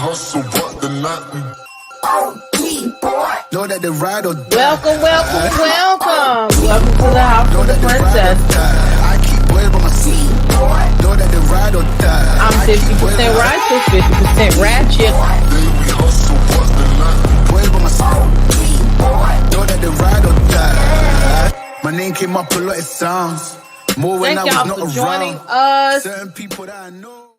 hustle, but the night we know that the ride or die. Welcome to the house of the princess. I keep boys by my seat. Know that the ride or die. I'm 50% righteous, 50% ratchet. we hustle, but the night Boys by my seat. Know that the ride or die. My name came up a lot of sounds. More when Thank I y'all was not for joining around. us. Certain people that I know.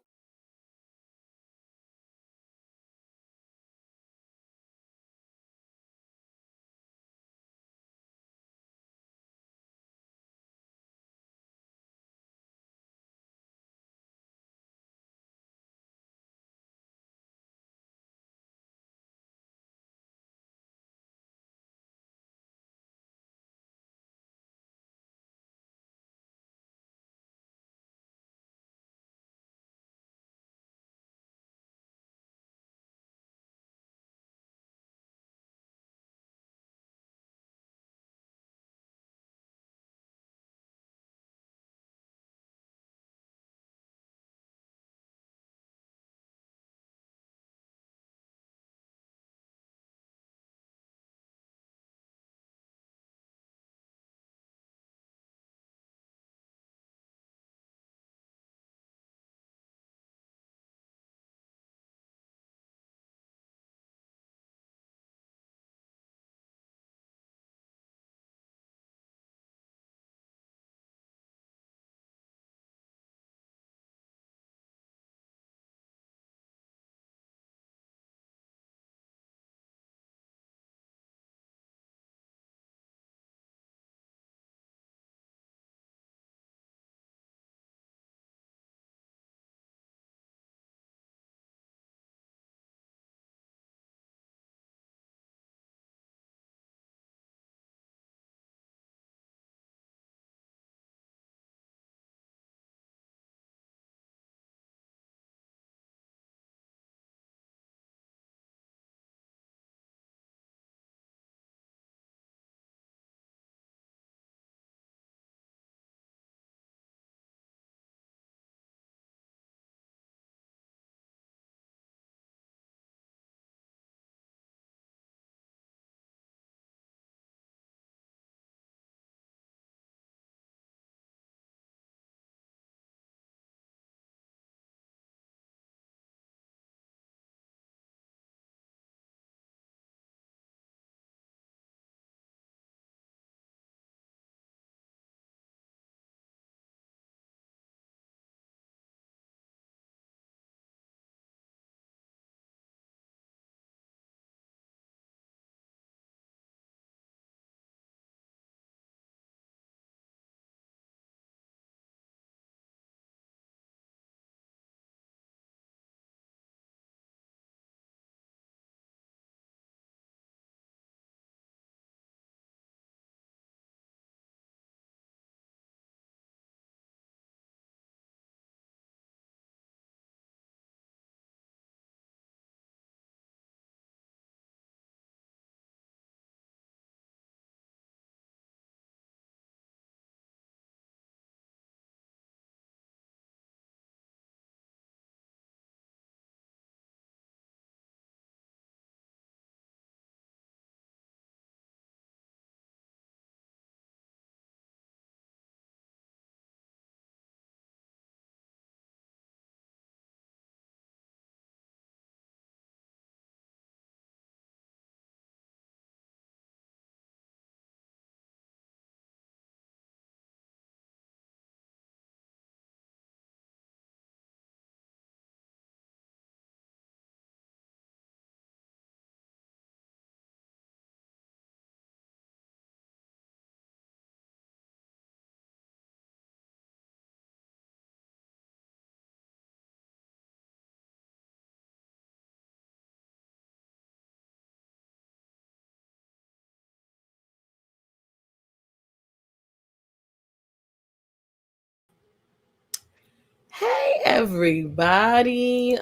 Hey everybody.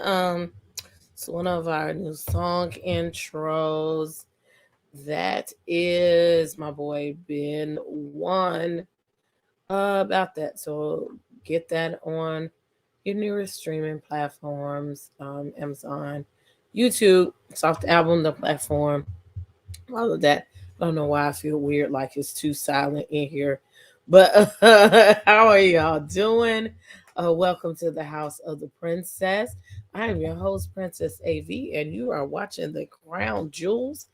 It's one of our new song intros. That is my boy Ben One about that. So get that on your nearest streaming platforms, Amazon, YouTube, Soft Album, the platform, all of that. I don't know why I feel weird, like it's too silent in here. But how are y'all doing? Welcome to the House of the Princess. I am your host, Princess A.V., and you are watching the Crown Jewels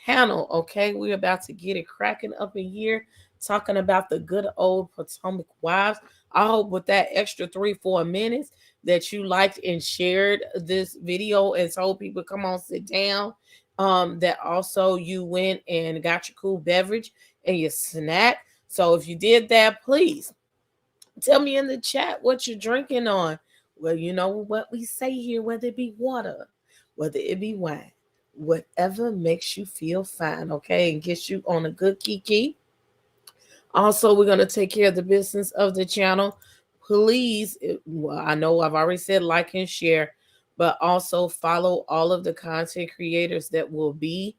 panel. Okay, we're about to get it cracking up in here, talking about the good old Potomac wives. I hope with that extra 3-4 minutes that you liked and shared this video and told people, come on, sit down, that also you went and got your cool beverage and your snack. So if you did that, please tell me in the chat what you're drinking on. Well, you know what we say here, whether it be water, whether it be wine, whatever makes you feel fine, okay, and gets you on a good kiki. Also, we're going to take care of the business of the channel. Please, well, I know I've already said like and share, but also follow all of the content creators that will be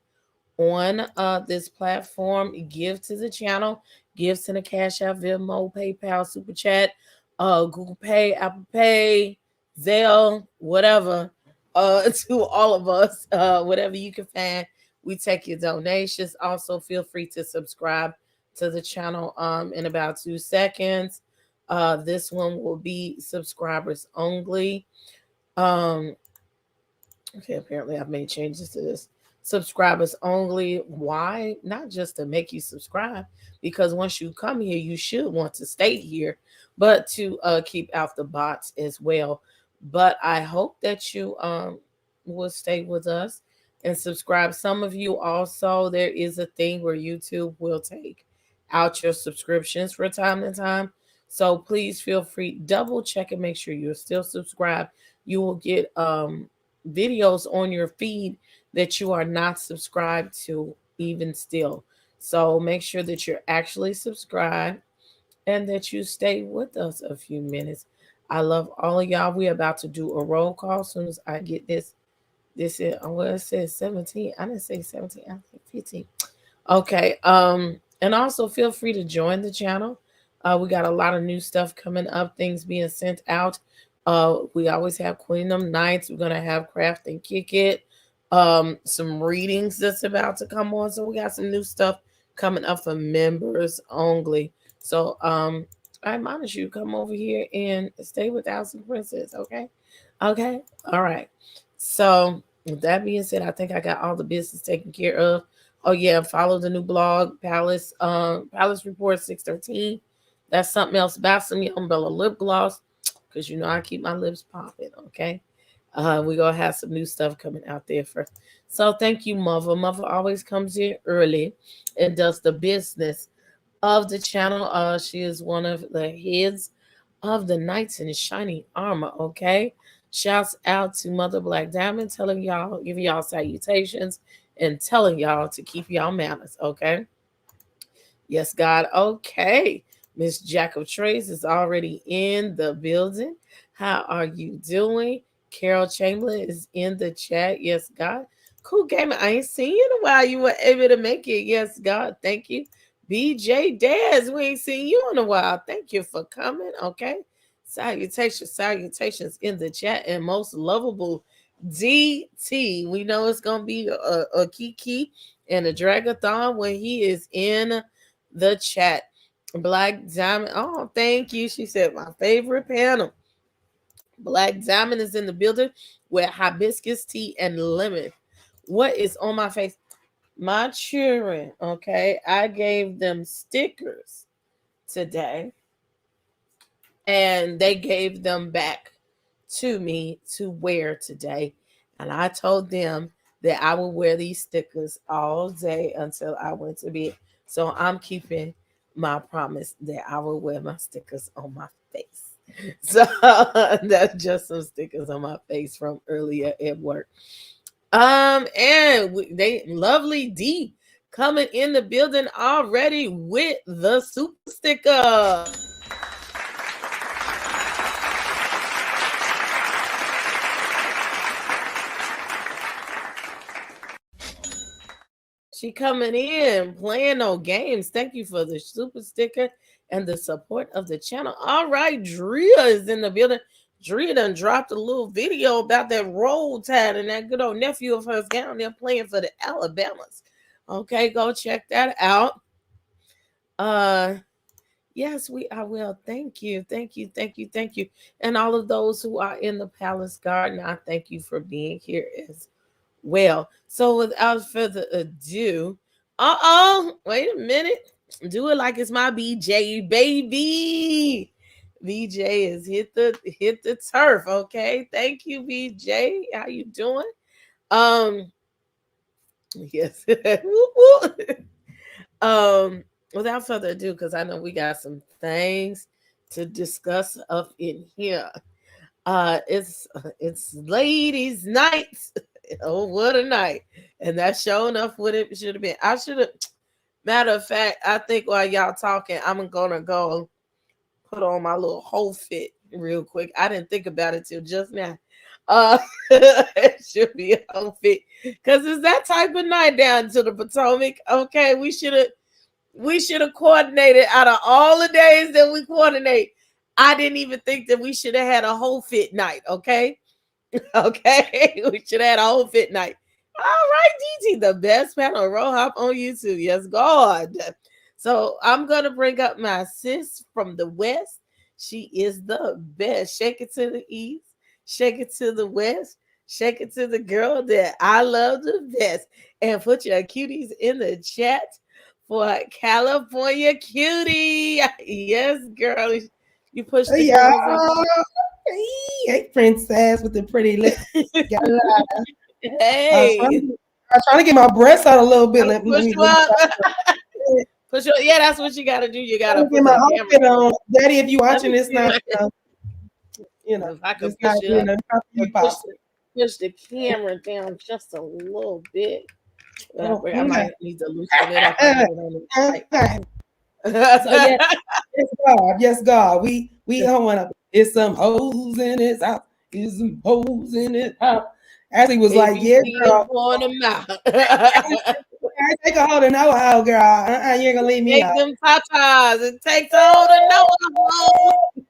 on this platform. Give to the channel, give to the Cash App, Venmo, PayPal, Super Chat, Google Pay, Apple Pay, Zelle, whatever, to all of us, whatever you can find. We take your donations. Also, feel free to subscribe to the channel in about 2 seconds. This one will be subscribers only. Um, Okay, apparently I've made changes to this. Subscribers only. Why? Not just to make you subscribe, because once you come here, you should want to stay here, but to keep out the bots as well. But I hope that you will stay with us and subscribe. Some of you also, there is a thing where YouTube will take out your subscriptions for time to time. So please feel free, double check and make sure you're still subscribed. You will get videos on your feed that you are not subscribed to, even still. So make sure that you're actually subscribed and that you stay with us a few minutes. I love all of y'all. We're about to do a roll call as soon as I get this. This is, well, it says 17. I didn't say 17, I said 15. Okay. And also feel free to join the channel. We got a lot of new stuff coming up, things being sent out. We always have Queendom nights. We're gonna have Craft and Kick It. Some readings that's about to come on. So we got some new stuff coming up for members only. So I admonish you, come over here and stay with House and Princess, okay? Okay. All right. So with that being said, I think I got all the business taken care of. Oh yeah, follow the new blog, Palace Report 613. That's something else. Buy some Umbrella lip gloss, because you know I keep my lips popping, okay? We're gonna have some new stuff coming out there first. So thank you, Mother. Mother always comes in early and does the business of the channel. She is one of the heads of the Knights in Shining Armor, okay? Shouts out to Mother Black Diamond, telling y'all, giving y'all salutations and telling y'all to keep y'all manners, okay? Yes, God. Okay. Miss Jack of Trace is already in the building. How are you doing? Carol Chamberlain is in the chat. Yes, God. Cool gamer. I ain't seen you in a while. You were able to make it. Yes, God. Thank you. BJ Daz, we ain't seen you in a while. Thank you for coming. Okay. Salutations in the chat. And most lovable DT. We know it's gonna be a Kiki and a Dragathon when he is in the chat. Black Diamond. Oh, thank you. She said my favorite panel. Black Diamond is in the building with hibiscus tea and lemon. What is on my face? My children, okay, I gave them stickers today and they gave them back to me to wear today. And I told them that I will wear these stickers all day until I went to bed. So I'm keeping my promise that I will wear my stickers on my face. So that's just some stickers on my face from earlier at work. They lovely D coming in the building already with the super sticker. She coming in playing no games. Thank you for the super sticker and the support of the channel. All right, Drea is in the building. Drea done dropped a little video about that roll tide and that good old nephew of hers down there playing for the Alabamas. Okay, go check that out. Uh yes, I will. Thank you. Thank you. Thank you. Thank you. And all of those who are in the Palace Garden, I thank you for being here as well. So without further ado, wait a minute. Do it like it's my BJ baby. BJ has hit the turf. Okay, thank you, BJ. How you doing? Um, yes. Whoop, whoop. Without further ado, because I know we got some things to discuss up in here. It's ladies' night. Oh, what a night! And that's showing up what it should have been. I should have. Matter of fact, I think while y'all talking, I'm gonna go put on my little whole fit real quick. I didn't think about it till just now. It should be a whole fit because it's that type of night down to the Potomac. Okay, we should have coordinated out of all the days that we coordinate. I didn't even think that we should have had a whole fit night. Okay, okay, we should have had a whole fit night. All right, DT, the best panel roll hop on YouTube. Yes, God. So I'm gonna bring up my sis from the West. She is the best. Shake it to the east, shake it to the west, shake it to the girl that I love the best. And put your cuties in the chat for California Cutie. Yes, girl. You push the Yeah. cameras Hey, princess with the pretty lips. in. I was Hey. trying to get my breasts out a little bit. Let Push me you up. Push you. Yeah, that's what you gotta do. You gotta get put my the outfit camera. on. Daddy, if you Let watching me this see. now, If I could it's push not, it up, you push pop. push the camera down just a little bit. Oh, I might need to loosen it up a little on the okay. side. So yeah, yes, God. We don't want to. It's some hoes in this house. It's some hoes in this house. Ashley was If like, you "Yeah, see him, girl. point them out. I take a hold of no hoe, girl. You ain't gonna leave me Take out." them tatas. It takes a hold of no one.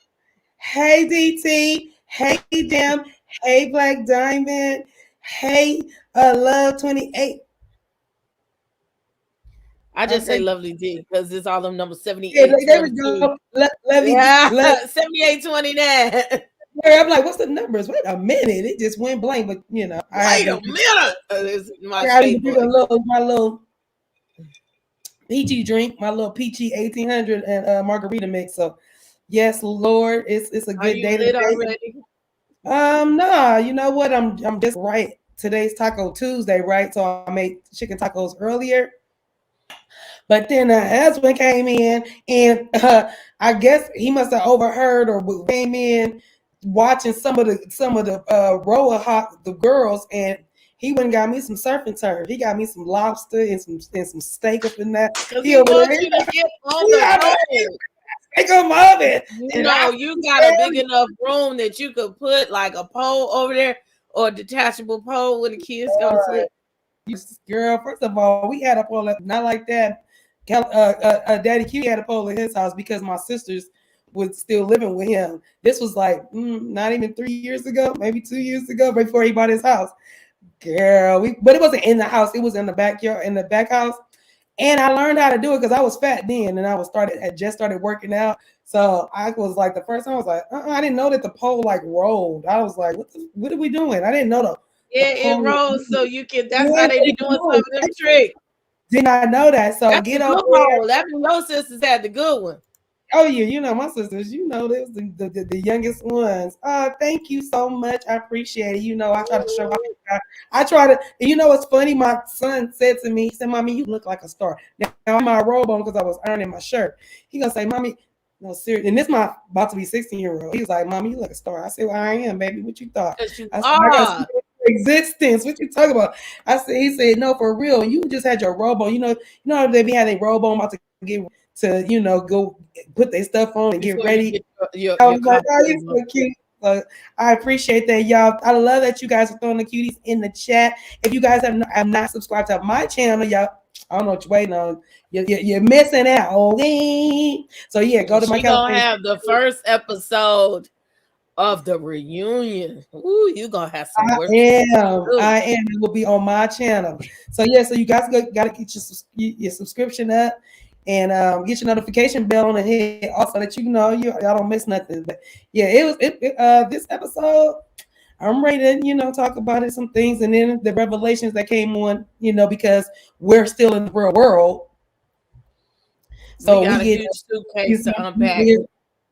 Hey, DT. Hey, Dim. Hey, Black Diamond. Hey, Love 28. I just say Okay. lovely D because it's all them numbers Yeah, 78, there we 22. go. Love you. Yeah, Love. 78, 29. I'm like, what's the numbers? Wait a minute. It just went blank, but I had Wait to. a minute. This is my I had to shade drink boy. my little peachy drink, my little peachy 1800 and margarita mix. So, yes, Lord, it's a Are good you day lit today. already? Nah, you know what? I'm just right. Today's Taco Tuesday, right? So I made chicken tacos earlier. But then the husband came in, and I guess he must have overheard or came in watching some of the roller hot the girls, and he went and got me some surf and turf. He got me some lobster and some steak up in that. Because He he over wants there. you to get on He the got the road. steak of oven, You and I know, you got a big enough room that you could put like a pole over there or a detachable pole when the kids go to sleep. girl. First of all, we had a pole not like that. Daddy Q had a pole in his house because my sisters was still living with him. This was like not even 3 years ago, maybe 2 years ago, before he bought his house. Girl, but it wasn't in the house. It was in the backyard, in the back house. And I learned how to do it because I was fat then, and had just started working out. So I was like, the first time I was like, I didn't know that the pole like rolled. I was like, what are we doing? I didn't know the Yeah, it pole. rolls so you can. That's how Yeah, they be doing some of them tricks. did not know that. So That's the get over good there. pole. That be your sisters had the good one. Oh yeah, my sisters. They was the youngest ones. Thank you so much. I appreciate it. I try to show. I try to. What's funny? My son said to me, he said, "Mommy, you look like a star." Now I'm my robe on because I was earning my shirt. He gonna say, "Mommy, no serious." And this my about to be 16-year-old. He was like, "Mommy, you look a star." I said, "Well, I am, baby. What you thought?" Because you I said, "I got are. existence. What you talking about?" He said, "No, for real. You just had your robe on. They be having a robe on about to get to go put their stuff on and get Before you ready." get I your was like, "Oh, you're costume so cute." So I appreciate that, y'all. I love that you guys are throwing the cuties in the chat. If you guys have not subscribed to my channel, y'all, I don't know what you're waiting on. You're missing out. Okay. So yeah, go on. to my She gonna California. have the first episode of the reunion. Ooh, you gonna have some work. I am. It will be on my channel. So yeah, so you guys got to get your subscription up and get your notification bell on the head also that you know y'all don't miss nothing. But yeah, this episode. I'm ready to, talk about it, some things, and then the revelations that came on, because we're still in the real world. So we got a huge suitcase to unpack.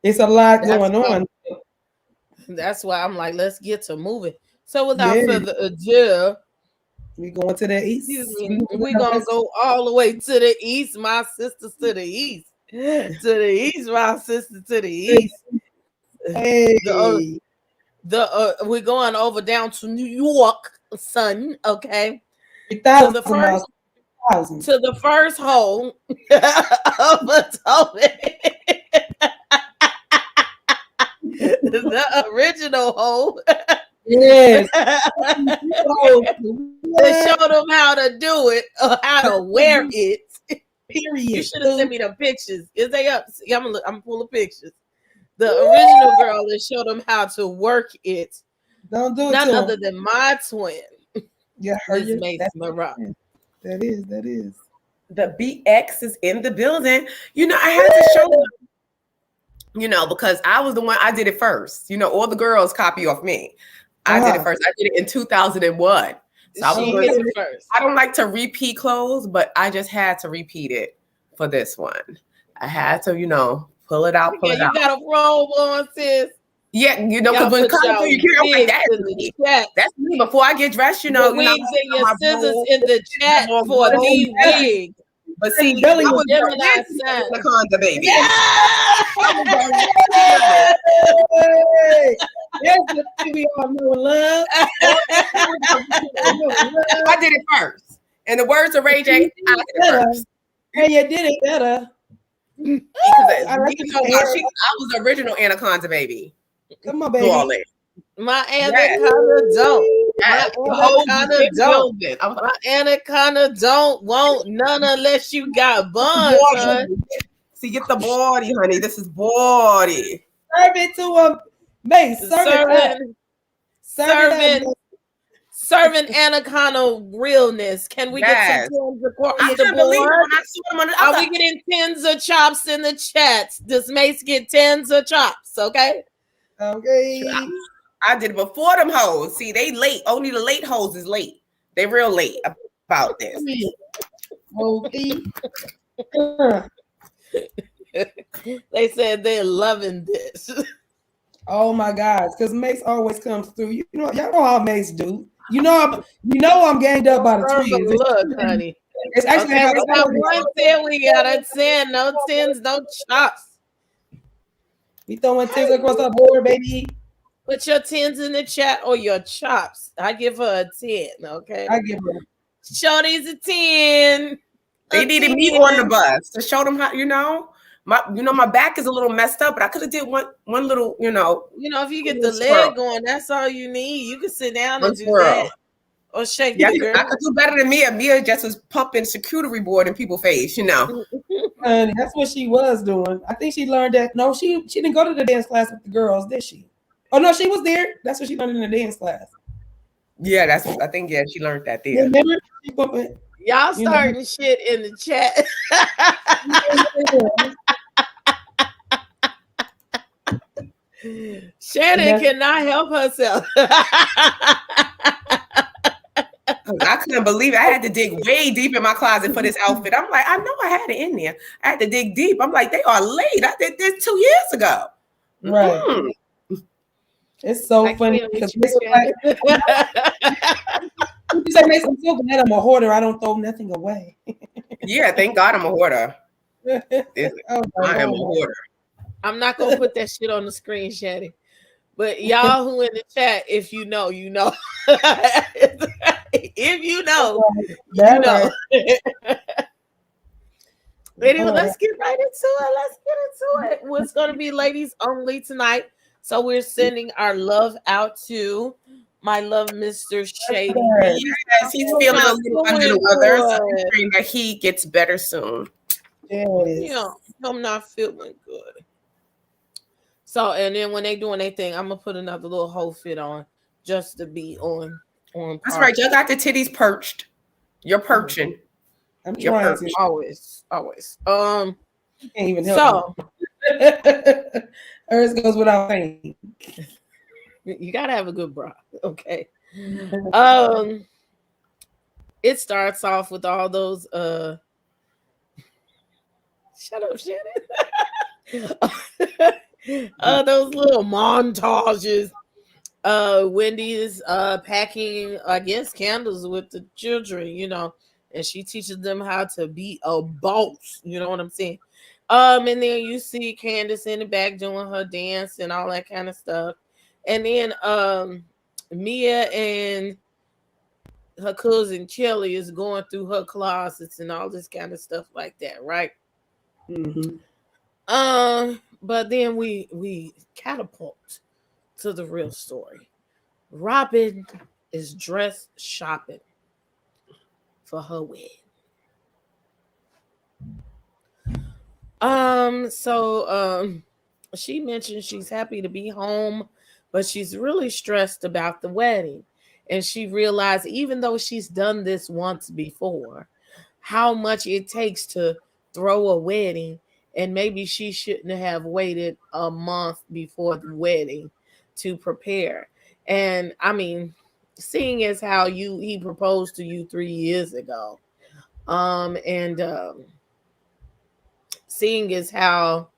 It's a lot going on. That's why I'm like, let's get to moving. So without further ado, we going to the east. We're gonna go all the way to the east. My sisters to the east. To the east, my sister to the east. Hey. We're going over down to New York, son. Okay. To the first hole of Potomac. The original hole. Yes. They showed them how to do it or how to wear it. Period. You should have sent me the pictures. Is they up? I'm full of pictures. The original girl that showed them how to work it. Don't do it. None other than my twin. Yeah, Mase Marow. That is. The BX is in the building. I had to show them. Because I was the one. I did it first. All the girls copy off me. I did it first. I did it in 2001. So I don't like to repeat clothes, but I just had to repeat it for this one. I had to, pull it out. You got a robe on, sis. Yeah, because when you can't like that's me. Before I get dressed, the wigs and your scissors in the chat for the wig. But see, Belly was Anaconda baby. Yes, we all know love. I did it first. And the words of Ray J, I did it first. And you did it better. I was the original Anaconda baby. Come on, baby. My anaconda don't. My anaconda don't want none unless you got buns, son. See, get the body, honey. This is body. Serve it to a Mase. Serving anaconda realness. Can we get some tens across the board? Are we getting tens of chops in the chats? Does Mase get tens of chops? Okay. I did it before them hoes. See, they late. Only the late hoes is late. They real late about this. They said they're loving this. Oh my God, because Mase always comes through. Y'all know how Mase do. I'm ganged up by the trees. Look, honey. It's actually we got 1 10. We got a 10. No tens, no chops. We throwing tens across the board, baby. Put your tens in the chat or your chops. I give her a 10. Okay. I give her. Shorty's a 10. They needed me on the bus to show them how. My back is a little messed up, but I could have did one little, if you get the leg going, that's all you need. You can sit down and do that. Or shake the girl. I could do better than Mia. Mia just was pumping charcuterie board in people's face, And that's what she was doing. I think she learned that. No, she didn't go to the dance class with the girls, did she? Oh no, she was there. That's what she learned in the dance class. Yeah, I think she learned that there. Remember? Y'all starting shit in the chat. Shannon cannot help herself. I couldn't believe it. I had to dig way deep in my closet for this outfit. I'm like, I know I had it in there. I had to dig deep. I'm like, they are late. I did this 2 years ago. Right. It's so funny because you say, Mase, I'm so glad I'm a hoarder. I don't throw nothing away. Yeah, thank God I'm a hoarder. I am a hoarder. I'm not gonna put that shit on the screen, Shady. But y'all who in the chat, if you know, you know. If you know, you know. Anyway, let's get right into it. What's gonna be ladies only tonight? So we're sending our love out to my love, Mr. Shady. Yes, he's feeling a little under the weather. So he's praying that he gets better soon. Yes. Yeah, I'm not feeling good. So, and then when they doing their thing, I'm gonna put another little whole fit on just to be on That's par. right. Y'all got the titties perched. You're perching. I'm You're trying perched. to. Always. Can't even help So me. Hers goes without saying. you gotta have a good bra, okay? Um, it starts off with all those shut up, Shannon. Those little montages. Wendy is packing, I guess, candles with the children, and she teaches them how to be a boss. You know what I'm saying? And then you see Candace in the back doing her dance and all that kind of stuff. And then Mia and her cousin Kelly is going through her closets and all this kind of stuff like that, right? Mm-hmm. But then we catapult to the real story. Robin is dress shopping for her wedding. She mentioned she's happy to be home, but she's really stressed about the wedding. And she realized, even though she's done this once before, how much it takes to throw a wedding, and maybe she shouldn't have waited a month before the wedding to prepare. And I mean, seeing as how he proposed to you 3 years ago, and seeing as how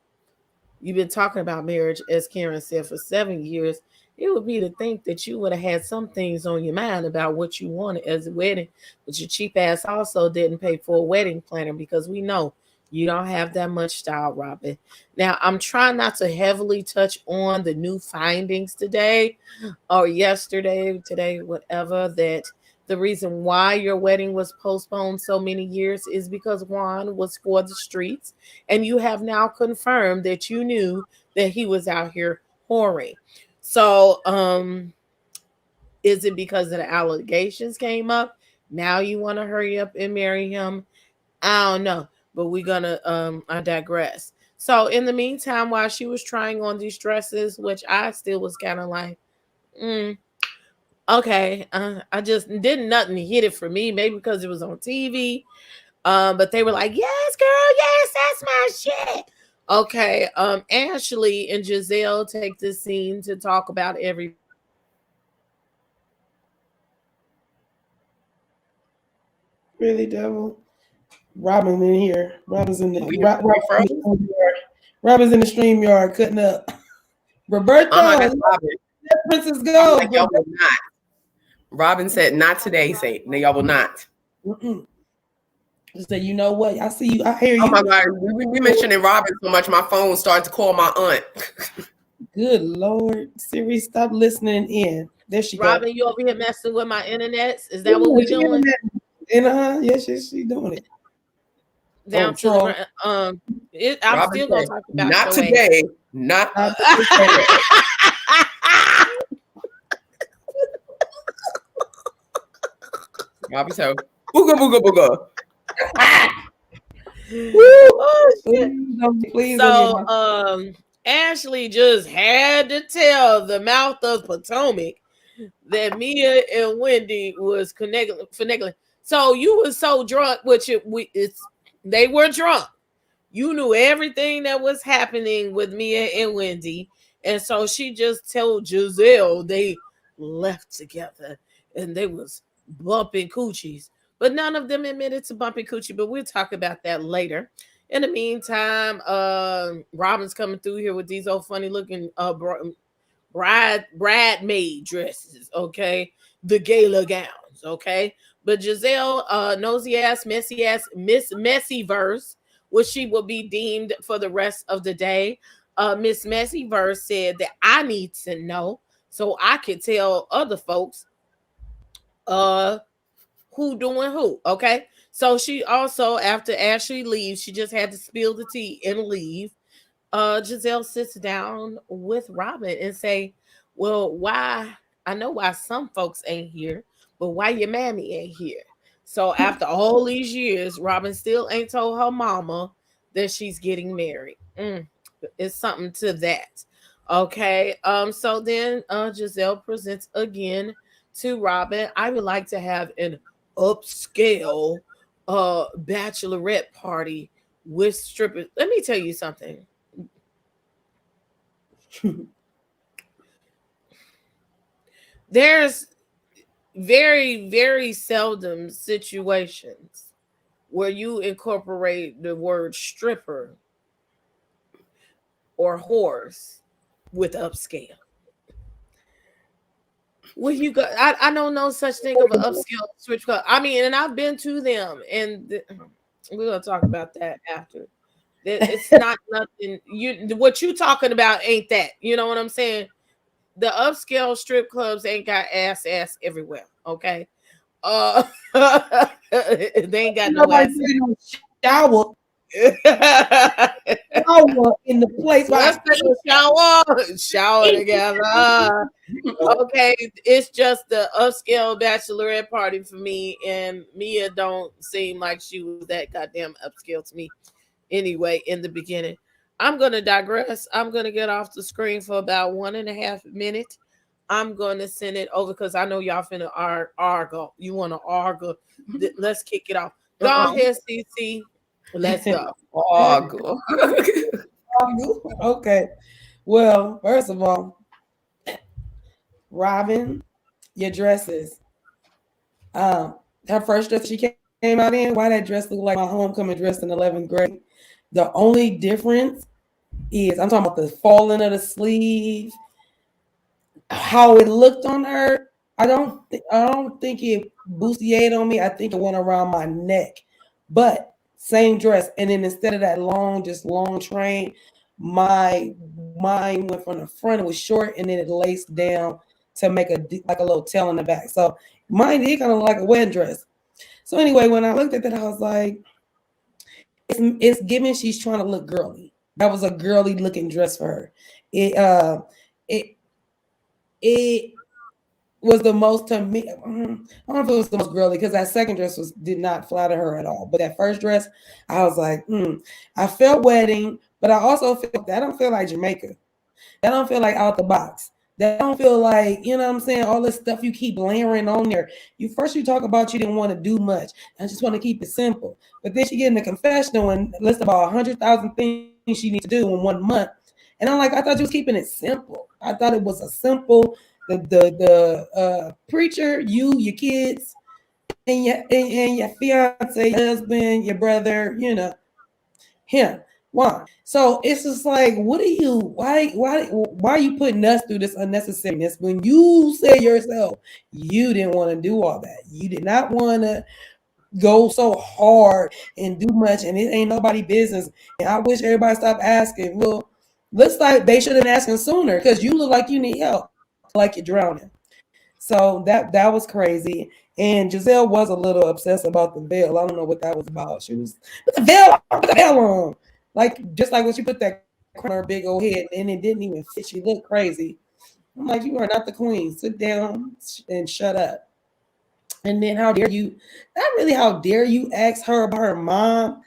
you've been talking about marriage, as Karen said, for 7 years, it would be to think that you would have had some things on your mind about what you wanted as a wedding, but your cheap ass also didn't pay for a wedding planner, because we know you don't have that much style, Robin. Now, I'm trying not to heavily touch on the new findings today or yesterday, today, whatever, that the reason why your wedding was postponed so many years is because Juan was for the streets, and you have now confirmed that you knew that he was out here whoring. So, is it because of the allegations came up? Now you want to hurry up and marry him? I don't know, but we're gonna I digress. So in the meantime, while she was trying on these dresses, which I still was kind of like, okay, I just didn't nothing hit it for me. Maybe because it was on TV. But they were like, yes, girl, yes, that's my shit. Okay. Ashley and Giselle take this scene to talk about every. Really, devil. Robin in here. Robin's in the We Robin's in the stream yard cutting up. Roberto, that's Robin. let Princess I'm go. like, y'all will not. Robin said, not today, Saint. No, y'all will not. Just say, you know what? I see you. I hear you. Oh my God. We mentioning Robin so much, my phone started to call my aunt. Good Lord. Siri, stop listening in. There she goes. Robin, you over here messing with my internet? Is that what we're doing? Yes, she doing it. Down to the I'm Robin still gonna said, talk about not today. Not today. Robin said, booga booga booga. Please, so Ashley just had to tell the mouth of Potomac that Mia and Wendy was finagling. So you were so drunk, which they were drunk. You knew everything that was happening with Mia and Wendy, and so she just told Giselle they left together and they was bumping coochies. But none of them admitted to bumping coochie, but we'll talk about that later. In the meantime, Robin's coming through here with these old funny looking bridesmaid dresses, okay? The gala gowns, okay? But Giselle, nosy ass, messy ass, Miss Messyverse, which she will be deemed for the rest of the day. Miss Messyverse said that I need to know so I can tell other folks who doing who, okay? So she also, after Ashley leaves, she just had to spill the tea and leave. Giselle sits down with Robin and say, well, why? I know why some folks ain't here, but why your mammy ain't here? So after all these years, Robin still ain't told her mama that she's getting married. It's something to that. Okay. So then Giselle presents again to Robin. I would like to have an upscale bachelorette party with strippers. Let me tell you something. There's very, very seldom situations where you incorporate the word stripper or horse with upscale. Well, you got, I don't know such thing of an upscale switch club. I mean, and I've been to them, and we're gonna talk about that after. It's not nothing. What you talking about ain't that. You know what I'm saying? The upscale strip clubs ain't got ass everywhere. Okay, uh, they ain't got no Nobody ass. taking no shower, shower in the place Let's where take a shower together. Okay, it's just the upscale bachelorette party for me, and Mia don't seem like she was that goddamn upscale to me. Anyway, in the beginning, I'm gonna digress. I'm gonna get off the screen for about 1.5 minutes. I'm gonna send it over because I know y'all finna argue. You want to argue? Let's kick it off. Go ahead, CC. Let's go. Argle. okay. Well, first of all, Robin, your dresses. Her first dress she came out in, why that dress looked like my homecoming dress in 11th grade. The only difference is I'm talking about the falling of the sleeve, how it looked on her. I don't think it bustier on me. I think it went around my neck. But same dress. And then instead of that long, just long train, mine went from the front, it was short, and then it laced down to make like a little tail in the back. So mine did kind of look like a wedding dress. So anyway, when I looked at that, I was like, it's given she's trying to look girly. That was a girly looking dress for her. It it was the most to me. I don't know if it was the most girly because that second dress did not flatter her at all. But that first dress, I was like, I felt wedding, but I also feel that don't feel like Jamaica. That don't feel like out the box. That don't feel like, you know what I'm saying, all this stuff you keep layering on there. You talk about you didn't want to do much. I just want to keep it simple. But then she get in the confessional and list about 100,000 things she needs to do in 1 month. And I'm like, I thought you was keeping it simple. I thought it was a simple, the preacher, your kids, and your fiance, your husband, your brother, him. Why? So it's just like, why are you putting us through this unnecessariness when you say yourself you didn't want to do all that? You did not want to go so hard and do much, and it ain't nobody business. And I wish everybody stopped asking. Well, looks like they should have asked sooner because you look like you need help, like you're drowning. So that was crazy. And Giselle was a little obsessed about the veil. I don't know what that was about. She was put the veil on. Like just like when she put that crown on her big old head and it didn't even fit. She looked crazy. I'm like, you are not the queen. Sit down and shut up. And then how dare you? Not really how dare you ask her about her mom,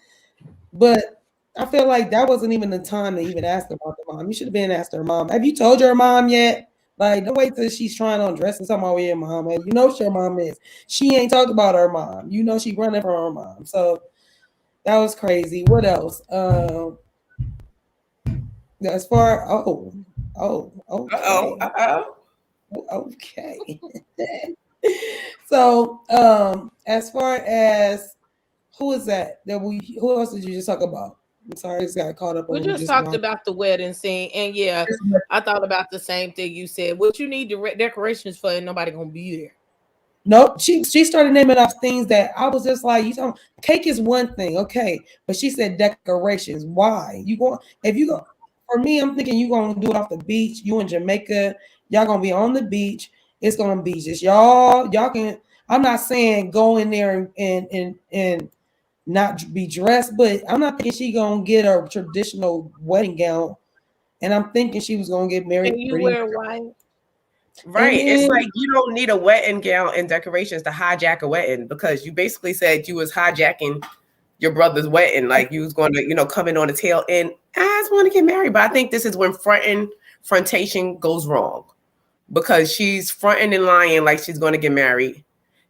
but I feel like that wasn't even the time to even ask about the mom. You should have been asked her mom. Have you told your mom yet? Like, don't wait till she's trying on dressing something over your mom. And you know what your mom is. She ain't talked about her mom. You know she running from her mom. So that was crazy. What else? As far okay. So as far as who is that who else did you just talk about? I'm sorry, I just got caught up on. We just talked about the wedding scene, and yeah, I thought about the same thing you said. What you need the decorations for, and nobody gonna be there. Nope, she started naming off things that I was just like, cake is one thing, okay, but she said decorations. Why? If you go, for me, I'm thinking you're gonna do it off the beach. You in Jamaica, y'all gonna be on the beach. It's gonna be just y'all can. I'm not saying go in there and not be dressed, but I'm not thinking she gonna get a traditional wedding gown, and I'm thinking she was gonna get married. Can you wear white? Right. It's like you don't need a wedding gown and decorations to hijack a wedding because you basically said you was hijacking your brother's wedding. Like you was going to, come in on the tail end. I just want to get married. But I think this is when fronting frontation goes wrong because she's fronting and lying like she's going to get married.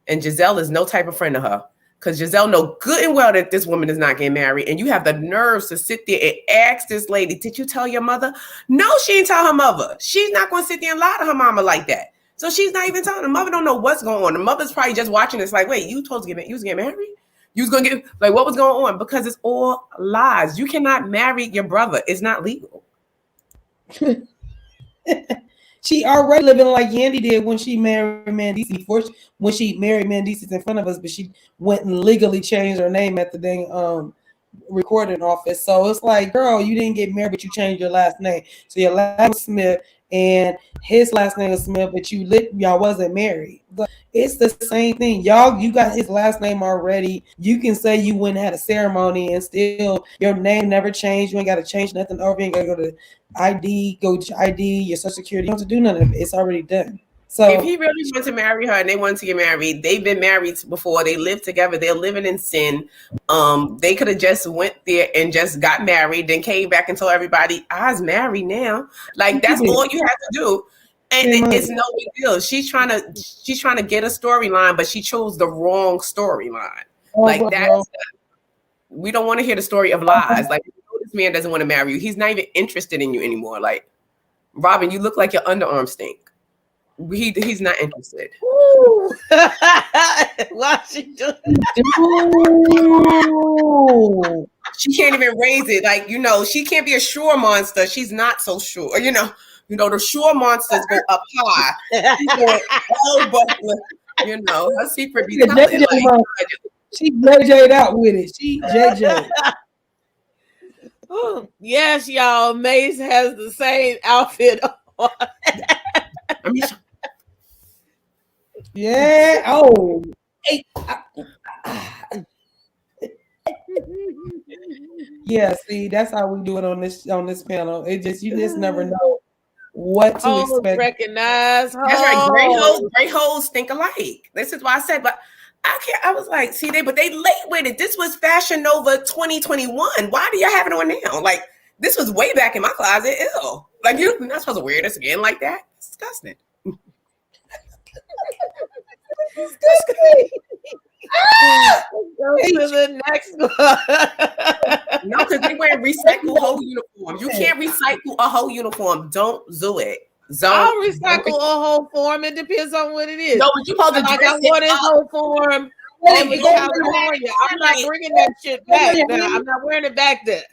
And Giselle is no type of friend to her because Giselle know good and well that this woman is not getting married. And you have the nerves to sit there and ask this lady, did you tell your mother? No, she didn't tell her mother. She's not going to sit there and lie to her mama like that. So she's not even telling her mother. Don't know what's going on. The mother's probably just watching this like, wait, you supposed to get married? You was getting married? You was going to get, like, what was going on? Because it's all lies. You cannot marry your brother. It's not legal. She already living like Yandy did when she married Mandisi. When she married Mandisi in front of us, but she went and legally changed her name at the dang recording office. So it's like, girl, you didn't get married, but you changed your last name. So your last name was Smith and his last name was Smith, but y'all wasn't married. But it's the same thing. Y'all, you got his last name already. You can say you went and had a ceremony and still your name never changed. You ain't got to change nothing over. You ain't got to go to ID, your social security. You don't have to do none of it. It's already done. So if he really wanted to marry her and they wanted to get married, they've been married before. They lived together. They're living in sin. They could have just went there and just got married, then came back and told everybody, I was married now. Like that's all you have to do. And it's no big deal. She's trying to get a storyline, but she chose the wrong storyline. We don't want to hear the story of lies. Like, this man doesn't want to marry you. He's not even interested in you anymore. Like, Robin, you look like your underarm stink. He's not interested. Why she doing that? She can't even raise it. Like, she can't be a sure monster. She's not so sure. The sure monsters go up high. Her secret be telling. She JJ'd out with it. She JJ. Oh, yes, y'all. Mase has the same outfit on. Yeah. Oh. Hey. Yeah. See, that's how we do it on this panel. You just never know what to expect. Recognize. That's right. Gray hoes think alike. This is why I said, but I was like, but they late with it. This was Fashion Nova 2021. Why do y'all have it on now? Like, this was way back in my closet. Ew. Like, you're not supposed to wear this again like that. It's disgusting. Go to the next one. No, because they wear recycle whole uniforms. You can't recycle a whole uniform. Don't do it. I'll recycle a whole form. It depends on what it is. No, but you supposed to like I want this whole form. California. I'm not bringing that shit back. I'm not wearing it back there.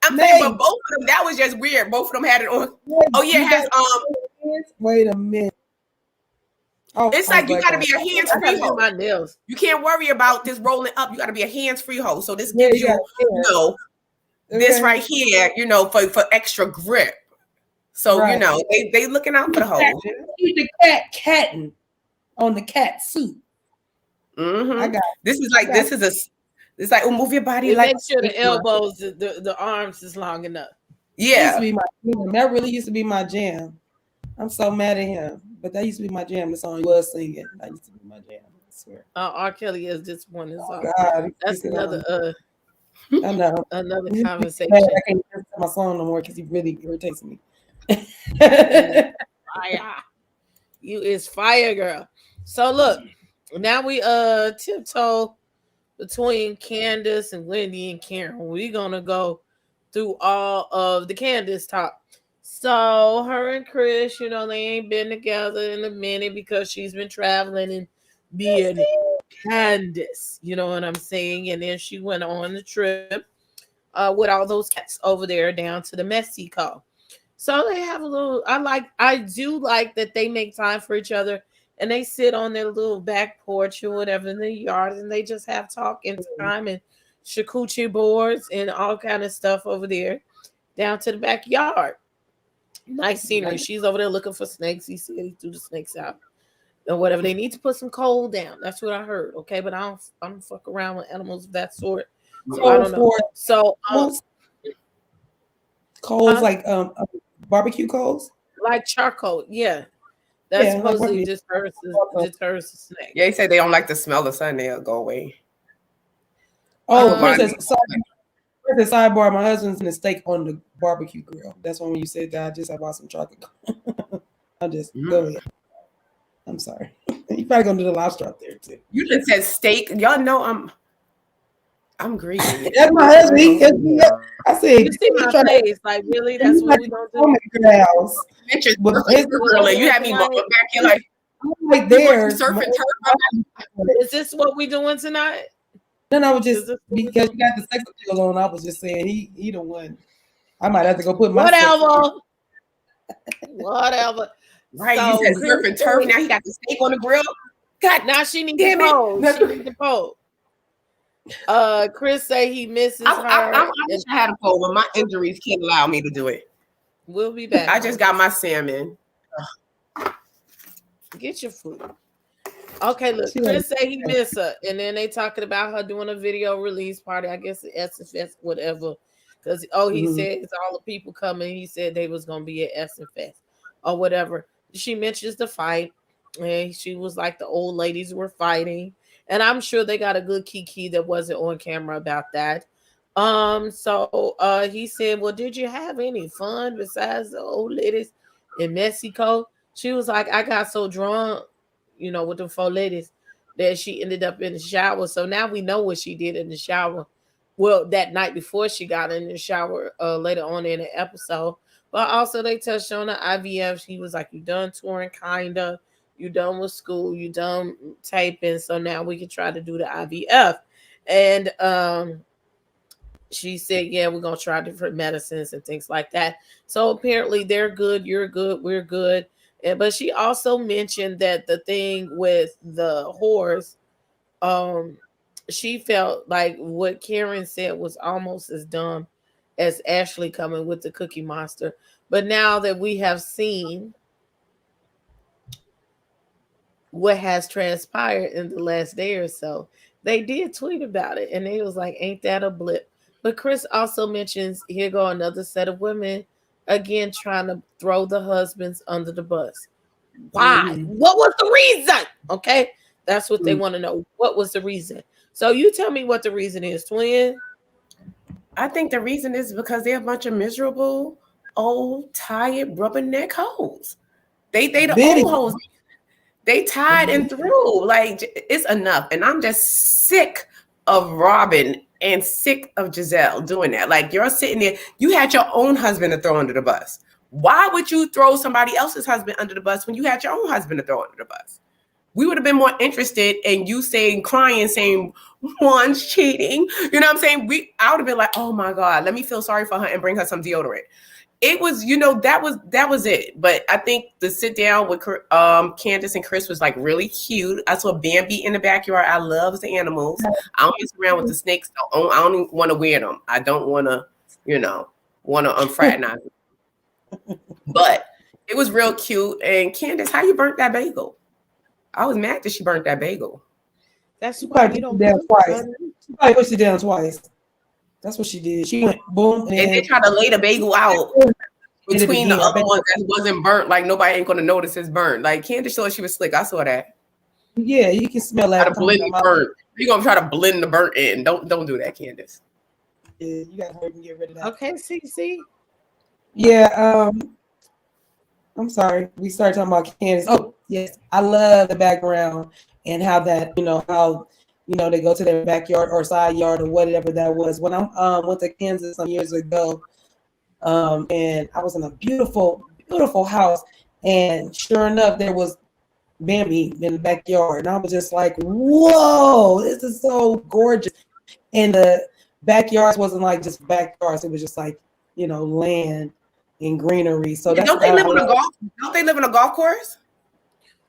I'm saying, but both of them, that was just weird. Both of them had it on. Oh yeah, it has Wait a minute. Oh, it's like you got to be a hands-free hoe. My nails. You can't worry about this rolling up. You got to be a hands-free hoe. So this gives this right here, for extra grip. So they looking out for the hoe. Keep the catting on the cat suit. Mm-hmm. I got it's like move your body like. Make sure the elbows, the arms is long enough. Yeah, that really used to be my jam. I'm so mad at him, but that used to be my jam. The song he was singing, that used to be my jam. I swear. R. Kelly is just one. God, that's another. I know another conversation. I can't listen to my song no more because he really irritates me. Fire. You is fire, girl. So look, now we tiptoe between Candace and Wendy and Karen. We're gonna go through all of the Candace talk. So her and Chris, they ain't been together in a minute because she's been traveling and being Candace, you know what I'm saying? And then she went on the trip with all those cats over there down to the Mexico. So they have a little, I do like that they make time for each other and they sit on their little back porch or whatever in the yard and they just have talk and time and charcuterie boards and all kind of stuff over there down to the backyard. Nice scenery. She's over there looking for snakes. He said he threw the snakes out or whatever. They need to put some coal down. That's what I heard. Okay, but I don't fuck around with animals of that sort. So I don't know. So coals like barbecue coals, like charcoal. Yeah, that's supposedly just hurts the snake. Yeah, he said they don't like the smell of sun. They'll go away. Oh, The sidebar, my husband's in a steak on the barbecue grill. That's when you said that I just bought some chocolate. I'll just go ahead. I'm sorry. You probably gonna do the lobster up there too. You just said steak. Y'all know I'm greedy. That's my husband. I said, you see my face, like really? That's what we don't do. You had me back here like there. Is this what we doing tonight? No, I was just because you got the sex appeal on. I was just saying he the one. I might have to go put my whatever. Right, so, you said surf and turf. Now he got the steak on the grill. God, now she needs to pose. She needs to pose. Chris say he misses her. I wish I had a pole, but my injuries can't allow me to do it. We'll be back. I just got my salmon. Get your food. Okay, look, Chris say he miss her, and then they talking about her doing a video release party. I guess the S7E15, whatever. Because he said it's all the people coming. He said they was gonna be at S7E15 or whatever. She mentions the fight, and she was like the old ladies were fighting, and I'm sure they got a good kiki that wasn't on camera about that. So he said, well, did you have any fun besides the old ladies in Mexico? She was like, I got so drunk, with the 4 ladies that she ended up in the shower. So now we know what she did in the shower. Well, that night before she got in the shower later on in the episode. But also they touched on the IVF. She was like, you done touring, kinda. You done with school. You done taping. So now we can try to do the IVF. And she said, yeah, we're going to try different medicines and things like that. So apparently they're good. You're good. We're good. But she also mentioned that the thing with the horse, she felt like what Karen said was almost as dumb as Ashley coming with the Cookie Monster. But now that we have seen what has transpired in the last day or so, they did tweet about it. And they was like, ain't that a blip? But Chris also mentions, here go another set of women, again, trying to throw the husbands under the bus. Why? What was the reason? Okay. That's what they want to know. What was the reason? So you tell me what the reason is, twin. I think the reason is because they're a bunch of miserable, old, tired, rubberneck hoes. They the old hoes. They tied and through. Like, it's enough. And I'm just sick of Robin and sick of Giselle doing that. Like, you're sitting there. You had your own husband to throw under the bus. Why would you throw somebody else's husband under the bus when you had your own husband to throw under the bus? We would have been more interested in you crying, saying one's cheating. You know what I'm saying? I would have been like, oh my God, let me feel sorry for her and bring her some deodorant. It was, that was it. But I think the sit down with Candace and Chris was like really cute. I saw Bambi in the backyard. I love the animals. I don't mess around with the snakes. I don't even want to wear them. I don't want to, fraternize them. But it was real cute. And Candace, how you burnt that bagel? I was mad that she burnt that bagel. That's why you don't down twice. She probably pushed it down twice. That's what she did. She went boom, and they tried to lay the bagel out between the other ones that wasn't burnt. Like, nobody ain't gonna notice it's burnt. Like, Candace thought she was slick. I saw that. Yeah, you can smell that. Blend the burnt. You're gonna try to blend the burnt in. Don't do that, Candace. Yeah, you gotta hurry and get rid of that. Okay, see. Yeah. I'm sorry. We started talking about Candace. Oh, yes. I love the background and how that, they go to their backyard or side yard or whatever that was. When I went to Kansas some years ago, and I was in a beautiful, beautiful house, and sure enough, there was Bambi in the backyard, and I was just like, "Whoa, this is so gorgeous!" And the backyards wasn't like just backyards; it was just like land and greenery. So don't they live on a golf? Don't they live in a golf course?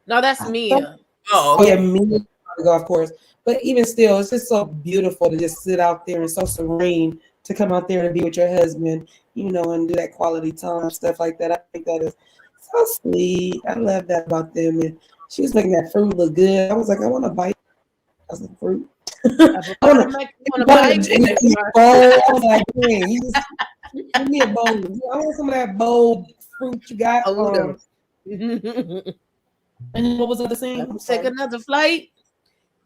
No, that's Mia. Oh, yeah, Mia on the golf course. But even still, it's just so beautiful to just sit out there and so serene to come out there and be with your husband, and do that quality time, stuff like that. I think that is so sweet. I love that about them. And she was making that fruit look good. I was like, I want to bite. I was like, fruit. I want to bite. I was like, man, you just give me a bowl. I want some of that bold fruit you got. And what was the other thing? Take another flight.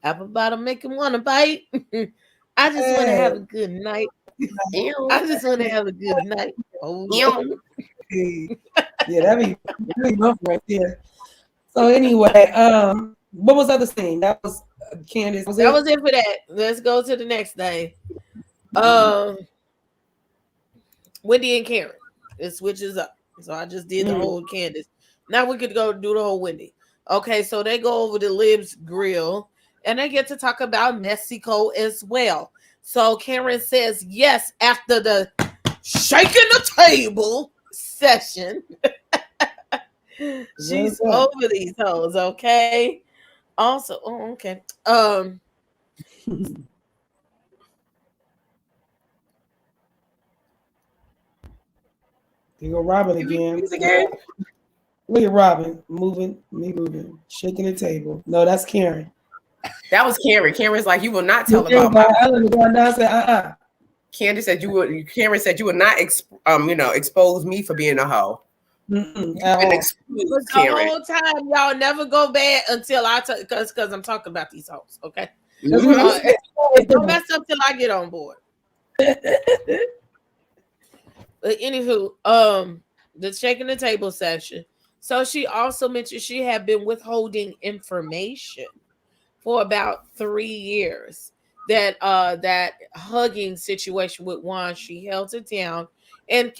Apple bottom make him want to bite. I just want to have a good night. I just want to have a good night. Oh, Yeah, that'd be rough right there. So anyway, what was the other thing? That was Candace. that was it for that. Let's go to the next day. Wendy and Karen. It switches up. So I just did the whole Candace. Now we could go do the whole Wendy. Okay, so they go over to Lib's grill and they get to talk about Mexico as well. So Karen says yes after the shaking the table session. She's over these hoes, okay? Also, okay. Here go Robin again. Look at Robin moving, shaking the table. No, that's Karen. That was Karen. Karen's like, you will not tell about my. Candace said you would. Karen said you would not, expose me for being a hoe. The whole time, y'all never go bad until I because I'm talking about these hoes. Okay, don't mess up till I get on board. But anywho, the shaking the table session. So she also mentioned she had been withholding information for about 3 years. That hugging situation with Juan, she held it down. And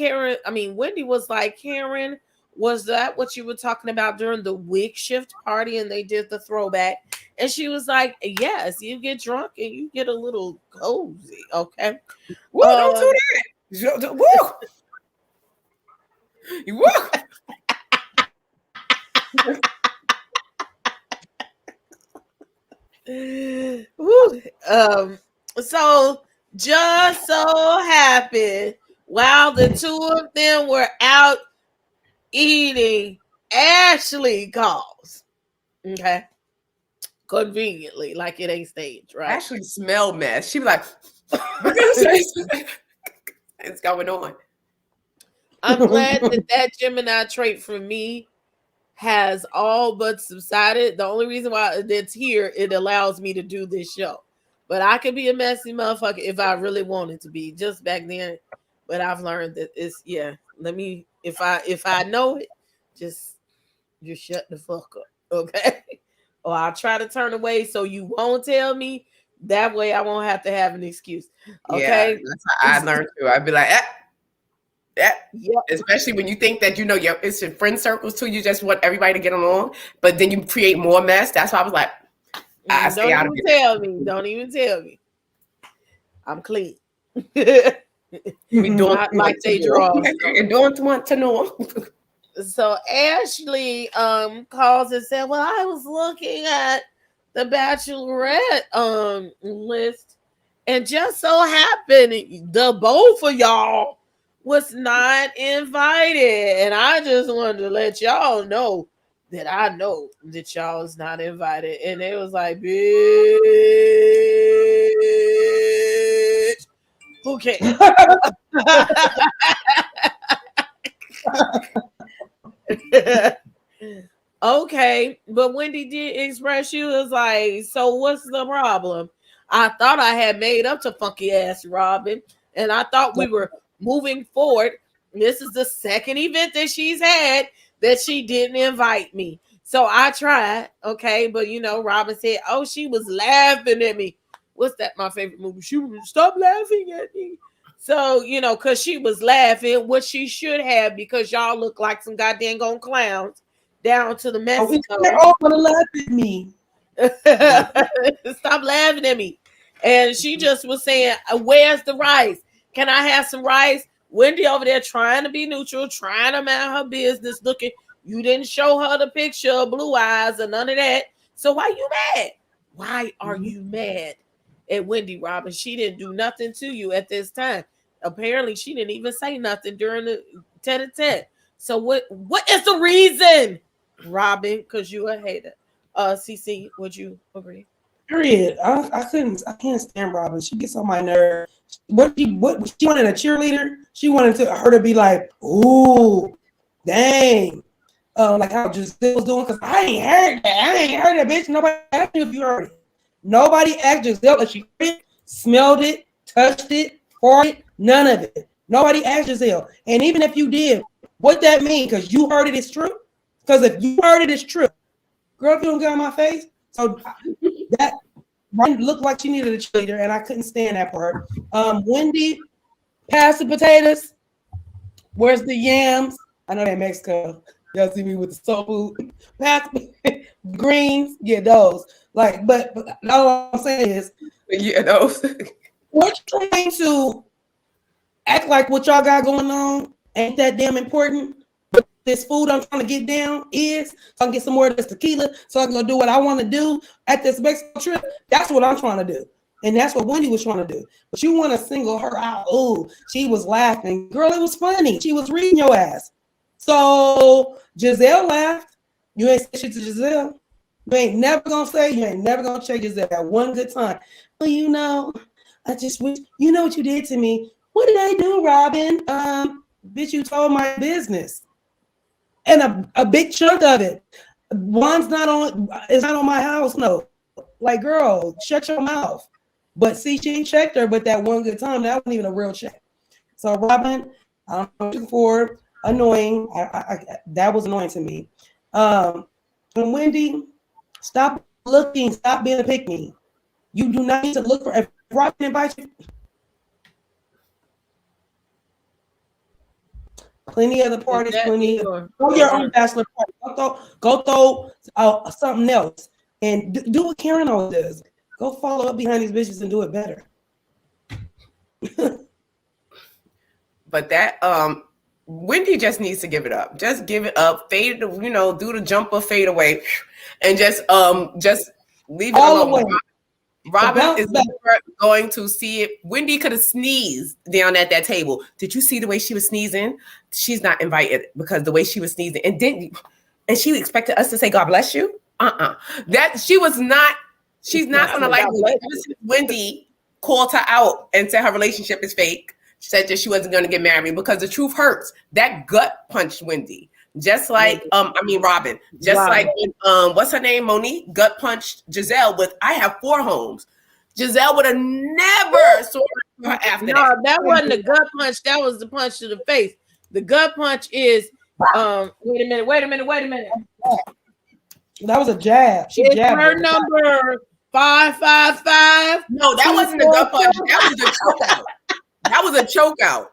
Wendy was like, Karen, was that what you were talking about during the wig shift party? And they did the throwback. And she was like, yes, you get drunk and you get a little cozy. Okay. Well, don't do that. Woo. You woo. So just so happened while the two of them were out eating, Ashley calls. Okay. Conveniently, like it ain't staged, right? Ashley smelled mess. She was like, it's going on. I'm glad that Gemini trait for me has all but subsided. The only reason why it's here, it allows me to do this show. But I could be a messy motherfucker if I really wanted to be, just back then. But I've learned that if I know it, just shut the fuck up, okay? Or I'll try to turn away so you won't tell me. That way I won't have to have an excuse. Okay. Yeah, that's how I learned too. I'd be like, yeah. Especially when you think that it's your friend circles too. You just want everybody to get along, but then you create more mess. That's why I was like, don't even tell me. I'm clean. We don't like they draw. You don't want to know. So Ashley calls and said, well, I was looking at the Bachelorette list, and just so happened the both of y'all was not invited. And I just wanted to let y'all know that I know that y'all is not invited. And it was like, bitch, who cares? Okay, but Wendy did express, she was like, so what's the problem? I thought I had made up to funky ass Robin, and I thought we were moving forward. This is the second event that she's had that she didn't invite me. So I tried, okay, but Robin said, oh, she was laughing at me. What's that? My favorite movie. She would stop laughing at me. So, because she was laughing, what she should have, because y'all look like some goddamn clowns down to the Mexico. They're all gonna laugh at me. Stop laughing at me. And she just was saying, where's the rice? Can I have some rice? Wendy over there trying to be neutral, trying to mind her business, looking. You didn't show her the picture of blue eyes or none of that. So why you mad? Why are you mad at Wendy, Robin? She didn't do nothing to you at this time. Apparently, she didn't even say nothing during the tete-a-tete. So what is the reason, Robin? Because you a hater. CC, would you agree? Period. I can't stand Robin. She gets on my nerve. What she wanted a cheerleader? She wanted her to be like, ooh, dang. Like how Giselle was doing, because I ain't heard that, bitch. Nobody asked you if you heard it. Nobody asked Giselle if she heard it, smelled it, touched it, farted, none of it. Nobody asked Giselle. And even if you did, what that mean? Because you heard it is true. Because if you heard it is true, girl, if you don't get on my face. So that looked like she needed a cheerleader, and I couldn't stand that part. Wendy, pass the potatoes. Where's the yams? I know they're in Mexico. Y'all see me with the soul food. Pass greens, get those. Like, but all I'm saying is, yeah, those. we're trying to act like what y'all got going on ain't that damn important. But this food I'm trying to get down is so I can get some more of this tequila so I can go do what I want to do at this Mexico trip. That's what I'm trying to do. And that's what Wendy was trying to do. But you want to single her out. Oh, she was laughing. Girl, it was funny. She was reading your ass. So Giselle laughed. You ain't say shit to Giselle. You ain't never going to say, you ain't never going to check Giselle at one good time. Well, you know, I just wish, you know what you did to me. What did I do, Robin? Bitch, you told my business. And a big chunk of it. One's not on, it's not on my house, no. Like, girl, shut your mouth. But see, she ain't checked her, but that one good time, that wasn't even a real check. So, Robin, I'm looking for annoying. That was annoying to me. And Wendy, stop looking, stop being a pick-me. You do not need to look for, if Robin invites you, plenty of the parties, plenty of your own bachelor party. Go throw something else and do what Karen always does. Go follow up behind these bitches and do it better. But that Wendy just needs to give it up. Just give it up. Fade, you know, do the jumper, fade away, and just leave it all alone. the way. Robin is never going to see it. Wendy could have sneezed down at that table. Did you see the way she was sneezing? She's not invited because the way she was sneezing, and she expected us to say God bless you. That she was not. She's not going to like Wendy called her out and said her relationship is fake. She said that she wasn't going to get married because the truth hurts. That gut punched Wendy. Just like, Robin. Just like, what's her name? Monique gut punched Giselle with, I have 4 homes. Giselle would have never saw her after that. No, that wasn't the gut punch. That was the punch to the face. The gut punch is, wait a minute. That was a jab. She jabbed her number 555. No, that wasn't a gut punch. That was a choke out. That was a choke out.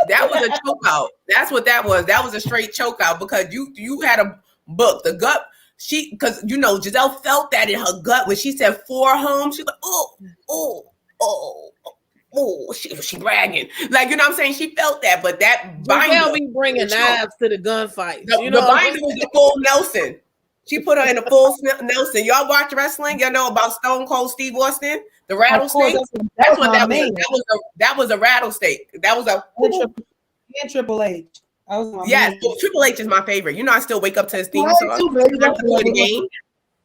That was a choke out. That's what that was. That was a straight choke out because you had a book. The gut, because Giselle felt that in her gut when she said 4 homes. She's like, she bragging. Like, you know what I'm saying? She felt that, but that binder. Giselle be bringing knives to the gunfight. The binder was the full Nelson. She put her in a full Nelson. Y'all watch wrestling? Y'all know about Stone Cold Steve Austin? The rattlesnake? That's what that was. That was a rattlesnake. That was a... And Triple H. Yes, Triple H is my favorite. I still wake up to his theme song.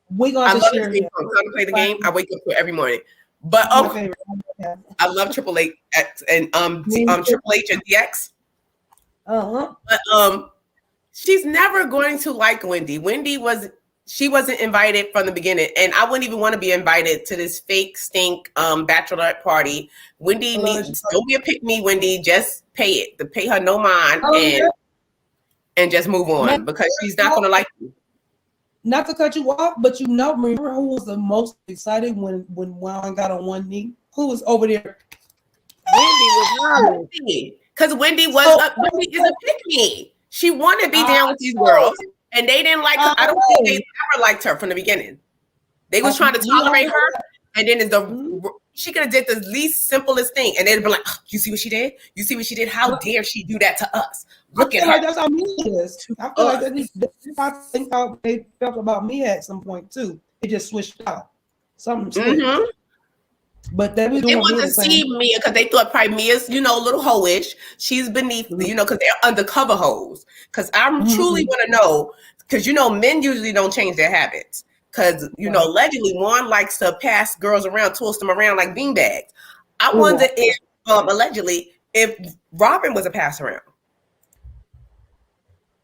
We're going to share it. I'm going to play the game. I wake up to it every morning. But I love Triple H and Triple H and DX. But she's never going to like Wendy. She wasn't invited from the beginning, and I wouldn't even want to be invited to this fake stink bachelorette party. Wendy don't be a pick me. Wendy, just pay it. To pay her no mind and just move on because she's not going to like you. Not to cut you off, but remember who was the most excited when Juan got on one knee? Who was over there? Wendy because Wendy is a pick me. She wanted to be down with these girls. And they didn't like her. I don't think they ever liked her from the beginning. They was trying to tolerate her, and then she could have did the least simplest thing, and they'd be like, "You see what she did? You see what she did? How dare she do that to us? Look at her." Like that's how me is. I feel like I think how they felt about me at some point too. It just switched out. Something. But they want to see Mia because they thought probably Mia's, a little hoish. She's beneath, because they're undercover hoes. Because I truly want to know, because men usually don't change their habits. Because allegedly Juan likes to pass girls around, toss them around like beanbags. I wonder if allegedly if Robin was a pass around.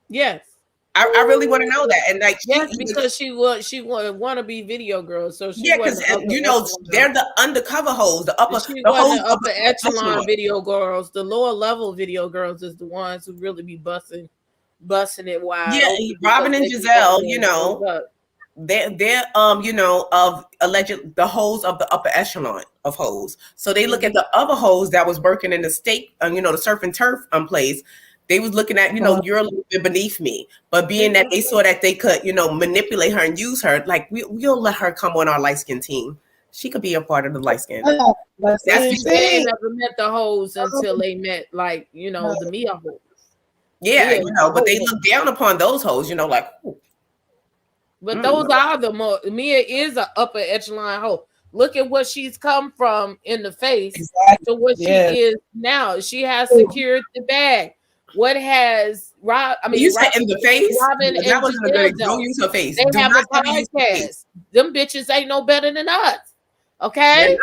Yes. I really want to know that. And like, yes, because she want to be video girl, so she because they're the undercover hoes, the upper. She the wasn't hoes the upper echelon video girls. The lower level video girls is the ones who really be busting it wide. Yeah, Robin and Giselle, they're of alleged the hoes of the upper echelon of hoes. So they look at the other hoes that was working in the state, the surf and turf place. They was looking at, you're a little bit beneath me. But being that they saw that they could, manipulate her and use her, like we'll let her come on our light skin team. She could be a part of the light skin. That's they never met the hoes until they met, like, the Mia hoes. Yeah, but they look down upon those hoes, like. Ooh. But those are the more. Mia is an upper echelon hoe. Look at what she's come from in the face to what she is now. She has secured the bag. What has Rob? I mean, you said in the face. Robin and Giselle, don't use her face. They have a podcast. Them bitches ain't no better than us. Okay,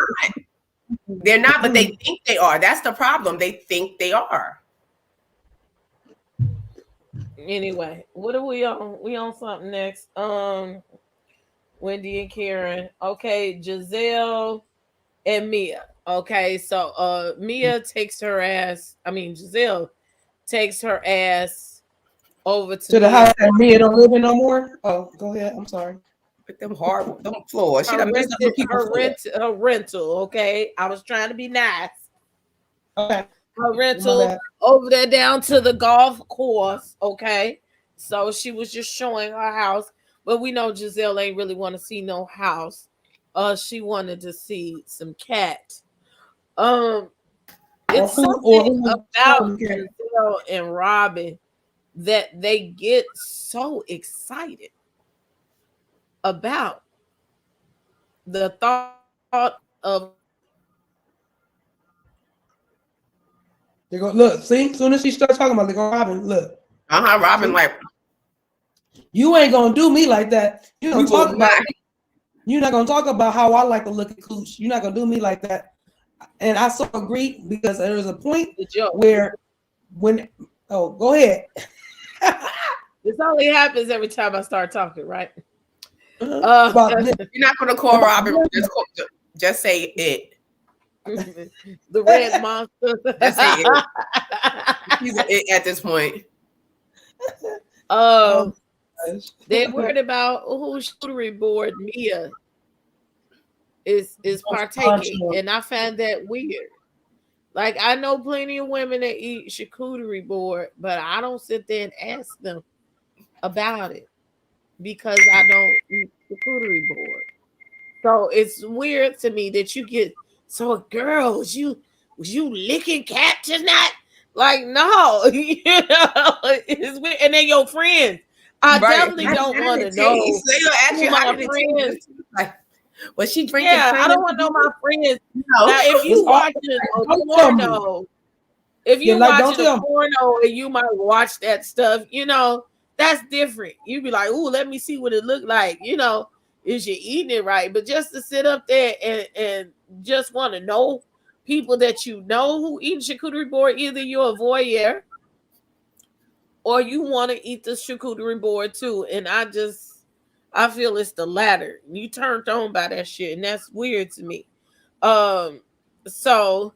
they're not, but they think they are. That's the problem. They think they are. Anyway, what are we on? We on something next. Wendy and Karen. Okay, Giselle and Mia. Okay, so Mia takes her ass. I mean, Giselle takes her ass over to the house that Mia don't live in no more. Oh, go ahead. I'm sorry. With them hard, them floors. She done messed up her rental. Okay, I was trying to be nice. Okay. Her rental over there down to the golf course. Okay, so she was just showing her house, but we know Giselle ain't really want to see no house. She wanted to see some cat. It's something about Giselle and Robin that they get so excited about the thought of. They go, look, see, as soon as she starts talking about, they go, Robin, look. Robin, see? Like, you ain't gonna do me like that. You don't talk about me. You're not gonna talk about how I like to look at cooch. You're not gonna do me like that. And I so agree, because there was a point where go ahead. This only happens every time I start talking, right? You're not gonna call Robin. Just say it. The red monster. That's it. He's an it at this point. They're worried about whose charcuterie board Mia is partaking, and I find that weird. Like, I know plenty of women that eat charcuterie board, but I don't sit there and ask them about it because I don't eat charcuterie board. So it's weird to me that you get. So, girl, was you licking cat tonight? Like, no, it's weird. And then your friends. I definitely don't want to know who my friends. Like, was she drinking? Yeah, I don't want to know my friends. No. Now, if you watching a porno, porno and you might watch that stuff, that's different. You'd be like, "Ooh, let me see what it looked like." Is you eating it right? But just to sit up there and just want to know people that you know who eat charcuterie board, either you're a voyeur or you want to eat the charcuterie board too. And I feel it's the latter. You turned on by that shit, and that's weird to me. So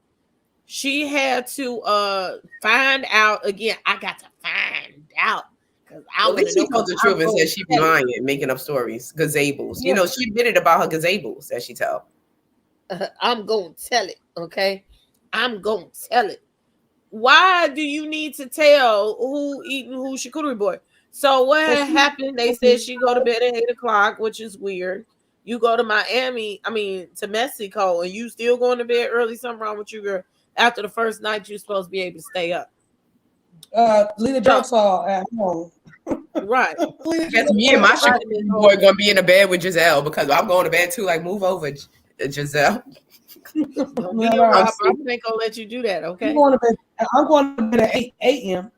she had to find out again. I got to find out. At least she told the truth and said she be lying, making up stories, gazables. Yeah. She admitted about her gazables that she tell. I'm gonna tell it, okay? I'm gonna tell it. Why do you need to tell who eating who charcuterie board? So what happened? They said she go to bed at 8:00, which is weird. You go to to Mexico, and you still going to bed early. Something wrong with you, girl. After the first night, you're supposed to be able to stay up. Leave the jokes all at home. Right. That's me and my charcuterie board gonna be in the bed with Giselle, because I'm going to bed too. Like, move over, Giselle. I ain't gonna let you do that, okay? I'm going to bed at 8 a.m.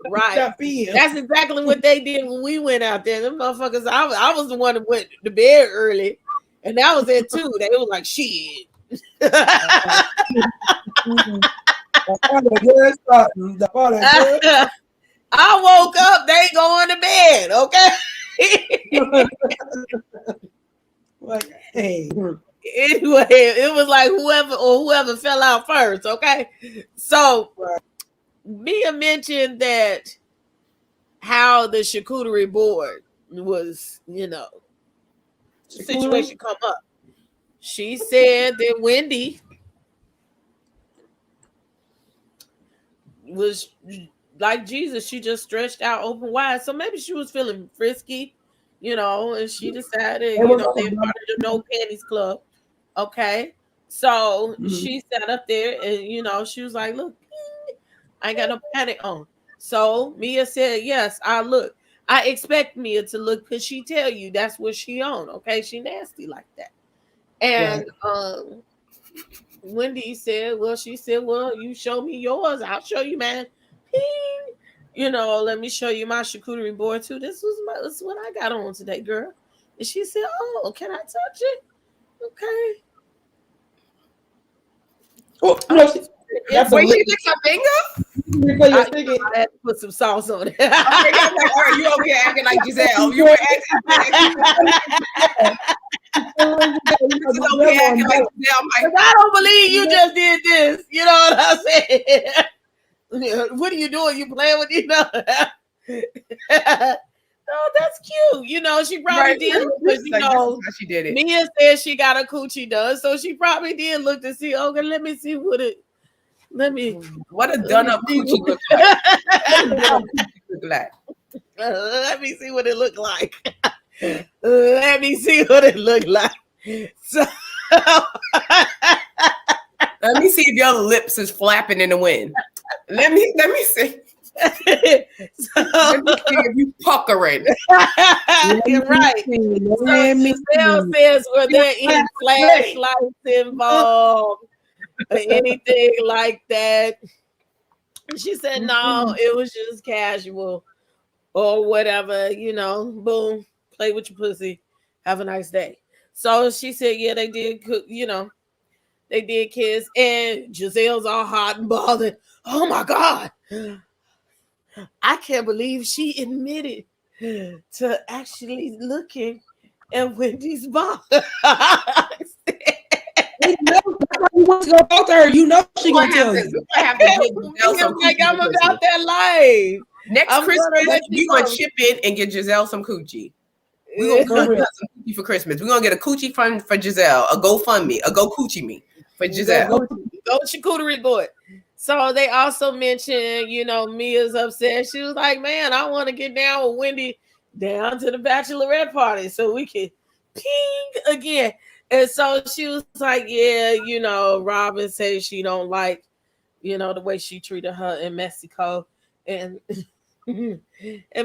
Right. That's exactly what they did when we went out there. Them motherfuckers, I was the one that went to bed early, and that was it too. They was like, shit. I woke up, they going to bed, okay? Like, hey. Anyway, it was like whoever fell out first, okay? So Mia mentioned that how the charcuterie board was, situation come up. She said that Wendy was like Jesus, she just stretched out open wide. So maybe she was feeling frisky, and she decided, they were part of the No Panties Club. Okay. So she sat up there and she was like, look, I ain't got no panic on. So Mia said, yes, I look. I expect Mia to look because she tell you that's what she on. Okay. She nasty like that. And Wendy said, well, you show me yours. I'll show you, man. Let me show you my charcuterie board too. This is what I got on today, girl. And she said, oh, can I touch it? Okay. Oh, no, wait, you lick my finger? I had to put some sauce on it. Okay, I'm like, all right, you over here acting like Giselle. You were acting like Giselle. I don't believe you just did this. You know what I'm saying? What are you doing? You playing with Oh, that's cute. She probably did because she did it. Mia said she got a coochie done, so she probably did look to see. Okay, let me see what a done up coochie look like. Let me see what it looked like. Let me see what it looked like. So let me see if your lips is flapping in the wind. Let me see. Let me see if you puckering. You're right. So Giselle says, were there any flashlights involved or anything like that? She said, no, it was just casual or whatever, boom, play with your pussy, have a nice day. So she said, yeah, they did cook, they did kiss, and Giselle's all hot and bothered. Oh my God. I can't believe she admitted to actually looking at Wendy's box. You want to go talk to her. You know she gonna tell you. I'm about that life. Next Christmas, we're gonna chip in and get Giselle some coochie. We're gonna get some coochie for Christmas. We're gonna get a coochie fund for Giselle, a GoFundMe, a Go Coochie Me for Giselle. Go charcuterie board. So they also mentioned, Mia's upset. She was like, man, I want to get down with Wendy down to the bachelorette party so we can ping again. And so she was like, yeah, Robin says she don't like, the way she treated her in Mexico. And and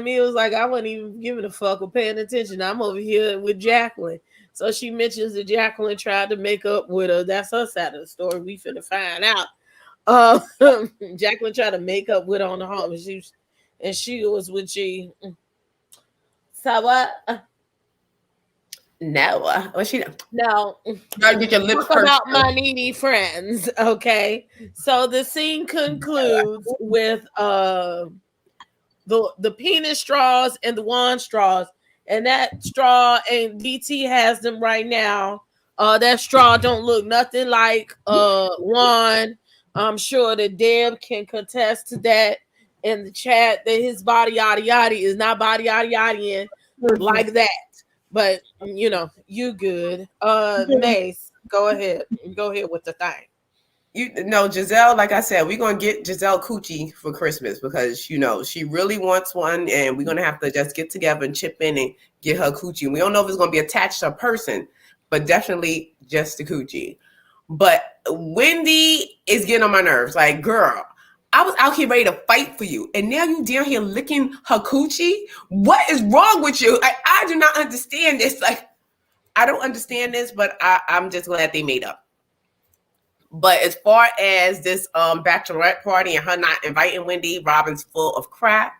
Mia was like, I wasn't even giving a fuck or paying attention. I'm over here with Jacqueline. So she mentions that Jacqueline tried to make up with her. That's her side of the story. We finna find out. Jacqueline tried to make up with her on the home, and she was with G. So what? No, what she no. Gotta get your lips Talk about my needy friends. Okay, so the scene concludes with the penis straws and the wand straws, and that straw and DT has them right now. That straw don't look nothing like wand. I'm sure that Deb can contest to that in the chat that his body yada yada is not body yada yada like that. But you good. Mase, go ahead with the thing. Giselle, like I said, we're gonna get Giselle coochie for Christmas because she really wants one, and we're gonna have to just get together and chip in and get her coochie. We don't know if it's gonna be attached to a person, but definitely just the coochie. But Wendy is getting on my nerves. Like, girl, I was out here ready to fight for you, and now you down here licking her coochie. What is wrong with you? I do not understand this. Like, I don't understand this, but I'm just glad they made up. But as far as this bachelorette party and her not inviting Wendy, Robin's full of crap.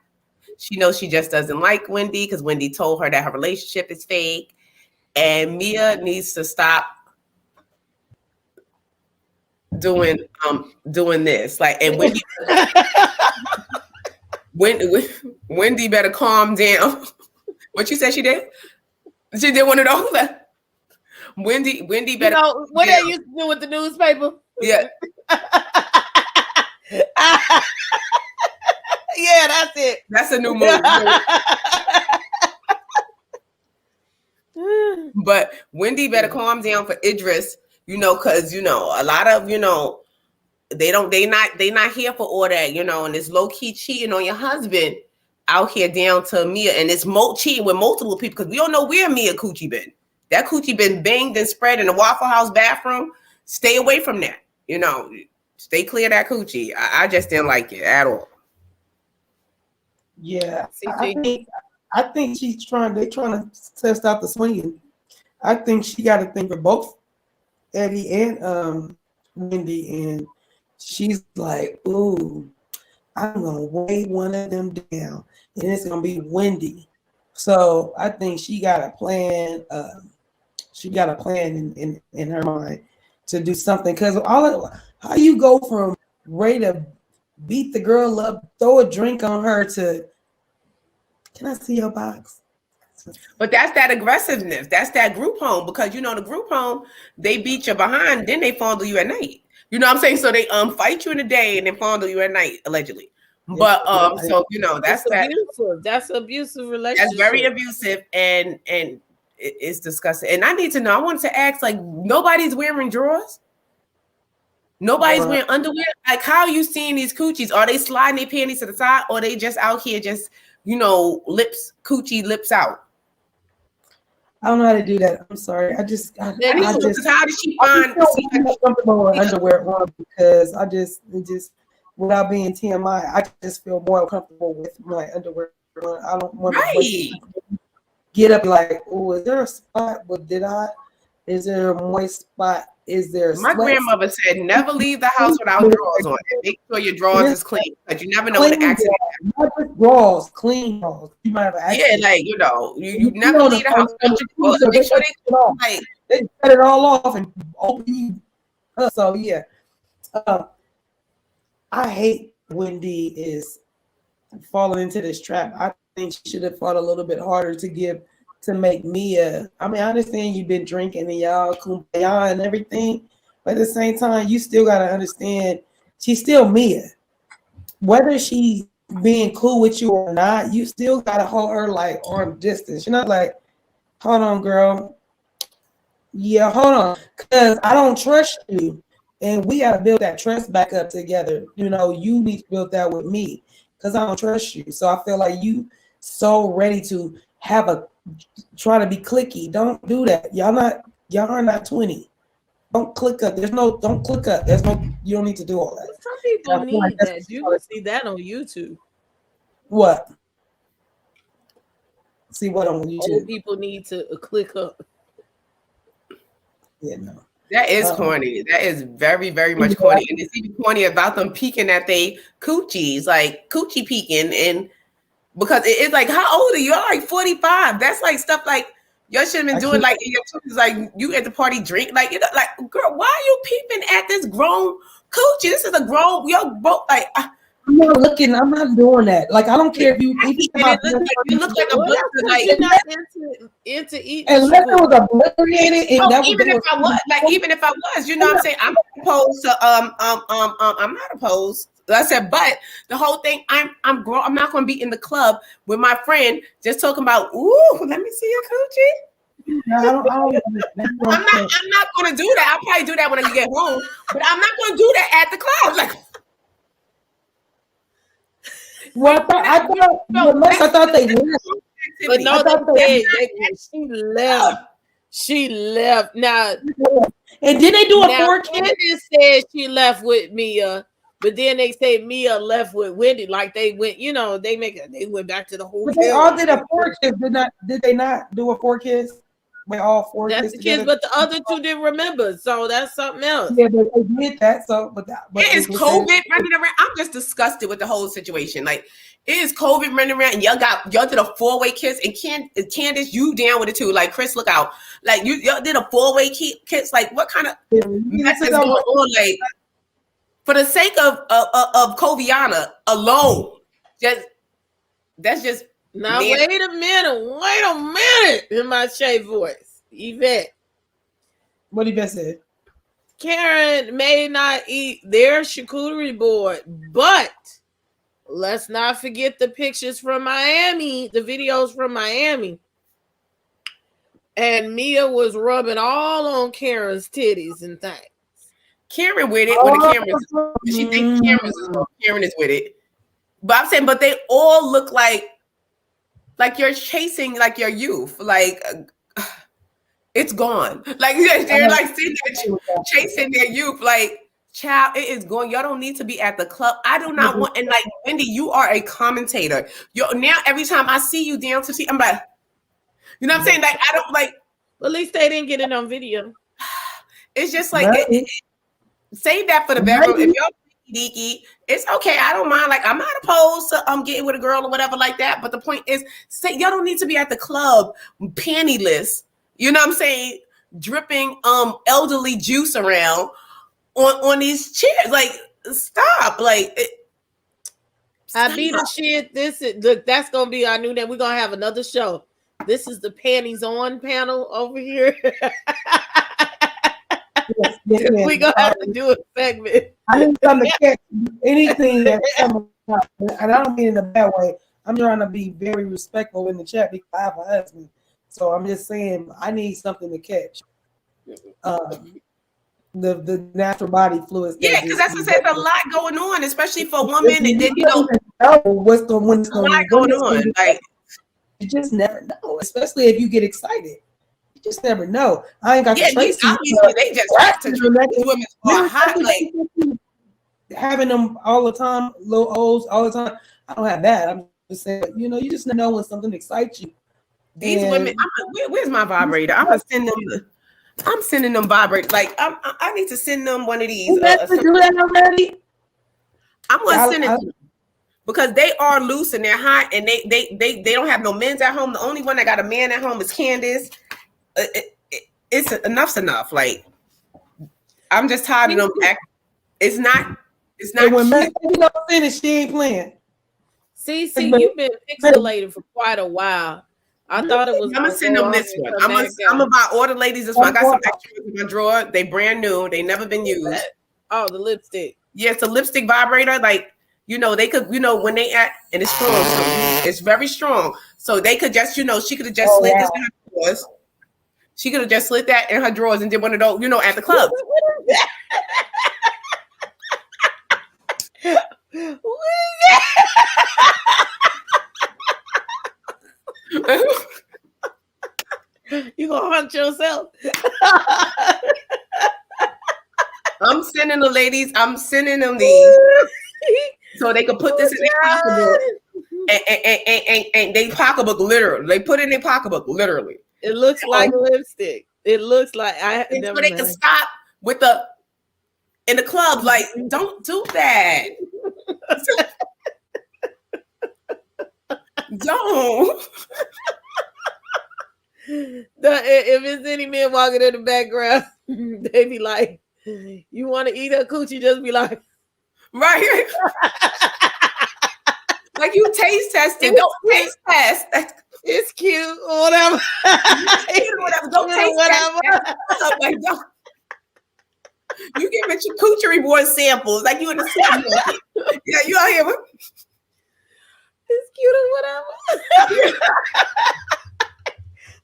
She knows she just doesn't like Wendy because Wendy told her that her relationship is fake, and Mia needs to stop doing this. Like, and Wendy Wendy better calm down. What you said she did? She did one of those. Wendy better. You know what they used to do with the newspaper? Yeah. Yeah, that's it. That's a new move. But Wendy better calm down for Idris, because a lot of they not here for all that, and it's low key cheating on your husband out here down to Mia, and it's cheating with multiple people because we don't know where Mia coochie been. That coochie been banged and spread in the Waffle House bathroom. Stay away from that. Stay clear of that coochie. I just didn't like it at all. Yeah, I think they're trying to test out the swinging. I think she got to think for both Eddie and Wendy, and she's like, ooh, I'm gonna weigh one of them down, and it's gonna be Wendy. So I think she got a plan. She got a plan in her mind to do something, because how you go from ready to beat the girl up, throw a drink on her, to can I see your box? But that's that aggressiveness. That's that group home, because the group home, they beat you behind, then they fondle you at night. You know what I'm saying? So they fight you in the day and then fondle you at night, allegedly. But so that's abusive. That's abusive relationship. That's very abusive, and it's disgusting. And I need to know. I wanted to ask, like, nobody's wearing drawers. Nobody's wearing underwear. Like, how are you seeing these coochies? Are they sliding their panties to the side, or they just out here just coochie lips out? I don't know how to do that. I'm sorry. I just how did she find comfortable with underwear on, because I just without being TMI, I just feel more comfortable with my underwear on. I don't want to get up like, oh, is there a spot? Is there a moist spot? Is there my grandmother said never leave the house without drawers on. Make sure your drawers is clean, because you never know when an accident happens. Not just drawers, clean drawers. You might have an accident. Yeah, like you never leave the house without your drawers. Make sure they cut it all off and open. So yeah, I hate Wendy is falling into this trap. I think she should have fought a little bit harder to make Mia. I mean, I understand you've been drinking and y'all kumbaya and everything, but at the same time, you still got to understand she's still Mia. Whether she's being cool with you or not, you still got to hold her like arm distance. You're not like, hold on, girl. Yeah, hold on, because I don't trust you. And we got to build that trust back up together. You need to build that with me, because I don't trust you. So I feel like you so ready to try to be clicky. Don't do that. Y'all are not 20. Don't click up. Don't click up. You don't need to do all that. Some people need that. You can see that on YouTube. What? See what on YouTube? Old people need to click up. Yeah, no. That is corny. That is very, very much corny. And it's even corny about them peeking at they coochies, like coochie peeking. And because it's like, how old are you? You're like 45. That's like stuff like y'all should have been doing, like in your 20s, like you at the party drink. Like, like, girl, why are you peeping at this grown coochie? This is a grown, you're both like, I'm not looking. I'm not doing that. Like, I don't care if you. You look like a blister. Like, you're not into eating. Unless it was obliterated. Even if I was, you know what I'm saying? I'm not opposed to. I'm not opposed. I said, but the whole thing, I'm grown. I'm not going to be in the club with my friend just talking about. Ooh, let me see your coochie. No, I'm not going to do that. I'll probably do that when I get home, but I'm not going to do that at the club. Like. Well, I thought they left. But no, she left. She left. Now, and then they do a 4K. Candace said she left with Mia, but then they say Mia left with Wendy. Like they went, they went back to the hotel. But they all did a 4 kiss. Did they not do a 4 kiss? With all 4 that's kids the together? kids, but the other two didn't remember, so that's something else. Yeah, but they did that. So, but it is COVID running around. I'm just disgusted with the whole situation. Like, it is COVID running around, and y'all did a 4-way kiss, and Candace, you down with it too. Like, Chris, look out! Like, y'all did a 4-way kiss. Like, what kind of mess is going on? Like, for the sake of Coviana alone, just That's just now. Wait a minute. In my Shay voice, Yvette. What Yvette said. Karen may not eat their charcuterie board, but let's not forget the pictures from Miami, the videos from Miami. And Mia was rubbing all on Karen's titties and things. Karen with it, with the cameras. She thinks Karen is with it. But I'm saying, but they all look like you're chasing like your youth. Like it's gone. Like they're like sitting there chasing their youth. Like, child, it is going. Y'all don't need to be at the club. I do not want. And like Wendy, you are a commentator. You're now every time I see you down to see, I'm like, you know what I'm saying? Like I don't like. Well, at least they didn't get it on video. It's just like save that for the bedroom. If y'all geeky, it's okay. I don't mind. Like I'm not opposed to getting with a girl or whatever like that. But the point is, y'all don't need to be at the club pantyless. You know what I'm saying? Dripping elderly juice around on these chairs. Like stop. Like I beat the shit. Look, that's gonna be our new name. We're gonna have another show. This is the panties on panel over here. Yes. We're gonna have to do a segment. I didn't come to catch anything that's coming up, and I don't mean in a bad way. I'm trying to be very respectful in the chat because I have a husband. So I'm just saying I need something to catch. The natural body fluids. Yeah, because that's what I said. There's a lot going on, especially for women, and then know what's going on. Like you just never know, especially if you get excited. You just never know. I ain't got the trace. They just women are hot, like having them all the time, low O's all the time. I don't have that. I'm just saying, you just know when something excites you. These women, where's my vibrator? I'm sending them vibrator. Like I need to send them one of these. Do that already? I'm gonna send it to them because they are loose and they're hot and they don't have no men's at home. The only one that got a man at home is Candace. It's enough's enough. Like I'm just tired of them. It's not. When Mase finish, she ain't playing. See, you've been pixelated for quite a while. I thought it was. I'm gonna send them this one. I'm gonna buy all the ladies this one. I got some extras in my drawer. They brand new. They never been used. Oh, the lipstick. Yeah, it's a lipstick vibrator. Like they could. When they and it's strong. So it's very strong. So they could just. She could have just slid this in her drawers. She could have just slid that in her drawers and did one of those. At the club. You gonna hunt yourself? I'm sending the ladies. I'm sending them these so they could put this in their pocketbook and they pocketbook literally. They put it in their pocketbook literally. It looks like lipstick. It looks like so they can stop with in the club. Like, don't do that. Don't. If it's any men walking in the background, they be like, "You want to eat a coochie?" Just be like, right. Like you taste testing. Don't taste test. It's cute or whatever. Whatever. Don't taste test. Like, don't. You giving your coochie board samples like you in the supermarket. Yeah, you out here. It's cute or whatever.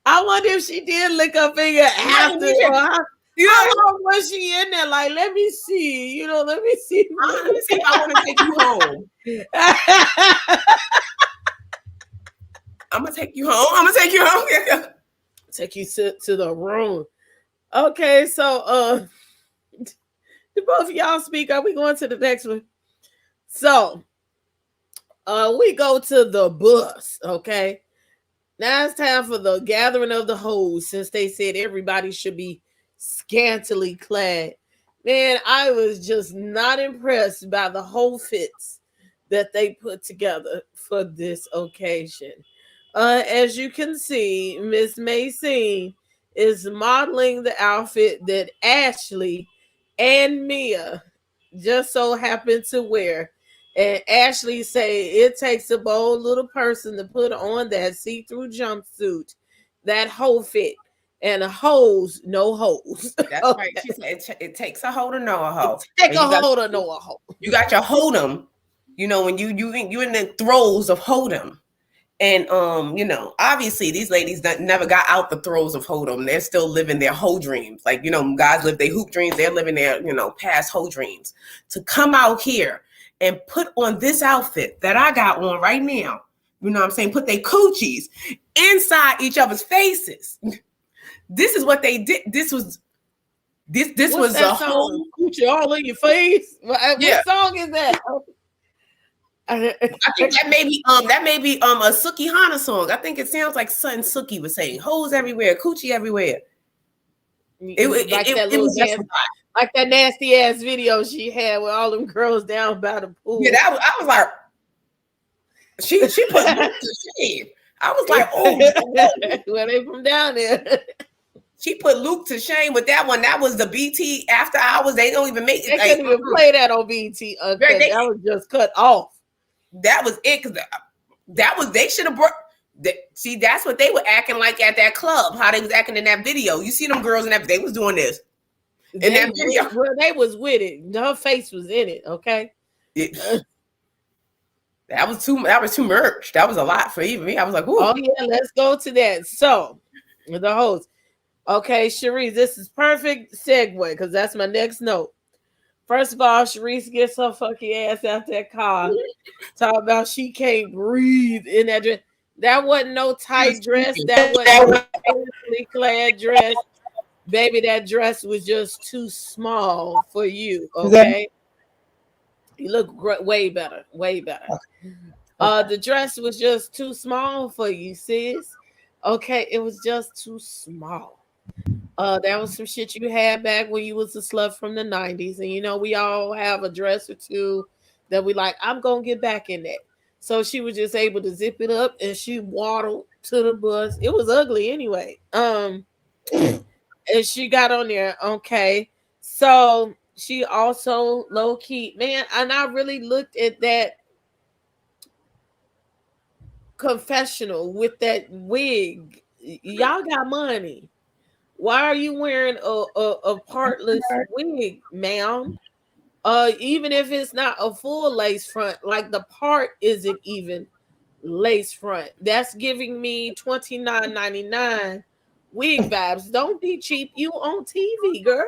I wonder if she did lick her finger after. How long was she in there? Like, let me see. Let me see. Let me see if I want to take you home. I'm gonna take you home. Take you to the room. Okay, so do both of y'all speak? Are we going to the next one? So we go to the bus. Okay. Now it's time for the gathering of the hoes, since they said everybody should be scantily clad. Man, I was just not impressed by the whole fits that they put together for this occasion. As you can see, Miss Mase is modeling the outfit that Ashley and Mia just so happened to wear. And Ashley say it takes a bold little person to put on that see-through jumpsuit, that hoe fit, and a hose, no hose. That's right. She said it takes a hoe to know a hoe. Take a hoe to know a hoe. You got your hold'em, when you in the throes of hold'em. And obviously these ladies never got out the throes of hold'em. They're still living their whole dreams. Like, guys live their hoop dreams, they're living their, past whole dreams. To come out here and put on this outfit that I got on right now, you know what I'm saying? Put their coochies inside each other's faces. This is what they did. This was a whole coochie all in your face. What song is that? I think that may be a Suki Hana song. I think it sounds like something Suki was saying. Hoes everywhere, coochie everywhere. It was just like that nasty ass video she had with all them girls down by the pool. Yeah, I was like, she put Luke to shame. I was like, oh, well, they from down there. She put Luke to shame with that one. That was the BT After Hours. They don't even make it. They couldn't even play that on BT. That was just cut off. That was it, because they should have brought. See, that's what they were acting like at that club. How they was acting in that video. You see them girls in that, they was doing this in that video. Well, they was with it. Her face was in it. Okay. That was too much. That was a lot for even me. I was like, ooh. Oh yeah, let's go to that. So, the host. Okay, Sharice, this is perfect segue because that's my next note. First of all, Sharice gets her fucking ass out that car. Talk about she can't breathe in that dress. That wasn't no tight dress. That wasn't a clad dress. Baby, that dress was just too small for you, okay? You look great, way better, way better. The dress was just too small for you, sis. Okay, it was just too small. That was some shit you had back when you was a slut from the 90s. And we all have a dress or two that we like, I'm gonna get back in that. So she was just able to zip it up and she waddled to the bus. It was ugly anyway. And she got on there. Okay. So she also low-key, man, and I really looked at that confessional with that wig. Y'all got money. Why are you wearing a partless wig, ma'am? Even if it's not a full lace front, like the part isn't even lace front. That's giving me $29.99 wig vibes. Don't be cheap. You on TV, girl.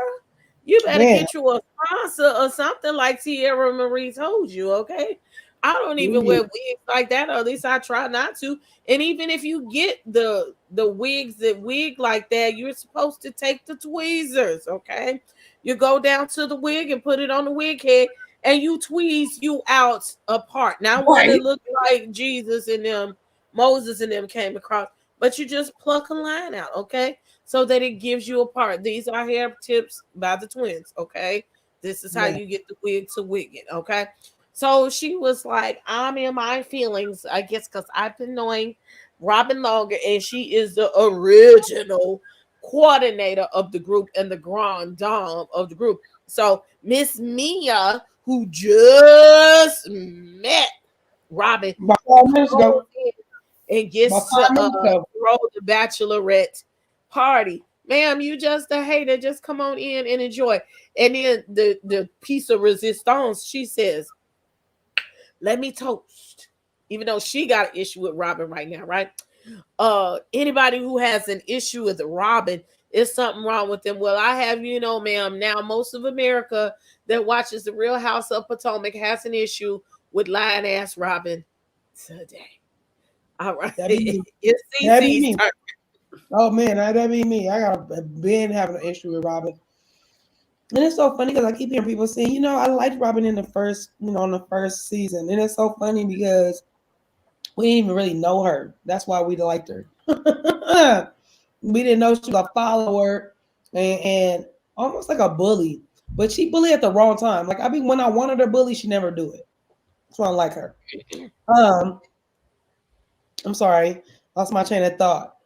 You better get you a sponsor or something like Tierra Marie told you, okay? I don't even wear wigs like that, or at least I try not to. And even if you get the wigs that wig like that, you're supposed to take the tweezers, okay? You go down to the wig and put it on the wig head, and you tweeze you out apart. Now, when it looked like Jesus and them, Moses and them came across, but you just pluck a line out, okay? So that it gives you a part. These are hair tips by the twins, okay? This is how you get the wig to wig it, okay? So she was like, I'm in my feelings, I guess, because I've been knowing Robin longer, and she is the original coordinator of the group and the grand dame of the group. So Miss Mia, who just met Robin, and gets to throw the bachelorette party. Ma'am, you just a hater. Just come on in and enjoy. And then the piece of resistance, she says, let me toast. Even though she got an issue with Robin right now, right? Anybody who has an issue with Robin, is something wrong with them. Well, I have, ma'am, now most of America that watches the Real House of Potomac has an issue with lying ass Robin today. All right. It's CC's turn. Oh man, that'd be me. I got been having an issue with Robin. And it's so funny because I keep hearing people saying, I liked Robin in the first, on the first season. And it's so funny because we didn't even really know her. That's why we liked her. We didn't know she was a follower and almost like a bully. But she bullied at the wrong time. Like, when I wanted her bully, she never do it. That's why I like her. I'm sorry. Lost my train of thought.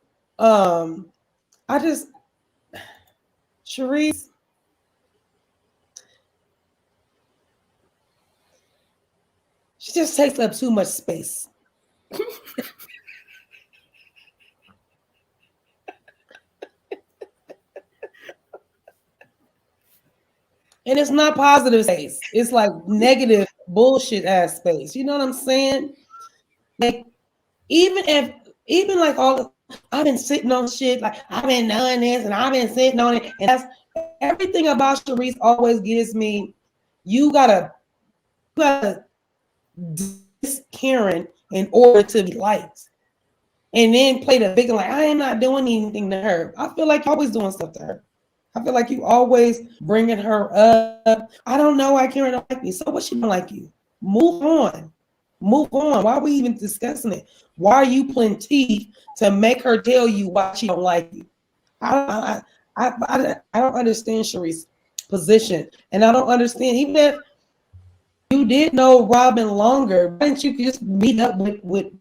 Sharice, She just takes up too much space. And it's not positive space. It's like negative bullshit ass space. You know what I'm saying? Like, even like I've been sitting on shit, like I've been doing this and I've been sitting on it. And that's everything about Sharice always gives me, you gotta diss Karen in order to be liked. And then play the victim like I am not doing anything to her. I feel like you're always doing stuff to her. I feel like you always bringing her up. I don't know why Karen don't like me. So what she don't like you? Move on. Move on. Why are we even discussing it? Why are you putting teeth to make her tell you why she don't like you? I don't understand Sharice's position. And I don't understand, even if you did know Robin longer, why didn't you just meet up with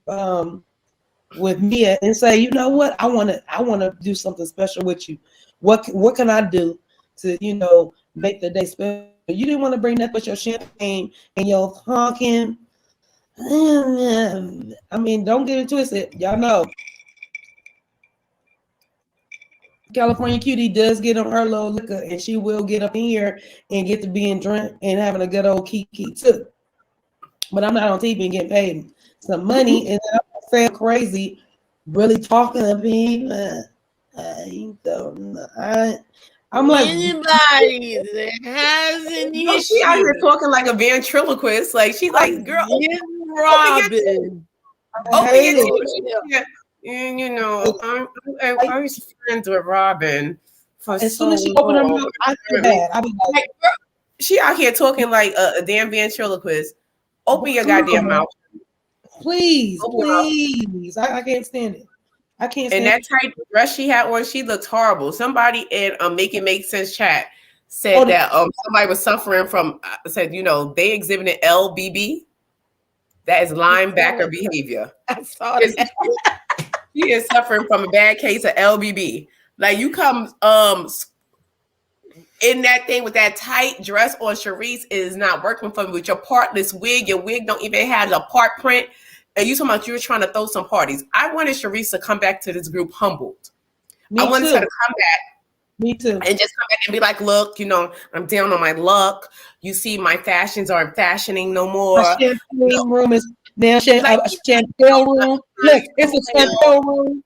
Mia and say, you know what, I want to do something special with you. What can I do to, make the day special? You didn't want to bring that but your champagne and your honking. I mean, don't get it twisted. Y'all know California Cutiee does get on her little liquor, and she will get up in here and get to being drunk and having a good old kiki too. But I'm not on TV and getting paid some money, and I'm saying crazy, really talking to people. I don't know. I'm like, anybody that has an issue. She out here talking like a ventriloquist. Like she's like, girl, Robin. open your teeth. And I was friends with Robin for as soon as she opened her mouth, I feel bad. I be like, girl, she out here talking like a damn ventriloquist. Open your goddamn mouth, please. I can't stand it. I can't stand and that tight dress she had on, she looked horrible. Somebody in Make It Make Sense chat said that somebody was suffering from said they exhibited LBB. That is linebacker behavior. I saw that. She is suffering from a bad case of LBB. Like you come in that thing with that tight dress on, Sharice is not working for me with your partless wig. Your wig don't even have a part print. And you talking about you were trying to throw some parties. I wanted Sharice to come back to this group humbled. I wanted her to come back. Me too. And just come back and be like, look, I'm down on my luck. You see, my fashions aren't fashioning no more. My champagne room is now a champagne room. Look, it's a champagne room.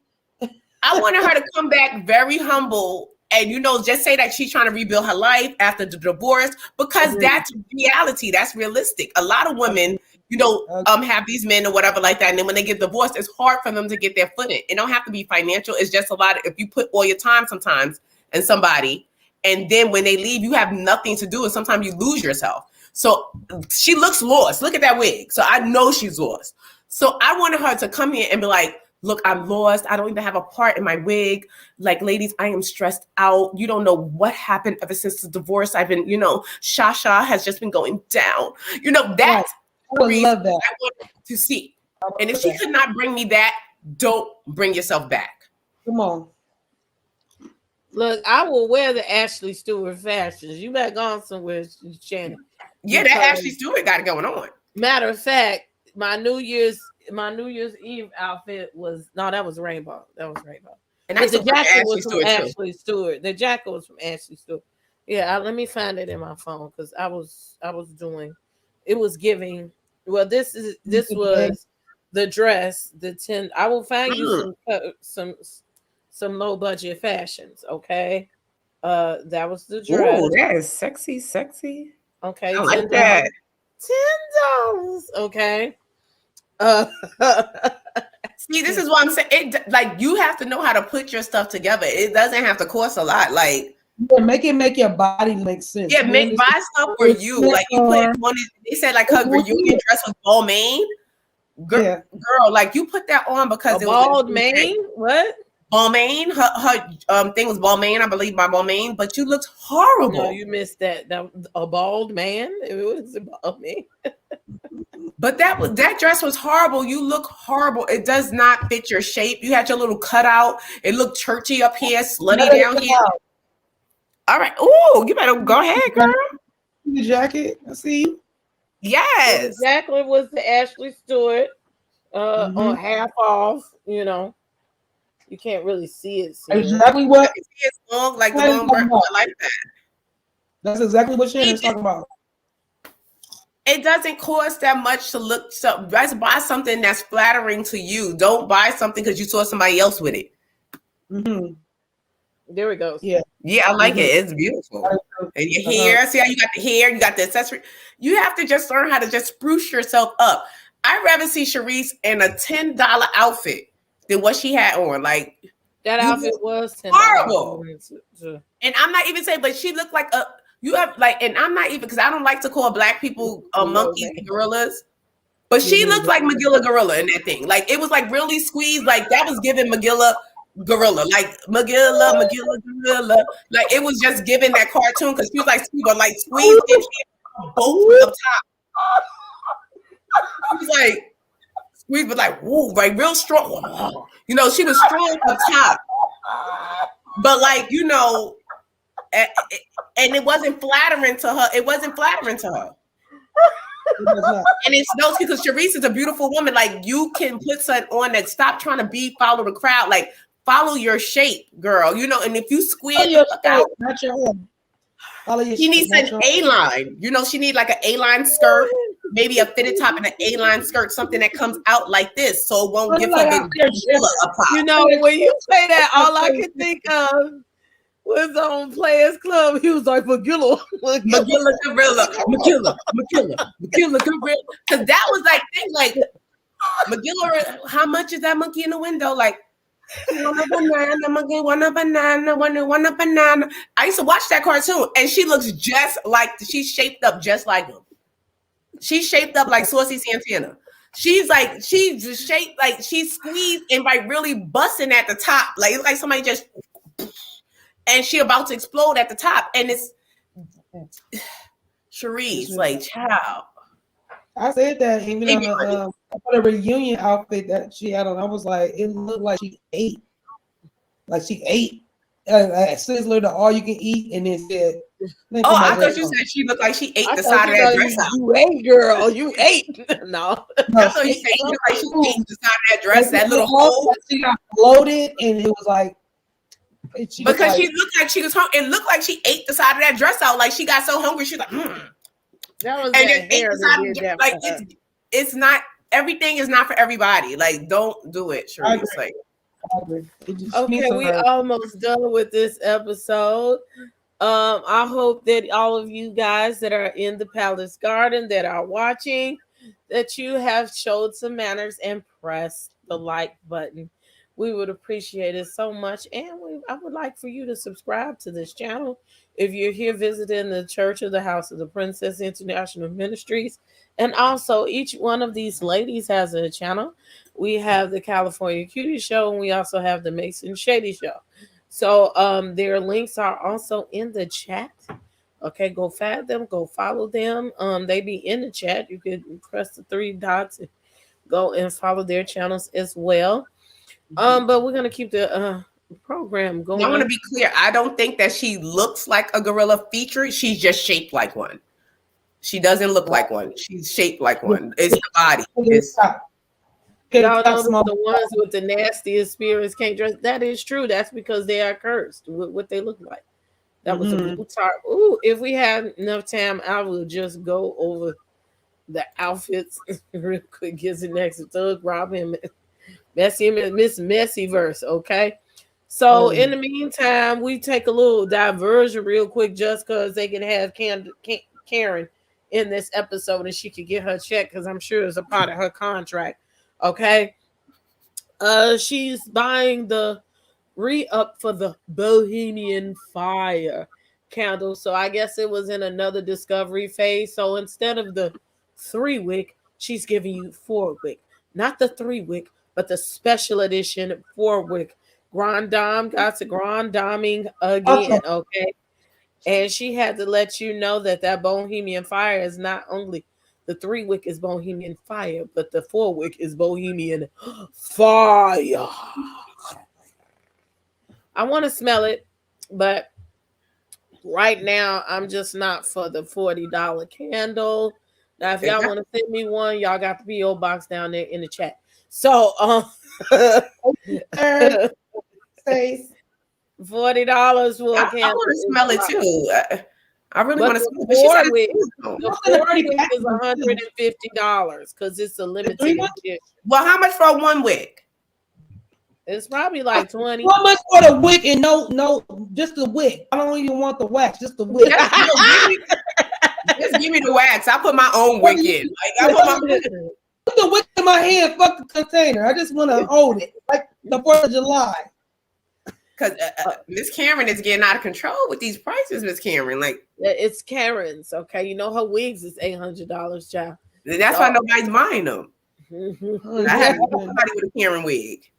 I wanted her to come back very humble and, just say that she's trying to rebuild her life after the divorce, because that's reality. That's realistic. A lot of women, have these men or whatever like that. And then when they get divorced, it's hard for them to get their footing. It don't have to be financial. It's just a lot of, if you put all your time sometimes in somebody, and then when they leave, you have nothing to do. And sometimes you lose yourself. So she looks lost. Look at that wig. So I know she's lost. So I wanted her to come here and be like, look, I'm lost. I don't even have a part in my wig. Like, ladies, I am stressed out. You don't know what happened ever since the divorce. I've been, Shasha has just been going down. That's I would love that. I want to see. And if she could not bring me that, don't bring yourself back. Come on. Look, I will wear the Ashley Stewart fashions. You better go on somewhere, Shannon. Yeah, that Ashley Stewart got it going on. Matter of fact, my New Year's Eve outfit was that was rainbow. That was rainbow. And the jacket was from Ashley Stewart. The jacket was from Ashley Stewart. Yeah, let me find it in my phone because I was doing. It was giving. Well, this was the dress. The 10. I will find you some low budget fashions. Okay, that was the dress. Oh, that is sexy. Okay, I like that. $10. Okay. See, this is what I'm saying. It like you have to know how to put your stuff together. It doesn't have to cost a lot. Like make your body make sense. Yeah, buy stuff for you. Like you put it on it. They said like her reunion dress was Balmain. Girl, like you put that on because it was Balmain. What? Balmain. Her thing was Balmain, I believe, by Balmain. But you looked horrible. No, you missed that. That was a bald man. It was Balmain. But that dress was horrible. You look horrible. It does not fit your shape. You had your little cutout. It looked churchy up here, slutty down here. All right. Oh, you better go ahead, girl. The jacket. I see you. Yes. Exactly was the Ashley Stewart on half off, you know. You can't really see it. Exactly what It's long, like the Shannon's long talking bird. about. I like that. That's exactly what Shannon's talking about. It doesn't cost that much to look. So just buy something that's flattering to you. Don't buy something because you saw somebody else with it. Mm-hmm. There we go. Yeah. Yeah, I like it. It's beautiful. And your hair, see how you got the hair, you got the accessory. You have to just learn how to just spruce yourself up. I'd rather see Sharice in a $10 outfit than what she had on. Like that outfit was horrible. And I'm not even saying, but she looked like a you have like, and I'm not even because I don't like to call black people monkeys and gorillas. But she looked like Magilla Gorilla in that thing. Like it was like really squeezed. Like that was giving Magilla Gorilla. Like Magilla Gorilla. Like it was just giving that cartoon because she was like squeezed in both up top. She was like squeezed, but like woo, like real strong. You know, she was strong up top. But like, you know, and it wasn't flattering to her. It wasn't flattering to her. And it's no because Sharice is a beautiful woman. Like you can put something on that. Stop trying to follow the crowd. Like follow your shape, girl. You know, and if you squeeze the fuck out, not your own. She needs an A-line. You know, she need like an A-line skirt, maybe a fitted top and an A-line skirt, something that comes out like this, so it won't give her the up top. You know, when you say that, all I can think of was on Players Club. He was like Magilla Gorilla. Because that was like thing like Magilla. How much is that monkey in the window? Like want a banana, monkey, want a banana, want a banana. I used to watch that cartoon, and she looks just like she's shaped up just like him. She's shaped up like Saucy Santana. She's just shaped like she's squeezed and like really busting at the top. Like it's like somebody just and she about to explode at the top. And it's Sharice, like child. I said that even on the reunion outfit that she had on, I was like, it looked like she ate. Like she ate Sizzler to all you can eat, and then said, "Oh, I thought you said she looked like she ate the side of that dress out." You ate, girl. You ate. No, I thought you said she looked like she ate the side of that dress. That little hole. She got bloated, and it was like because she looked like she was hungry. It looked like she ate the side of that dress out. Like she got so hungry, she's like, That was and that hair that did that. Like it's not everything is not for everybody. Like don't do it, Sharice. Like. Okay, we almost done with this episode. I hope that all of you guys that are in the Palace Garden that are watching, that you have showed some manners and pressed the like button. We would appreciate it so much. And I would like for you to subscribe to this channel if you're here visiting the Church of the House of the Princess International Ministries. And also, each one of these ladies has a channel. We have the California Cutiee Show, and we also have the Mase and Shady Show. So their links are also in the chat. Okay, go find them, go follow them. They be in the chat. You can press the 3 dots and go and follow their channels as well. But we're gonna keep the program going. I want to be clear. I don't think that she looks like a gorilla feature. She's just shaped like one. She doesn't look like one. She's shaped like one. It's the body. Y'all know the ones with the nastiest spirits can't dress. That is true. That's because they are cursed with what they look like. That was a blue tar. Ooh, if we had enough time, I will just go over the outfits real quick. Gets it next to Thug Robin, Messy and Miss Messyverse. Okay. So in the meantime, we take a little diversion real quick just because they can have Karen in this episode and she could get her check because I'm sure it's a part of her contract. Okay. She's buying the re-up for the Bohemian Fire candle. So I guess it was in another discovery phase. So instead of the 3-wick, she's giving you 4-wick. Not the 3-wick, but the special edition 4-wick. Grand Dame got to Grand Daming again. Okay. And she had to let you know that Bohemian Fire is not only the 3-wick is Bohemian Fire, but the 4-wick is Bohemian Fire. I want to smell it, but right now I'm just not for the $40 candle. Now, if y'all want to send me one, y'all got the PO box down there in the chat. So, Face. $40 for a candle. I want to smell it too. I really want to smell it. The Ford wick is $150 because it's a limited edition. Well, how much for one wick? It's probably like 20. How much for the wick and no, just the wick. I don't even want the wax, just the wick. Just give me the wax. I put my own wick in. Like put the wick in my hand. Fuck the container. I just want to hold it like the 4th of July. Because Miss Karen is getting out of control with these prices, Miss Karen. Like it's Karen's, okay? You know her wigs is $800, child. That's why nobody's buying them. I have somebody with a Karen wig.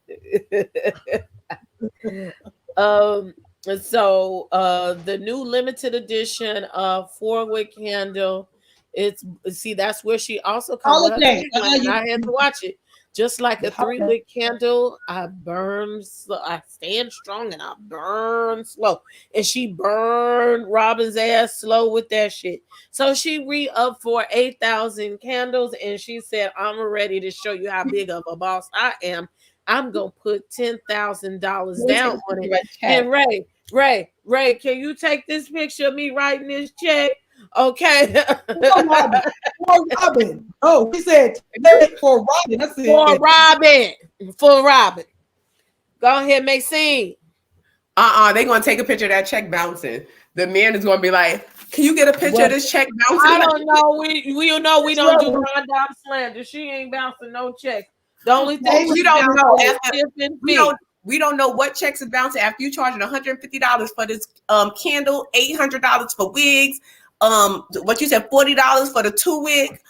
So the new limited edition 4-wick candle. That's where she also comes. I had to watch it. Just like a 3-wick candle, I stand strong and I burn slow. And she burned Robin's ass slow with that shit. So she re-upped for 8,000 candles and she said, I'm ready to show you how big of a boss I am. I'm going to put $10,000 down on it. And Ray, can you take this picture of me writing this check? Okay. For Robin. Oh, we said for Robin. That's it. For Robin. Go ahead, Maxine. They're gonna take a picture of that check bouncing. The man is gonna be like, "Can you get a picture of this check bouncing?" I don't know. We know we don't do Rondom slander. She ain't bouncing no check. The only thing we don't know. We don't know what checks is bouncing after you charging $150 for this candle, $800 for wigs. What you said, $40 for the 2-wig.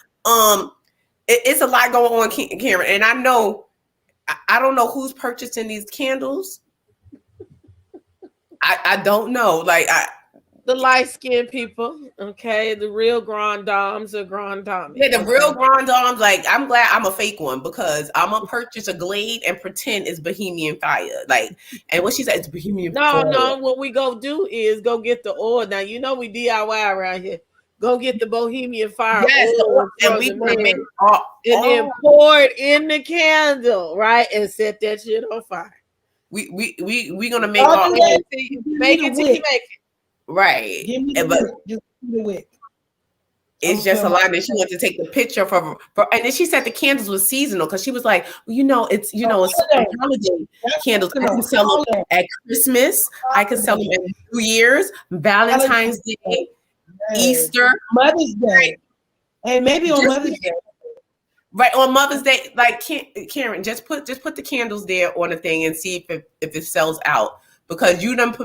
It's a lot going on, Karen. And I don't know who's purchasing these candles. I don't know. The light-skinned people, okay? The real grand dames are grand dames. Yeah, the real grand dames. Like, I'm glad I'm a fake one because I'm gonna purchase a Glade and pretend it's Bohemian Fire. Like, and what she said, it's Bohemian Fire. No, what we go do is go get the oil. Now, you know we DIY around here. Go get the Bohemian Fire oil and we make then pour it in the candle, right? And set that shit on fire. We gonna make all make it till you make it. Right. Give me the wick. It's just a lot that she wanted to take the picture for and then she said the candles was seasonal because she was like, well, it's holiday candles. I can sell them at Christmas. I can sell them at New Year's, Valentine's Day, Easter, Mother's Day, and maybe on Mother's Day. Right on Mother's Day, like Karen, just put the candles there on the thing and see if it sells out because you done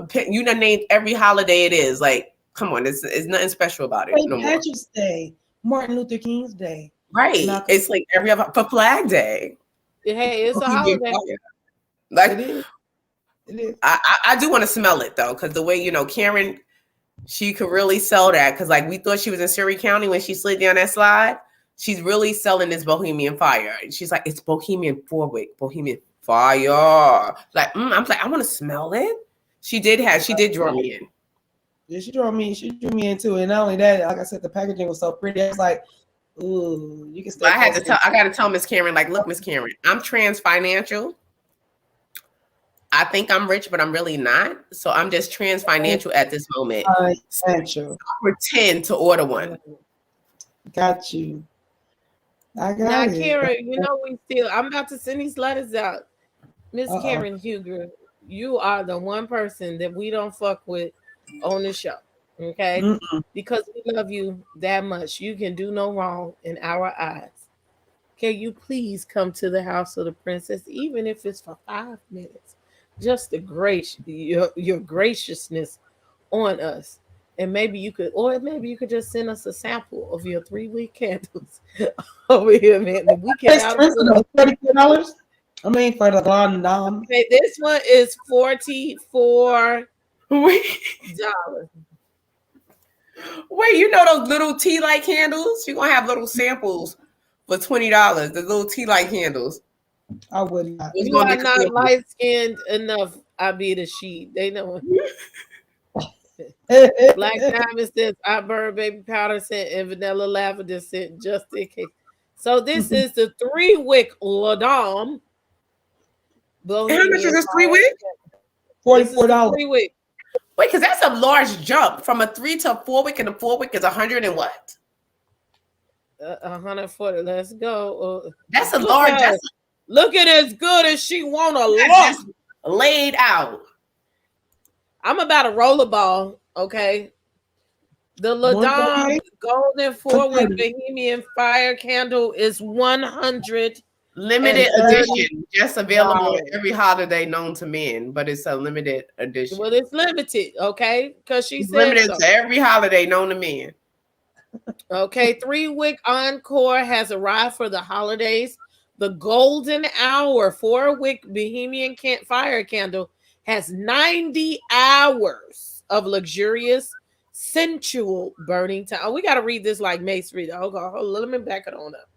named every holiday it is. Like, come on, it's nothing special about it. St. Patrick's Day, Martin Luther King's Day, right? It's like every other for Flag Day. Hey, it's a holiday. Like it is. I do want to smell it though, because the way Karen, she could really sell that because like we thought she was in Surrey County when she slid down that slide. She's really selling this Bohemian Fire. She's like, it's Bohemian 4-wick, Bohemian Fire. Like, I'm like, I want to smell it. She did draw me in. Yeah, she drew me into it. And not only that, like I said, the packaging was so pretty. I was like, ooh, you can stay. I got to tell Miss Karen, like, look, Miss Karen, I'm trans financial. I think I'm rich, but I'm really not. So I'm just trans financial at this moment. Financial. I pretend to order one. Got you. I got now, it. Karen, I'm about to send these letters out. Miss Karen Huger, you are the one person that we don't fuck with on the show. Okay? Because we love you that much. You can do no wrong in our eyes. Can you please come to the house of the princess, even if it's for 5 minutes? Just your graciousness on us. And maybe you could just send us a sample of your 3-week candles over here, man. The weekend $34. I mean, for the grand dame. Okay, this one is $44. Wait, those little tea light candles? You're gonna have little samples for $20. The little tea light candles. I would not. You are not light skinned enough. I be the she. They know. Black diamond scent, I burn baby powder scent, and vanilla lavender scent, just in case. So this is the 3-wick Ladom And how much is Bohemian this 3 Fire. week? $44. 3-wick. Wait, because that's a large jump from a 3 to a 4 week, and a 4 week is 100 and what? 140. Let's go. That's a large. Look at as good as she want to look. Just laid out. I'm about a rollerball. Okay. The Ladom Golden 4-wick Bohemian Fire candle is 100. Limited edition, just available every holiday known to men, but it's a limited edition. Well, it's limited, okay? Because she said limited so. to every holiday known to men. Okay, 3-wick Encore has arrived for the holidays. The Golden Hour 4-wick Bohemian Fire candle has 90 hours of luxurious, sensual burning time. Oh, we got to read this like Mase read. Hold on, let me back it on up.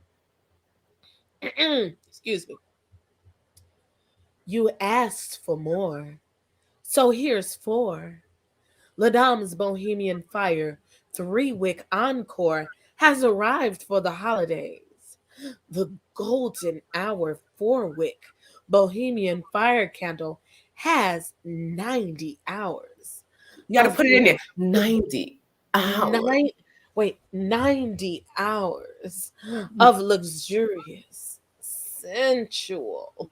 Excuse me. You asked for more, so here's 4. Ladom's Bohemian Fire 3-wick Encore has arrived for the holidays. The Golden Hour 4-wick Bohemian Fire candle has 90 hours. You got to put it in there. 90 hours. 90 hours of luxurious, sensual,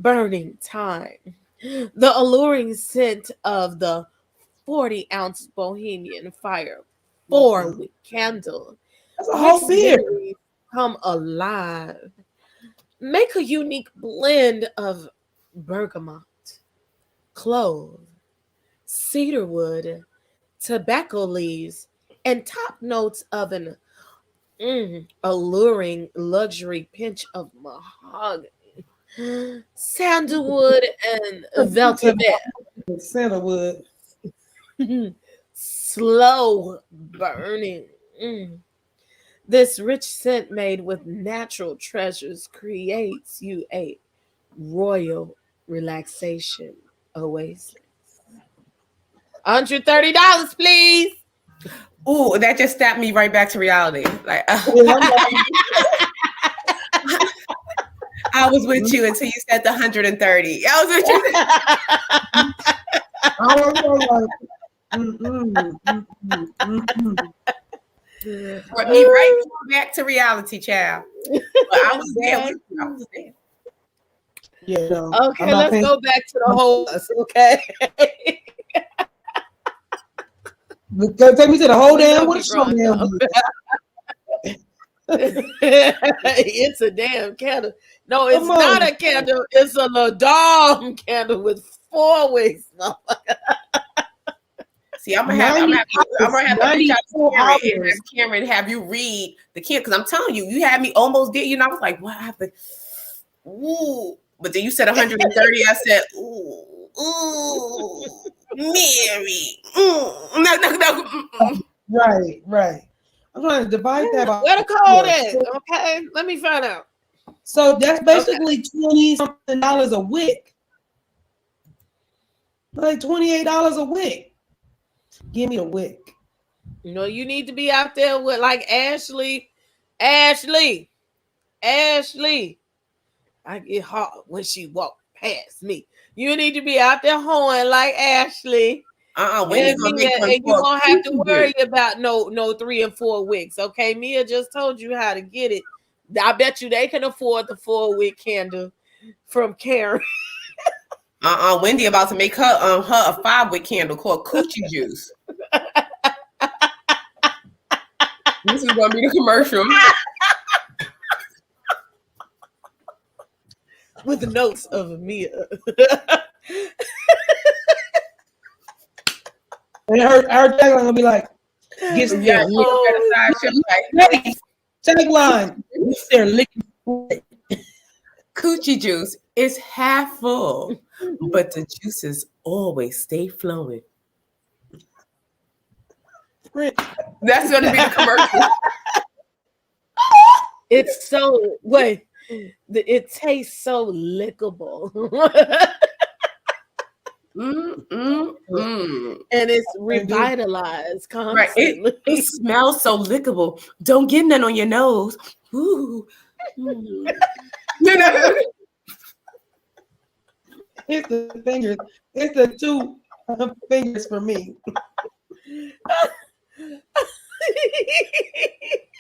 burning time. The alluring scent of the 40-ounce Bohemian Fire 4-wick candle. That's a whole beer. Come alive. Make a unique blend of bergamot, clove, cedarwood, tobacco leaves, and top notes of an alluring luxury pinch of mahogany, sandalwood, and velvet. Sandalwood. Slow burning. This rich scent made with natural treasures creates you a royal relaxation oasis. $130, please. Ooh, that just snapped me right back to reality. Like, I was with you until you said the 130. I was with you. Brought me right back to reality, child. But I was there. I was there. Yeah. No, okay, let's go back to the host. Okay. Take me to the whole damn. What is wrong? It's a damn candle. No, it's not a candle. It's a Ladom candle with 4 wicks. See, I'm gonna have to reach out to Karen and have Karen have you read the candle, because I'm telling you, you had me almost there. You know, I was like, what happened? Ooh, but then you said 130. I said, ooh, Mary. No. Right. I'm trying to divide that. Where the code is? Okay, let me find out. So that's basically $20-something a wick. Like $28 a wick. Give me a wick. You know, you need to be out there with like Ashley. I get hot when she walk past me. You need to be out there hoeing like Ashley. When you won't have to worry about no 3 and 4 wicks. Okay, Mia just told you how to get it. I bet you they can afford the 4-wick candle from Karen. Wendy about to make her a 5-wick candle called Coochie Juice. This is gonna be the commercial. With the notes of Mia. And her tagline gonna be like, "Gets there, tagline. Gets there, licking Coochie Juice is half full, but the juices always stay flowing." That's gonna be the commercial. It's so it tastes so lickable. And it's revitalized Right. constantly. It smells so lickable. Don't get none on your nose. Ooh. You know? It's the fingers. It's the two fingers for me.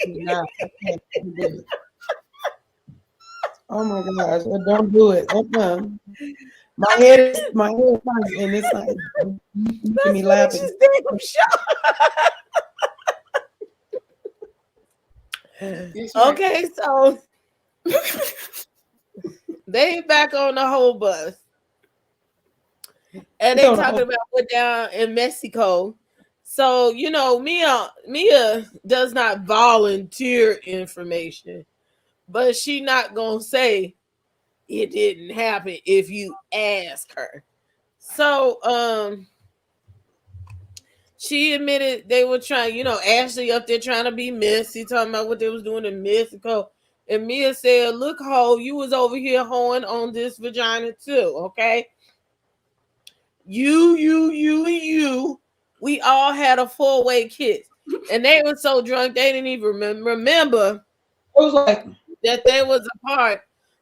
Nah, I can't do it. Oh my gosh! Don't do it. My head is hurting, and it's like making me laughing. Okay, so they back on the whole bus. And they talking about what down in Mexico. So, you know, Mia does not volunteer information, but she not gonna say it didn't happen if you ask her. So, she admitted they were trying, you know, Ashley up there trying to be messy, talking about what they was doing in Mexico. And Mia said, look, ho, you was over here hoeing on this vagina too, okay? You. We all had a 4-way kiss. And they were so drunk, they didn't even remember it was like that they was a part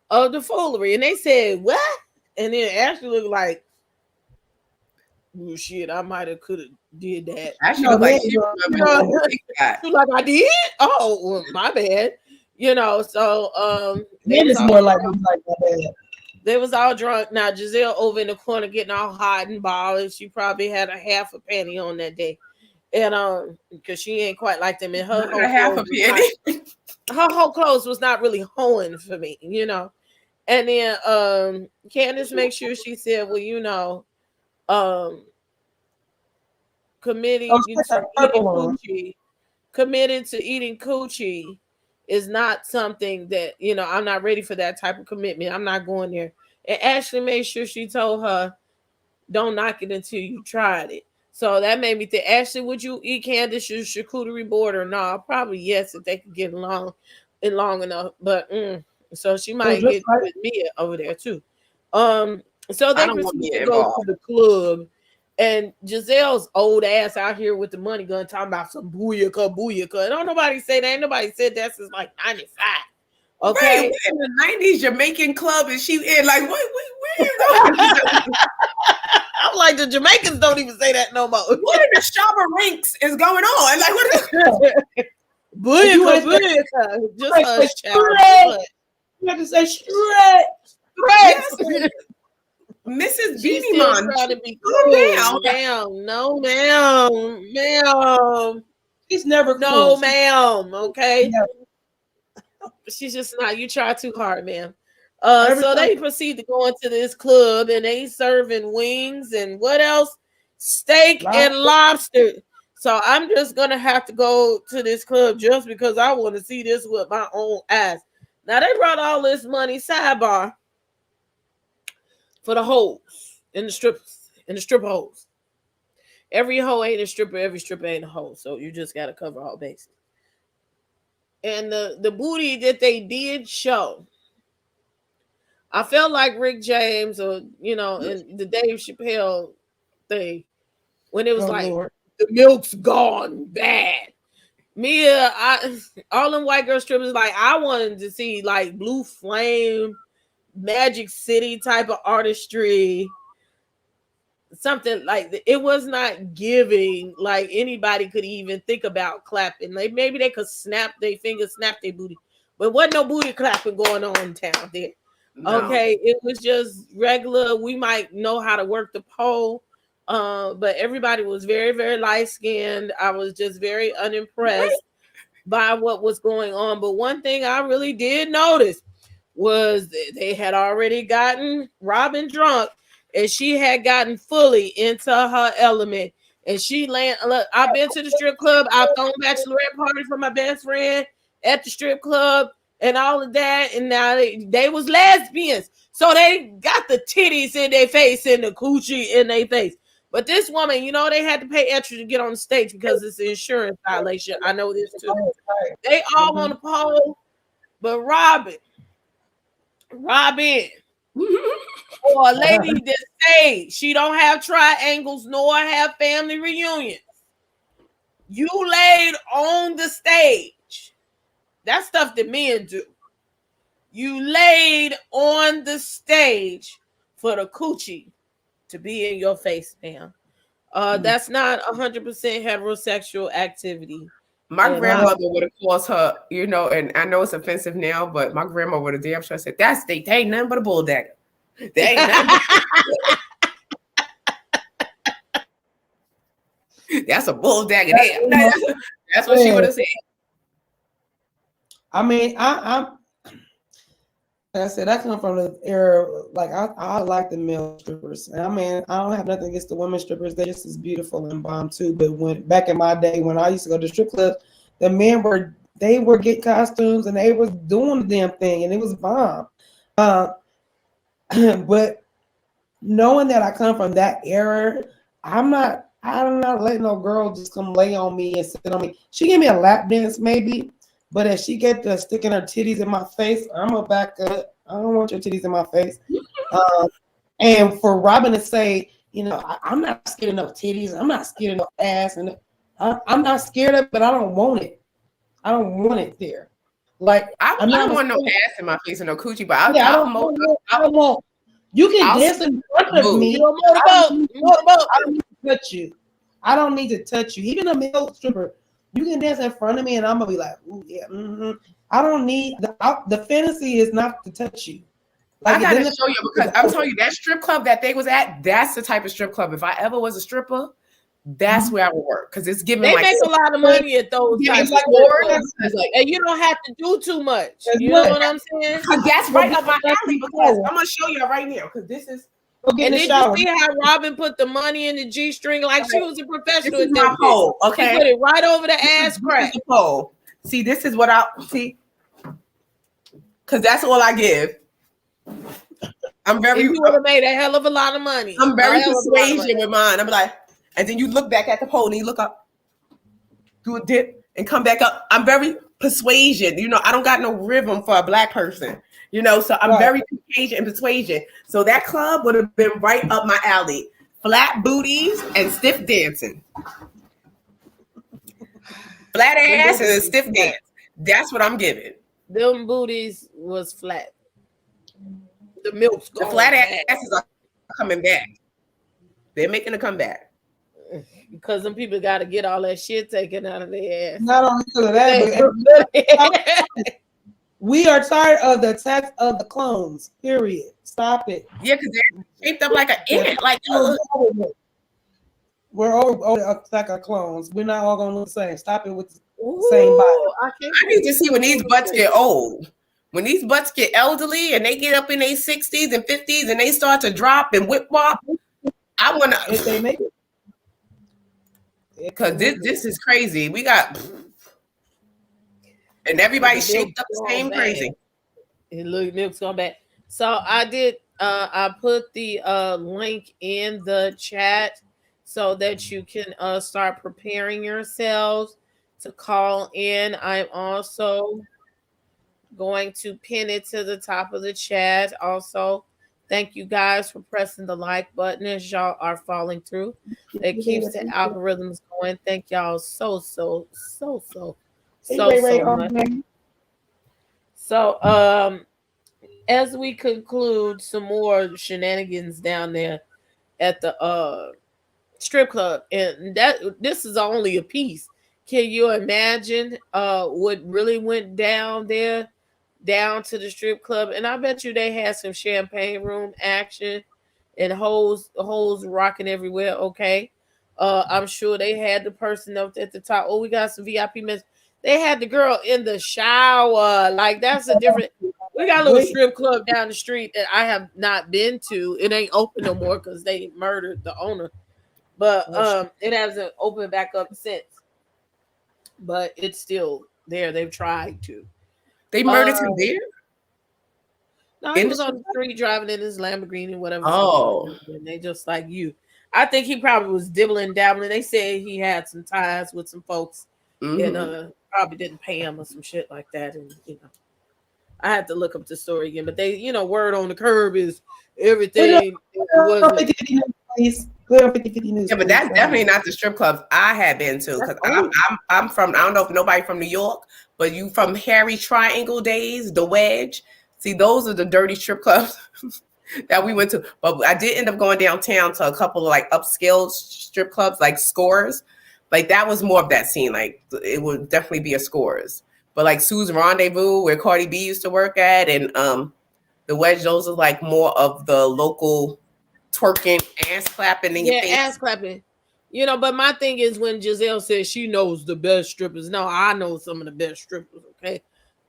of the foolery. And they said, what? And then Ashley looked like, oh, shit, I might have could have did that. Ashley looked like she like I did? Oh, well, my bad. You know, so it's more like my bad. They was all drunk. Now Giselle over in the corner getting all hot and bothered. She probably had a half a penny on that day, and because she ain't quite like them. And her whole half a penny. Her whole clothes was not really hoeing for me, you know. And then Candace make sure she said, well, you know, committed to eating coochie is not something that, you know, I'm not ready for that type of commitment. I'm not going there. And Ashley made sure she told her, don't knock it until you tried it. So that made me think, Ashley, would you eat Candace your charcuterie board or no? Probably yes, if they could get along and long enough. But so she might get with Mia over there too. So they proceed to go to the club. And Giselle's old ass out here with the money gun talking about some booyaka. And don't nobody say that. Ain't nobody said that since like 95. Okay. Right, in the 90s Jamaican club and she in like, where you going? I'm like, the Jamaicans don't even say that no more. What in the Shabba Ranks is going on? Like, what is booyaka. Just us, child. You have to say straight. Yes. Mrs. Beanie Man, trying to be cool. Ma'am, no, ma'am. She's never cool. No, ma'am. Okay. Yeah. She's just not. You try too hard, ma'am. So they proceed to go into this club and they serving wings and what else? Steak and lobster. So I'm just gonna have to go to this club just because I want to see this with my own eyes. Now they brought all this money, sidebar, for the hoes and the stripper hoes. Every hoe ain't a stripper, every stripper ain't a hoe. So you just gotta cover all bases. And the booty that they did show, I felt like Rick James or, you know, in the Dave Chappelle thing, when it was Lord. The milk's gone bad. Mia, all them white girl strippers, like, I wanted to see like Blue Flame, Magic City type of artistry, something like it was not giving like anybody could even think about clapping. Like maybe they could snap their fingers, snap their booty, but wasn't no booty clapping going on in town there. No. Okay, it was just regular. We might know how to work the pole, but everybody was very, very light skinned. I was just very unimpressed by what was going on. But one thing I really did notice was they had already gotten Robin drunk, and she had gotten fully into her element. And she look, I've been to the strip club. I've thrown bachelorette party for my best friend at the strip club and all of that. And now they was lesbians. So they got the titties in their face and the coochie in their face. But this woman, you know, they had to pay extra to get on the stage because it's an insurance violation. I know this too. They all on the pole, but Robin, Or a lady that say she don't have triangles nor have family reunions. You laid on the stage. That's stuff that men do. You laid on the stage for the coochie to be in your face now. That's not 100% heterosexual activity. My grandmother would have called her, and I know it's offensive now, but my grandma would have damn sure said, they ain't nothing but a bull dagger. They ain't nothing. That's a bull dagger. That's what she would have said. I mean, I'm like I said, I come from the era, like I like the male strippers. And I mean, I don't have nothing against the women strippers. They're just as beautiful and bomb too. But when back in my day, when I used to go to strip clubs, the men were getting costumes and they was doing the damn thing and it was bomb. But knowing that I come from that era, I'm not letting no girl just come lay on me and sit on me. She gave me a lap dance maybe. But if she get to sticking her titties in my face, I'm gonna back up. I don't want your titties in my face. And for Robin to say, I'm not scared of no titties. I'm not scared of no ass, and I'm not scared of it, but I don't want it. I don't want it there. Like I don't want no ass in my face and no coochie, but I don't want. You can dance in front of me. I don't need to touch you. I don't need to touch you. Even a male stripper. You can dance in front of me, and I'm gonna be like, "Ooh, yeah." Mm-hmm. I don't need the fantasy is not to touch you. Like, I gotta show you because I'm telling you that strip club that they was at. That's the type of strip club. If I ever was a stripper, that's where I would work because it's giving. They make a lot of money at those types of clubs, and you don't have to do too much. You know what I'm saying? That's right up my alley because I'm gonna show you right now because this is. And did you see how Robin put the money in the G-string like she was a professional? This is my pole, okay? She put it right over the ass crack. The pole. See, this is what I see. Because that's all I give. I'm very. You would have made a hell of a lot of money. I'm very persuasion with mine. I'm like, and then you look back at the pole and you look up, do a dip, and come back up. I'm very persuasion. I don't got no rhythm for a black person. So I'm very Caucasian and persuasion. So that club would have been right up my alley. Flat booties and stiff dancing. Flat ass and a stiff dance. That's what I'm giving. Them booties was flat. The milk's the flat asses are coming back. They're making a comeback. Because some people got to get all that shit taken out of their ass. Not only because of that, but we are tired of the attacks of the clones. Period. Stop it. Yeah, because they're shaped up like an ant. Like we're over the attack of clones. We're not all going to look the same. Stop it with the same body. I need to see when these butts get old. When these butts get elderly and they get up in their 60s and 50s and they start to drop and whip wop, I want to. If they make it. Because this is crazy. We got. And everybody's shaped up the same crazy. And look, milk's going back. So I did. I put the link in the chat so that you can start preparing yourselves to call in. I'm also going to pin it to the top of the chat. Also, thank you guys for pressing the like button as y'all are falling through. It keeps the algorithms going. Thank y'all so much. So as we conclude some more shenanigans down there at the strip club, and this is only a piece. Can you imagine what really went down there, down to the strip club? And I bet you they had some champagne room action and hoes rocking everywhere. Okay. I'm sure they had the person up at the top. Oh, we got some VIP minutes. They had the girl in the shower. Like, that's a different. We got a little strip club down the street that I have not been to. It ain't open no more because they murdered the owner. But it hasn't opened back up since. But it's still there. They've tried to. They murdered him there? No, he was on the street driving in his Lamborghini, whatever. Oh. And they just like you. I think he probably was dibbling dabbling. They said he had some ties with some folks and probably didn't pay him or some shit like that. And I had to look up the story again, but they, you know, word on the curb is everything wasn't. 50 news, please. Go on 50 news. Yeah, but that's definitely not the strip clubs I had been to, because I'm from, I don't know if nobody from New York, but you from Harry Triangle days, the Wedge. See, those are the dirty strip clubs that we went to. But I did end up going downtown to a couple of like upscale strip clubs, like Scores. Like that was more of that scene. Like it would definitely be a Scores. But like Sue's Rendezvous, where Cardi B used to work at, and the Wedge, those are like more of the local twerking, ass clapping in your face. ass clapping. You know, but my thing is when Giselle says she knows the best strippers. No, I know some of the best strippers, okay?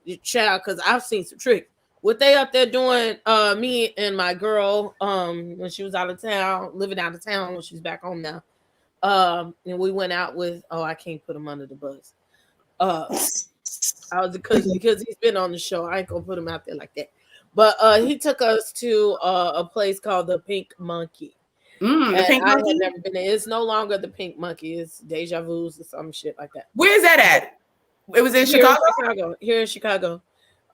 Your child, because I've seen some tricks. What they up there doing, me and my girl, when she was out of town, living out of town, when she's back home now. And we went out with, I can't put him under the bus. I was because he's been on the show. I ain't gonna put him out there like that. But he took us to a place called the Pink Monkey. The Pink I Monkey? had never been there. It's no longer the Pink Monkey. It's Deja Vu's or some shit like that. Where's that at? It was in Chicago? Here in Chicago.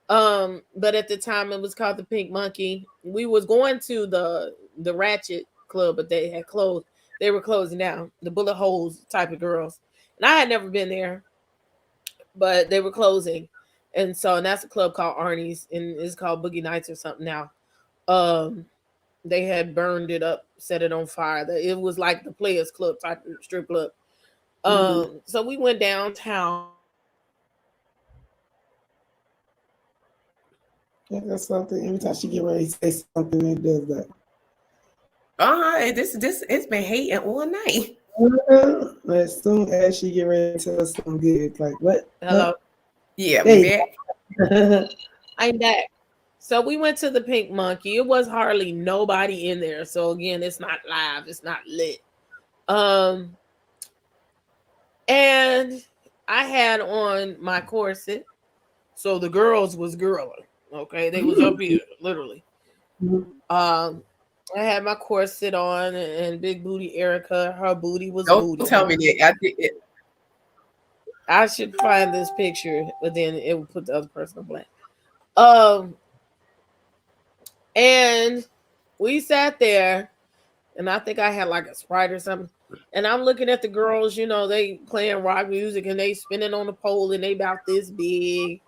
But at the time it was called the Pink Monkey. We was going to the Ratchet Club, but they had closed. They were closing down. The bullet holes type of girls. And I had never been there, but they were closing. And that's a club called Arnie's, and it's called Boogie Nights or something now. They had burned it up, set it on fire. It was like the Players Club type of strip club. So we went downtown. That's something. Every time she get ready to say something, it does that. This it's been hating all night. As soon as she get ready to tell us something good, it's like what? Hello. Yeah, Hey. I'm back. So we went to the Pink Monkey. It was hardly nobody in there. So again, it's not live. It's not lit. And I had on my corset. So the girls was girling. Okay. They was up here, literally. I had my corset on, and big booty Erica, her booty was booty. Don't tell me that. I should find this picture, but then it would put the other person on black. And we sat there, and I think I had like a Sprite or something. And I'm looking at the girls, you know, they playing rock music and they spinning on the pole, and they about this big.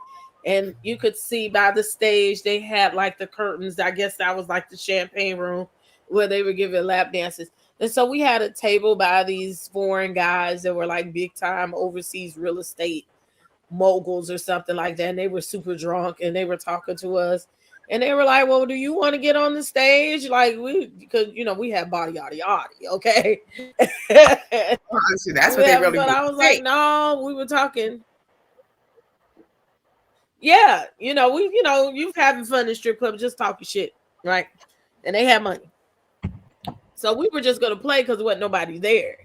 And you could see by the stage, they had like the curtains. I guess that was like the champagne room where they were giving lap dances. And so we had a table by these foreign guys that were like big time overseas real estate moguls or something like that. And they were super drunk, and they were talking to us. And they were like, well, do you want to get on the stage? Like, because, you know, we had body, yada, yada, okay? Honestly, that's what they really But I was like, no, we were talking. Yeah, you've having fun in the strip club, just talking shit, right? And they had money. So we were just going to play because there wasn't nobody there.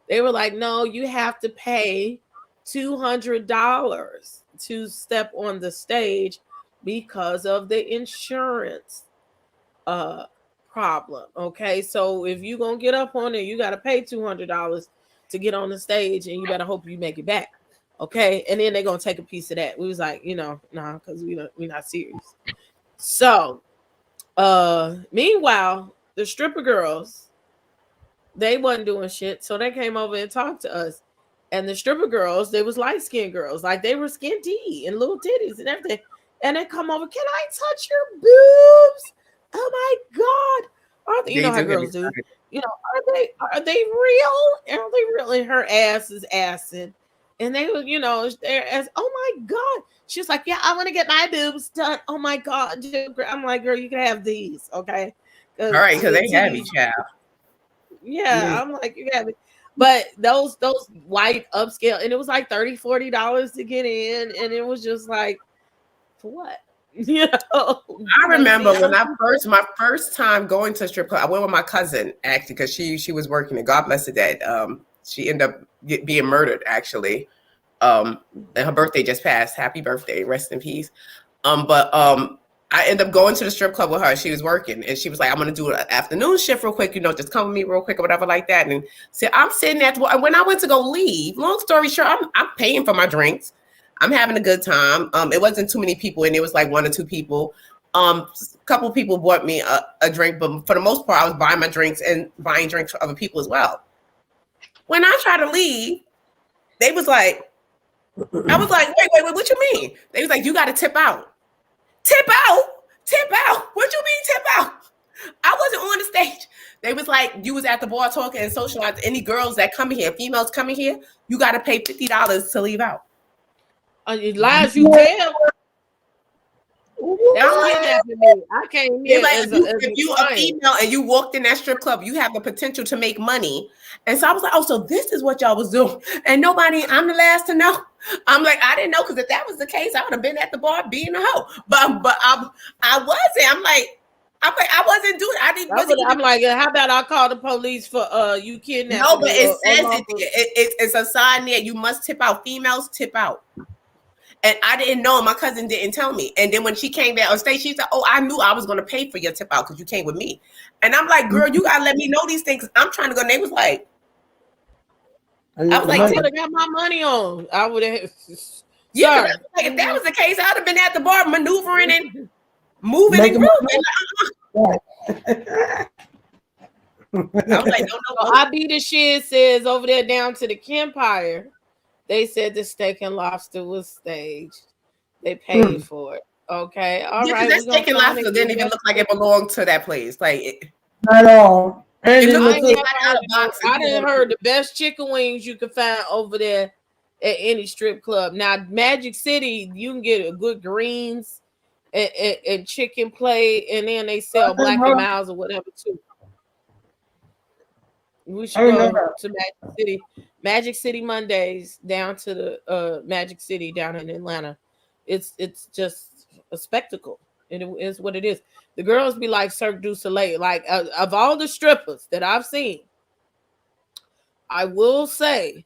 They were like, no, you have to pay $200 to step on the stage because of the insurance problem. Okay, so if you're going to get up on it, you got to pay $200 to get on the stage, and you better hope you make it back. Okay, and then they're going to take a piece of that. We was like, nah, because we're not serious. So, meanwhile, the stripper girls, they wasn't doing shit. So they came over and talked to us. And the stripper girls, they was light-skinned girls. Like, they were skinty and little titties and everything. And they come over, can I touch your boobs? Oh my God. Are they, you know how girls do. You know, are they real? Are they real? And her ass is assing. And they were, they're as, oh my God. She's like, yeah, I want to get my boobs done. Oh my God. I'm like, girl, you can have these, okay? All right, because they heavy, child. Yeah, I'm like, you have it. But those white upscale, and it was like $30-$40 to get in, and it was just like, for what? I remember when my first time going to a strip club, I went with my cousin actually because she was working, and God bless her dead. She ended up being murdered actually, and her birthday just passed. Happy birthday, rest in peace. I ended up going to the strip club with her. She was working, and she was like, I'm going to do an afternoon shift real quick, just come with me real quick or whatever like that. And so I'm sitting when I went to go leave, long story short, I'm paying for my drinks. I'm having a good time. It wasn't too many people, and it was like 1 or 2 people. A couple people bought me a drink, but for the most part, I was buying my drinks and buying drinks for other people as well. When I tried to leave, they was like, I was like, wait, what you mean? They was like, you got to tip out. Tip out? Tip out? What you mean tip out? I wasn't on the stage. They was like, you was at the bar talking and socializing. Any girls that come in here, females coming here, you got to pay $50 to leave out. Lies you tell. I came here like, as if you a female and you walked in that strip club, you have the potential to make money. And so I was like, oh, so this is what y'all was doing. And nobody, I'm the last to know. I'm like, I didn't know, because if that was the case, I would have been at the bar being a hoe. But I wasn't. I'm like, I wasn't doing. I didn't. I'm like, how about I call the police for you kidnapping? No, but it says it's a sign there. You must tip out. Females tip out. And I didn't know. My cousin didn't tell me. And then when she came back on stage, she said, oh, I knew I was going to pay for your tip out because you came with me. And I'm like, girl, you got to let me know these things. I'm trying to go. And they was like, I was like, I would have got my money on. I would have. Yeah, like, if that was the case, I would have been at the bar maneuvering and moving and grooving. I was like, no. I be the shit says over there down to the Campfire. They said the steak and lobster was staged. They paid for it. Okay, all right. That steak and lobster didn't even look like it belonged to that place. Like not at all. I didn't heard the best chicken wings you could find over there at any strip club. Now, Magic City, you can get a good greens and chicken plate, and then they sell Black and Miles or whatever too. We should go to Magic City. Magic City Mondays down to the Magic City down in Atlanta. It's just a spectacle. It is what it is. The girls be like Cirque du Soleil. Like of all the strippers that I've seen, I will say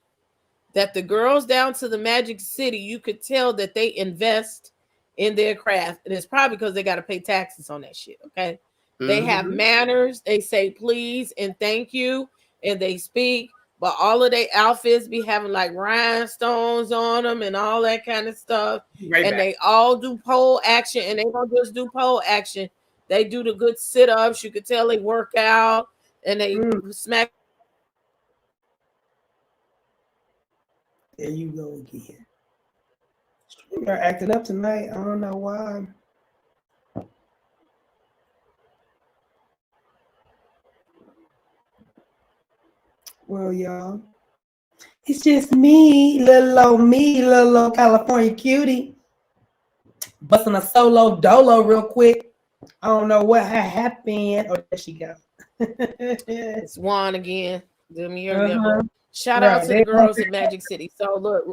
that the girls down to the Magic City, you could tell that they invest in their craft. And it's probably because they got to pay taxes on that shit. Okay. Mm-hmm. They have manners. They say please and thank you. And they speak. But all of their outfits be having like rhinestones on them and all that kind of stuff. They all do pole action, and they don't just do pole action. They do the good sit-ups. You could tell they work out and they smack. There you go again. They're acting up tonight. I don't know why. Well, y'all, it's just me, little old California cutie, busting a solo dolo real quick. I don't know what happened. Oh, there she go. It's Juan again. Shout out to the girls in Magic City. So look,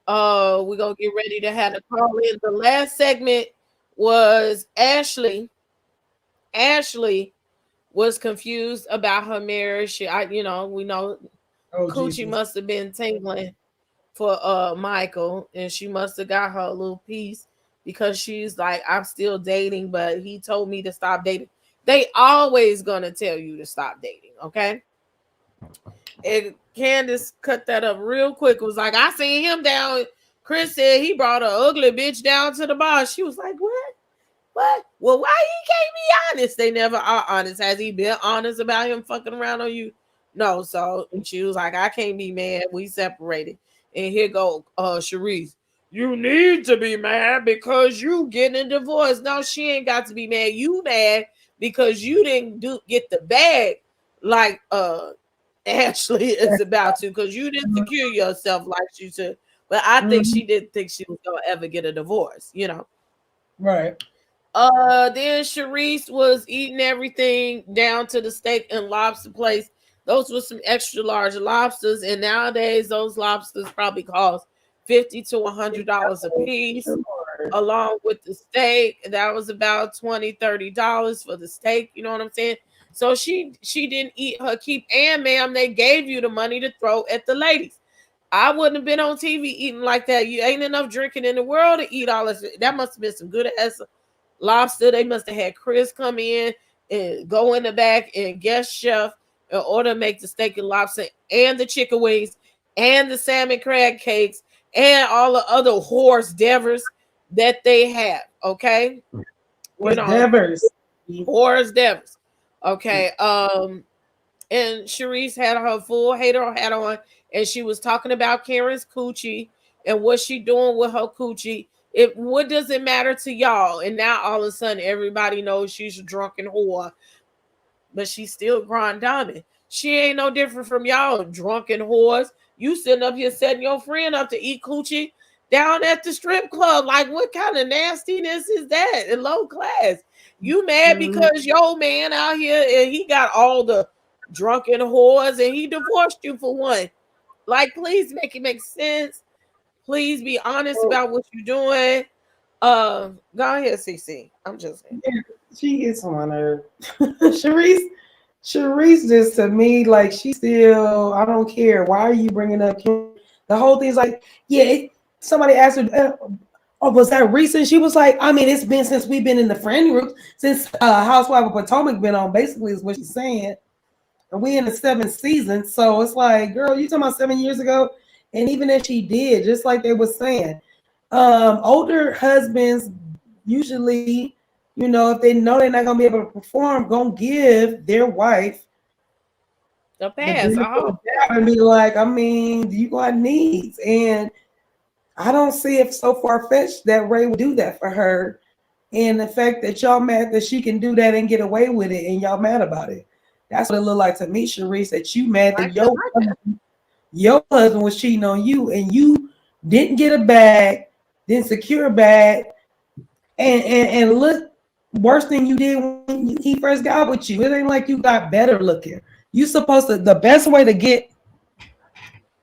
we're gonna get ready to have a call in. The last segment was Ashley. Ashley was confused about her marriage. We know Cutiee must have been tingling for Michael, and she must have got her a little piece because she's like, I'm still dating, but he told me to stop dating. They always gonna tell you to stop dating, okay? And Candace cut that up real quick. It was like, I seen him down. Chris said he brought an ugly bitch down to the bar. She was like, what? What? Well, why he can't be honest? They never are honest. Has he been honest about him fucking around on you? No. So she was like, I can't be mad. We separated. And here go Sharice. You need to be mad because you getting a divorce. No, she ain't got to be mad. You mad because you didn't get the bag like Ashley is about to, because you didn't secure yourself like she should. But I think she didn't think she was gonna ever get a divorce, Right. Then Sharice was eating everything down to the steak and lobster place. Those were some extra large lobsters, and nowadays those lobsters probably cost $50 to $100 a piece, along with the steak. That was about $20-$30 for the steak. You know what I'm saying? So she didn't eat her keep. And ma'am, they gave you the money to throw at the ladies. I wouldn't have been on TV eating like that. You ain't enough drinking in the world to eat all this. That must have been some good ass lobster. They must have had Chris come in and go in the back and guest chef in order to make the steak and lobster and the chicken wings and the salmon crab cakes and all the other horse devers that they have. Okay, What's Devers? horse devers. Okay, and Sharice had her full hater hat on, and she was talking about Karen's coochie and what she doing with her coochie. What does it matter to y'all? And now all of a sudden everybody knows she's a drunken whore, but she's still Grand Diamond. She ain't no different from y'all drunken whores. You sitting up here setting your friend up to eat coochie down at the strip club. Like, what kind of nastiness is that in low class? You mad because your man out here and he got all the drunken whores and he divorced you for one? Like, please make it make sense. Please be honest about what you're doing. Go ahead, CC. I'm just saying. She gets on her. Sharice just to me, like, she still, I don't care. Why are you bringing up Kim? The whole thing's like, yeah, somebody asked her, oh, was that recent? She was like, I mean, it's been since we've been in the friend group, since Housewives of Potomac been on, basically, is what she's saying. And we in the 7th season. So it's like, girl, you talking about 7 years ago? And even if she did, just like they were saying, older husbands usually, you know, if they know they're not gonna be able to perform, gonna give their wife the pass. And be like, I mean, you got needs, and I don't see it so far fetched that Ray would do that for her. And the fact that y'all mad that she can do that and get away with it, and y'all mad about it. That's what it looked like to me, Sharice, that you mad that your husband was cheating on you and you didn't get a bag, didn't secure a bag, and look worse than you did when he first got with you. It ain't like you got better looking. You supposed to, the best way to get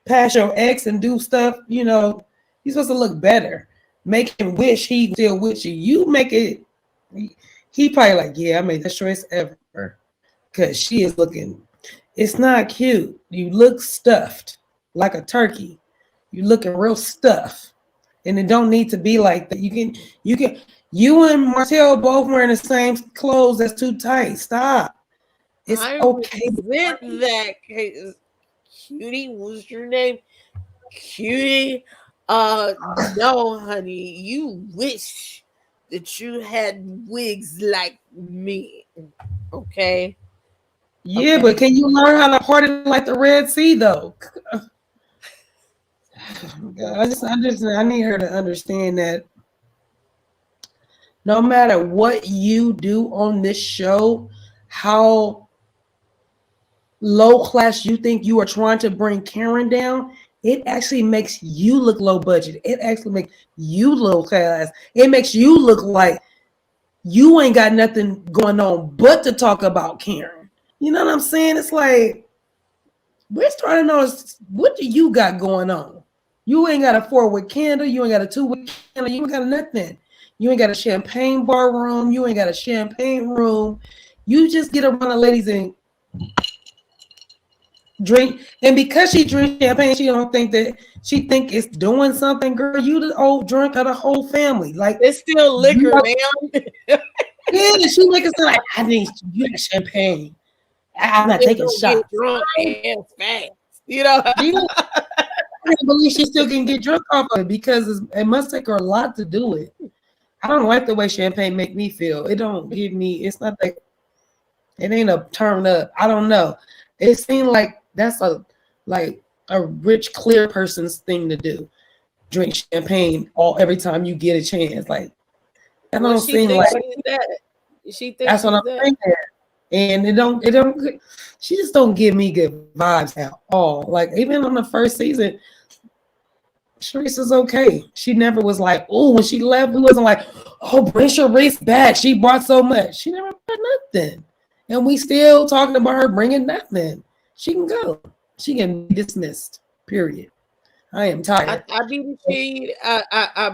past your ex and do stuff, you know, you're supposed to look better. Make him wish he still with you. You make it, he probably like, yeah, I made the choice ever. Because she is looking, it's not cute. You look stuffed like a turkey. You looking real stuffed. And it don't need to be like that. You and Martell both wearing the same clothes. That's too tight. Stop. It's okay. That Cutiee, what's your name? Cutiee. No, honey. You wish that you had wigs like me. Okay. Yeah, okay. But can you learn how to party like the Red Sea though? I need her to understand that no matter what you do on this show, how low class you think you are trying to bring Karen down, it actually makes you look low budget. It actually makes you low class. It makes you look like you ain't got nothing going on but to talk about Karen. You know what I'm saying? It's like, we're starting to notice, what do you got going on? You ain't got a 4-wick candle. You ain't got a 2-wick candle. You ain't got nothing. You ain't got a champagne bar room. You ain't got a champagne room. You just get around the ladies and drink. And because she drinks champagne, she don't think that, she think it's doing something. Girl, you the old drunk of the whole family. Like, it's still liquor, man. Yeah, she make it sound like, I need you got champagne. I'm not taking shots. Drunk and fast. You know, I can't believe she still can get drunk off of it because it must take her a lot to do it. I don't like the way champagne make me feel. It don't give me. It's not like it ain't a turn up. I don't know. It seemed like that's a rich, clear person's thing to do. Drink champagne every time you get a chance. Like that don't seem like that. She thinks that's what I'm saying. And it don't, she just don't give me good vibes at all. Like, even on the first season, Sharice is okay. She never was like, oh, when she left, we wasn't like, oh, bring Sharice back. She brought so much. She never brought nothing. And we still talking about her bringing nothing. She can go. She can be dismissed, period. I am tired. I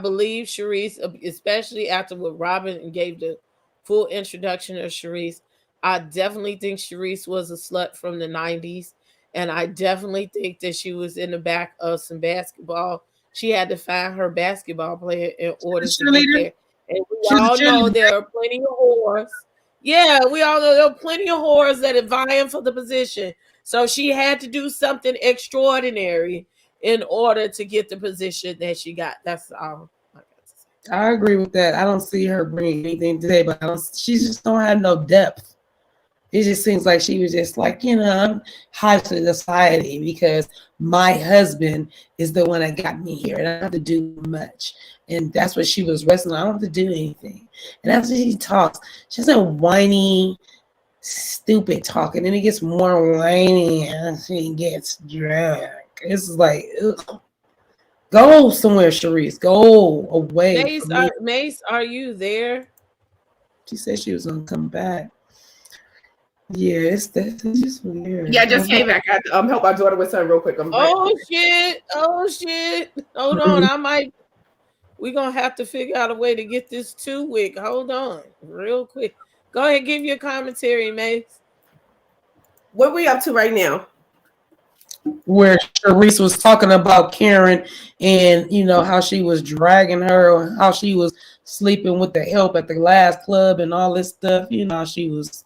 believe Sharice, especially after what Robin gave the full introduction of Sharice. I definitely think Sharice was a slut from the 90s. And I definitely think that she was in the back of some basketball. She had to find her basketball player in order to get there. And we all know there are plenty of whores. Yeah, we all know there are plenty of whores that are vying for the position. So she had to do something extraordinary. in order to get the position that she got. That's all I got to say. I agree with that. I don't see her bringing anything today, but she just don't have no depth. It just seems like she was just like, I'm high to society because my husband is the one that got me here, and I don't have to do much. And that's what she was wrestling. I don't have to do anything. And after she talks, she's a whiny, stupid talking, and it gets more whiny and she gets drunk. It's like, ugh. Go somewhere, Sharice. Go away. Mase, are you there? She said she was gonna come back. Yeah, it's just weird. Yeah, I just came back. I had to help my daughter with something real quick. Shit. Hold on. We're gonna have to figure out a way to get this 2-week. Hold on, real quick. Go ahead, give your commentary, Mase. What are we up to right now? Where Sharice was talking about Karen and how she was dragging her, how she was sleeping with the help at the last club and all this stuff. She was,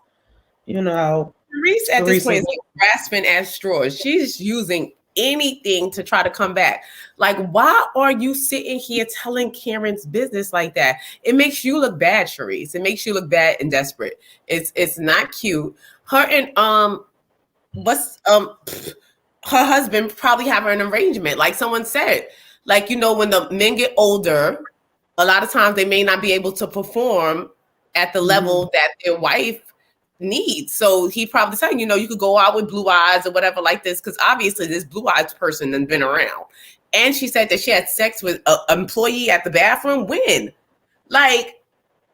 Sharice at this point is like grasping at straws. She's using anything to try to come back. Like, why are you sitting here telling Karen's business like that? It makes you look bad, Sharice. It makes you look bad and desperate. It's not cute. Her and her husband probably have an arrangement, like someone said. Like, when the men get older, a lot of times they may not be able to perform at the level that their wife needs. So he probably saying, you could go out with blue eyes or whatever like this, because obviously this blue eyes person has been around. And she said that she had sex with an employee at the bathroom. When? Like,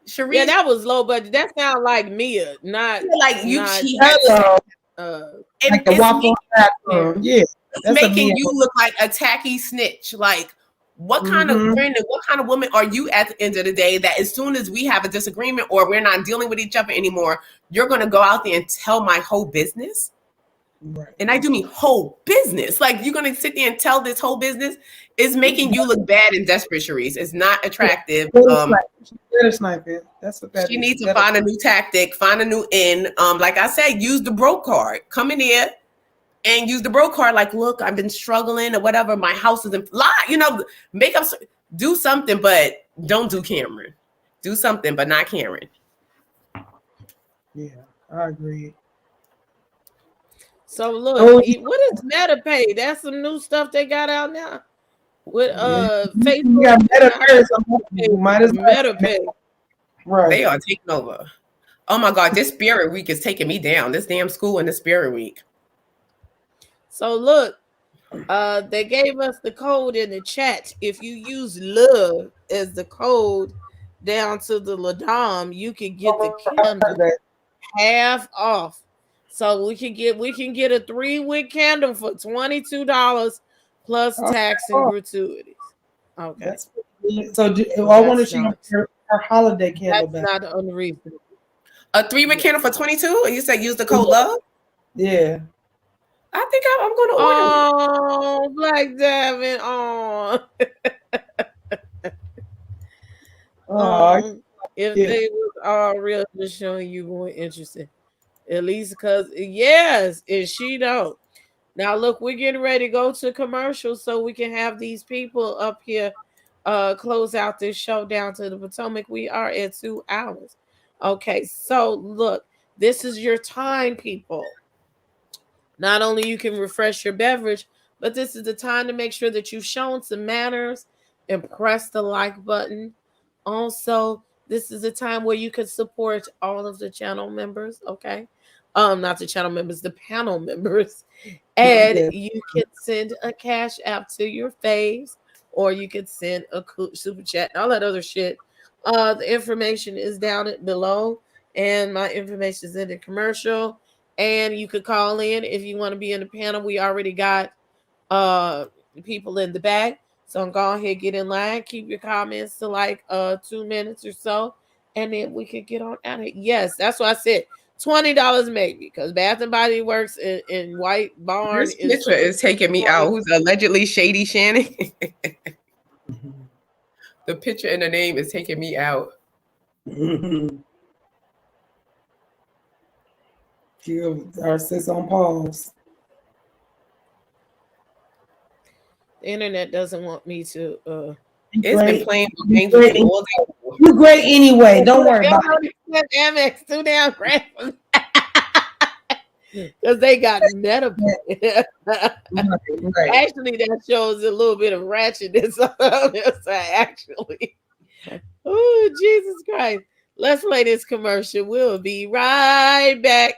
Sharice. Yeah, that was low budget. That sounds like Mia, not like you. Not, she had sex. Like the waffle bathroom. Yeah. It's making you look like a tacky snitch. Like, what kind of friend and what kind of woman are you at the end of the day that as soon as we have a disagreement or we're not dealing with each other anymore, you're going to go out there and tell my whole business? Right. And I do mean whole business. Like, you're going to sit there and tell this whole business? Is making you look bad and desperate, Sharice. It's not attractive. That's what that she needs to find a new tactic, find a new end. Like I said, use the bro card. Come in here and use the bro card. Like, look, I've been struggling or whatever. My house is in lie. Make up, do something, but don't do Cameron. Do something, but not Karen. Yeah, I agree. So look, what is MetaPay? That's some new stuff they got out now. With Facebook. You got MetaPay, so might as well. MetaPay. Right. They are taking over. Oh my God, this Spirit Week is taking me down. This damn school and the Spirit Week. So look, they gave us the code in the chat. If you use love as the code down to the Ladam, you can get the candle half off. So we can get a 3-wick candle for $22 plus tax and gratuities. Okay. So I want to see her holiday candle. That's not unreasonable. A 3-wick candle for $22, and you say use the code love. Yeah. I think I'm going to order. Oh, Black Diamond. If they was all real, just showing you more interested. At least because, yes, and she don't. Now, look, we're getting ready to go to commercial so we can have these people up here close out this show down to the Potomac. We are at 2 hours. Okay, so look, this is your time, people. Not only you can refresh your beverage, but this is the time to make sure that you've shown some manners and press the like button. Also, this is a time where you can support all of the channel members, okay? Not the channel members, the panel members. And you can send a cash app to your faves, or you can send a super chat and all that other shit. The information is down below, and my information is in the commercial. And you could call in if you want to be in the panel. We already got people in the back. So go ahead, get in line. Keep your comments to like 2 minutes or so. And then we could get on out of it. Yes, that's what I said. $20 maybe, because Bath and Body Works in White Barn. This picture is taking me out. Who's allegedly Shady Shannon? The picture and the name is taking me out. Our sis on pause. The internet doesn't want me to. It's been playing games You with great. you all day. You great anyway. Don't worry about it. Amex too damn great because they got meta. Right. Actually, that shows a little bit of ratchetness on their side. Actually, oh Jesus Christ! Let's play this commercial. We'll be right back.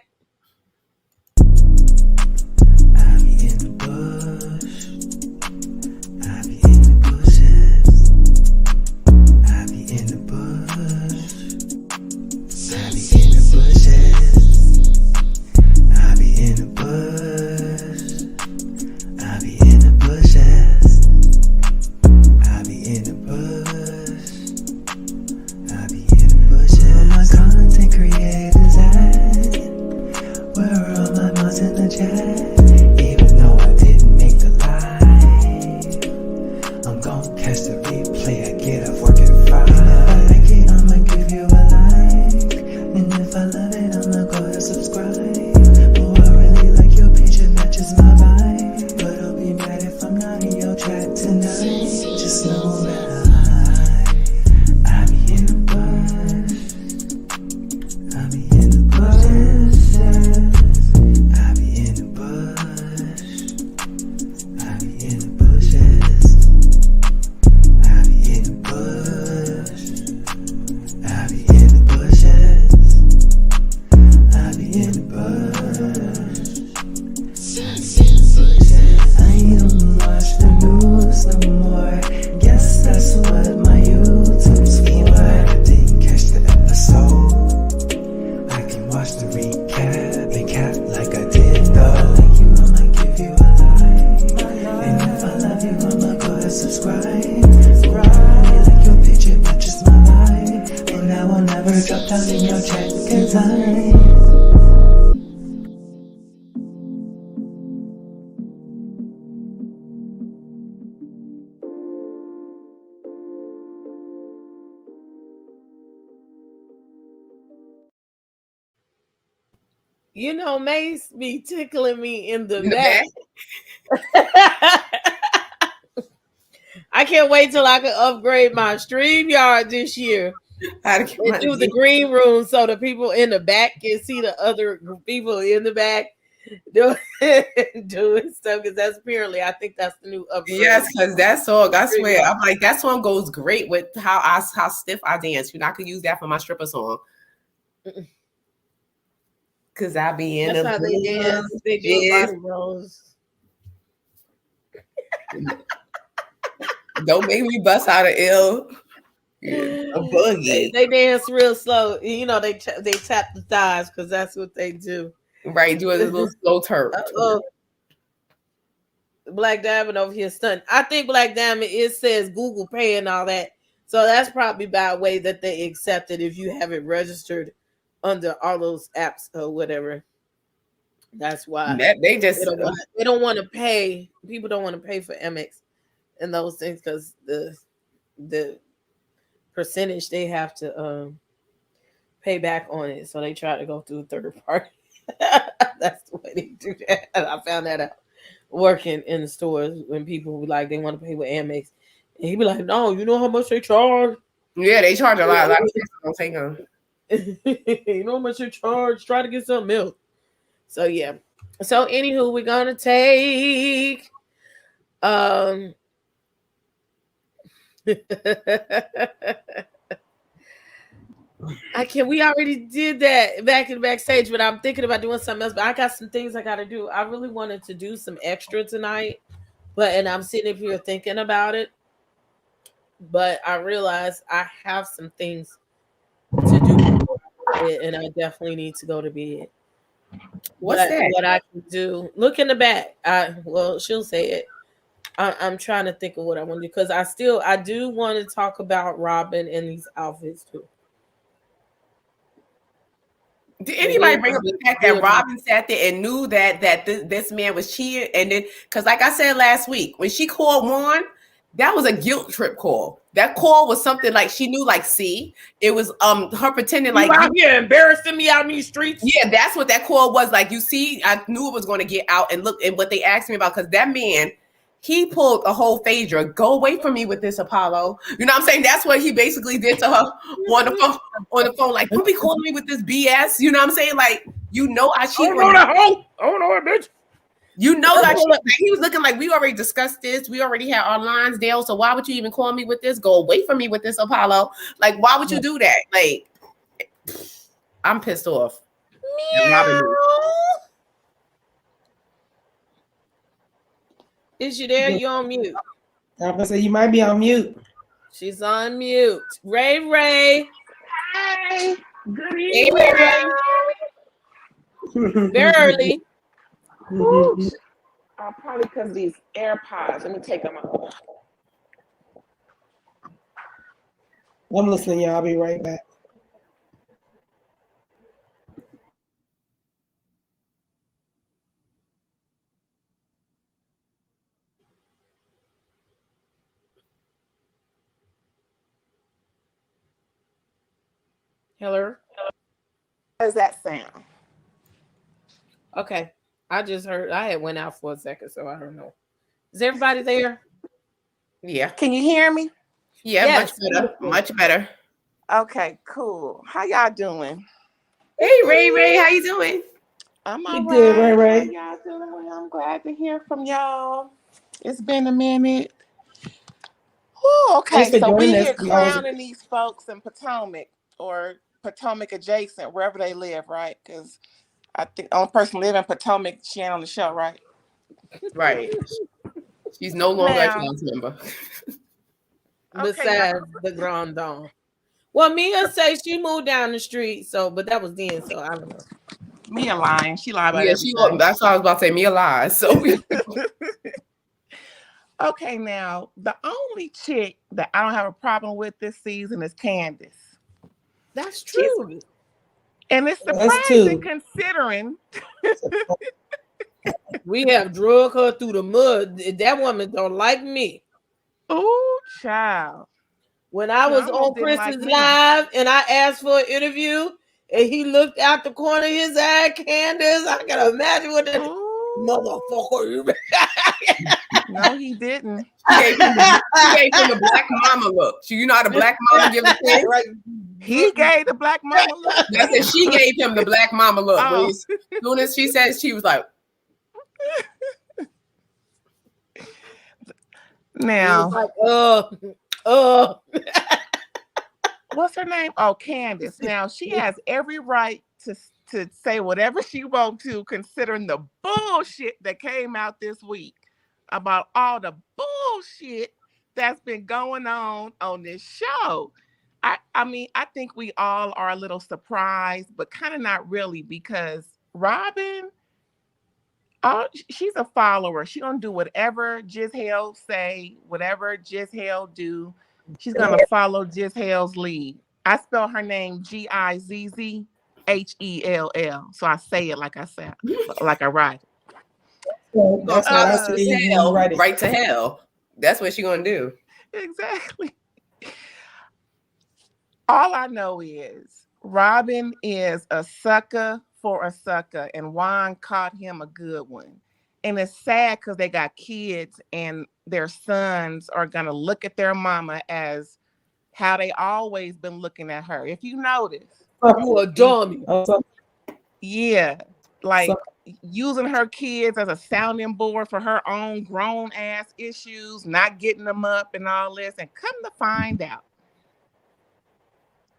You know, Mase be tickling me in the back. I can't wait till I can upgrade my StreamYard this year. And do the green room so the people in the back can see the other people in the back doing stuff, because that's apparently, I think that's the new upgrade. Yes, because that song, I swear, I'm like, that song goes great with how stiff I dance. You know, I could use that for my stripper song. Because I be in that's the how they dance. They do body rolls. Don't make me bust out of ill. A boogie. They dance real slow. You know, they tap the thighs because that's what they do. Right, do a little slow turn. Black Diamond over here stunting. I think Black Diamond, it says Google Pay and all that. So that's probably by way that they accept it if you have it registered under all those apps or whatever. That's why they don't want to pay. People don't want to pay for Amex and those things because the percentage they have to pay back on it. So they try to go through a third party. That's the way they do that. And I found that out working in the stores when people like they want to pay with Amex. And he'd be like, no, you know how much they charge? Yeah, they charge a lot. A lot of people don't take them. You know how much they charge? Try to get some milk. So yeah. So anywho, we're gonna take we already did that back in the backstage, but I'm thinking about doing something else. But I got some things I gotta do. I really wanted to do some extra tonight, and I'm sitting up here thinking about it. But I realized I have some things to do, and I definitely need to go to bed. What's that? What I can do? Look in the back. She'll say it. I'm trying to think of what I want to do because I do want to talk about Robin and these outfits too. Did anybody bring up the fact that Robin sat there and knew that this man was cheating? And then, because like I said last week, when she called Juan, that was a guilt trip call. That call was something like she knew, like, see, it was her pretending like, you out here embarrassing me out in these streets. Yeah, that's what that call was. Like, you see, I knew it was going to get out. And look, and what they asked me about, because that man he pulled a whole Phaedra. Go away from me with this, Apollo. You know what I'm saying? That's what he basically did to her on the phone. On the phone, like, don't be calling me with this BS. You know what I'm saying? Like, you know I cheat. Oh, that hoe. Oh, no, bitch. You know that he was looking like we already discussed this. We already had our lines down. So why would you even call me with this? Go away from me with this, Apollo. Like, why would you do that? Like, I'm pissed off. Is she there? You on mute? I'm gonna say you might be on mute. She's on mute. Ray. Hi. Good Hey, evening. Ray. Barely. Ooh, probably because these AirPods. Let me take them off. I'm listening, y'all. I'll be right back. Hello. How does that sound? Okay. I just heard. I had went out for a second, so I don't know. Is everybody there? Yeah. Can you hear me? Yeah, Yes. much better. Much better. Okay, cool. How y'all doing? Hey, Ray, how you doing? I'm You all good, right. Ray? How y'all doing? I'm glad to hear from y'all. It's been a minute. Ooh, okay, Thanks for so we joining us. here clowning these folks in Potomac or Potomac adjacent, wherever they live, right? Because I think the only person living in Potomac, she ain't on the show, right? Right. She's no longer Now- a council member. Besides the Grand Dame. Well, Mia say she moved down the street, so but that was then, so I don't know. Mia lying. She lied about Yeah, everything. that's what I was about to say. Mia lies. So okay, now the only chick that I don't have a problem with this season is Candace. That's true. And it's That's surprising two. considering We have drug her through the mud. That woman don't like me. oh child. When I She was almost on didn't Chris's like me. live and I asked for an interview and he looked out the corner of his eye, Candace, I can imagine what that Ooh. motherfucker. No, he didn't. she gave him the black mama look. You know how the black mama gives a thing? Right. He gave the black mama look. That's it. She gave him the black mama look. Oh. As soon as she said, she was like, Now, Like, what's her name? Oh, Candace. Now she has every right to say whatever she wants to, considering the bullshit that came out this week about all the bullshit that's been going on this show. I mean, I think we all are a little surprised, but kind of not really, because Robin, she's a follower. She's gonna do whatever Giselle say, whatever Giselle do. She's gonna follow Giselle's lead. I spell her name Gizzhell, so I say it like I said, like I write. That's what I see. You right. right to hell. That's what she gonna do. Exactly. All I know is Robin is a sucker for a sucker, and Juan caught him a good one. And it's sad because they got kids and their sons are going to look at their mama as how they always been looking at her. If you notice. you a dummy. Yeah. Like using her kids as a sounding board for her own grown ass issues, not getting them up and all this. And come to find out,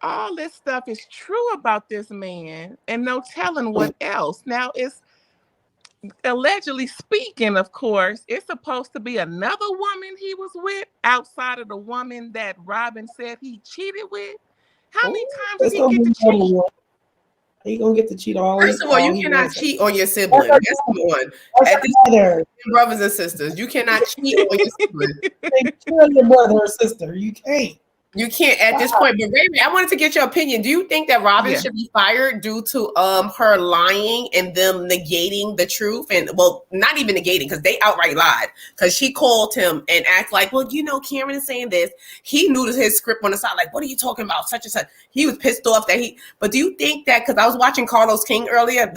all this stuff is true about this man and no telling what else. Now, it's allegedly speaking, of course, it's supposed to be another woman he was with outside of the woman that Robin said he cheated with. How many times did he get to cheat? He gonna get to cheat all. First of all, you cannot cheat on your sibling. That's one. At this brothers and sisters, you cannot cheat on your sibling. Kill your brother or sister. You can't. You can't at this point. But Ray, I wanted to get your opinion. Do you think that Robin should be fired due to her lying and them negating the truth? And well, not even negating, because they outright lied. Because she called him and acted like, well, you know, Karen is saying this. He knew his script on the side, like, what are you talking about? Such and such. He was pissed off that but do you think that, because I was watching Carlos King earlier,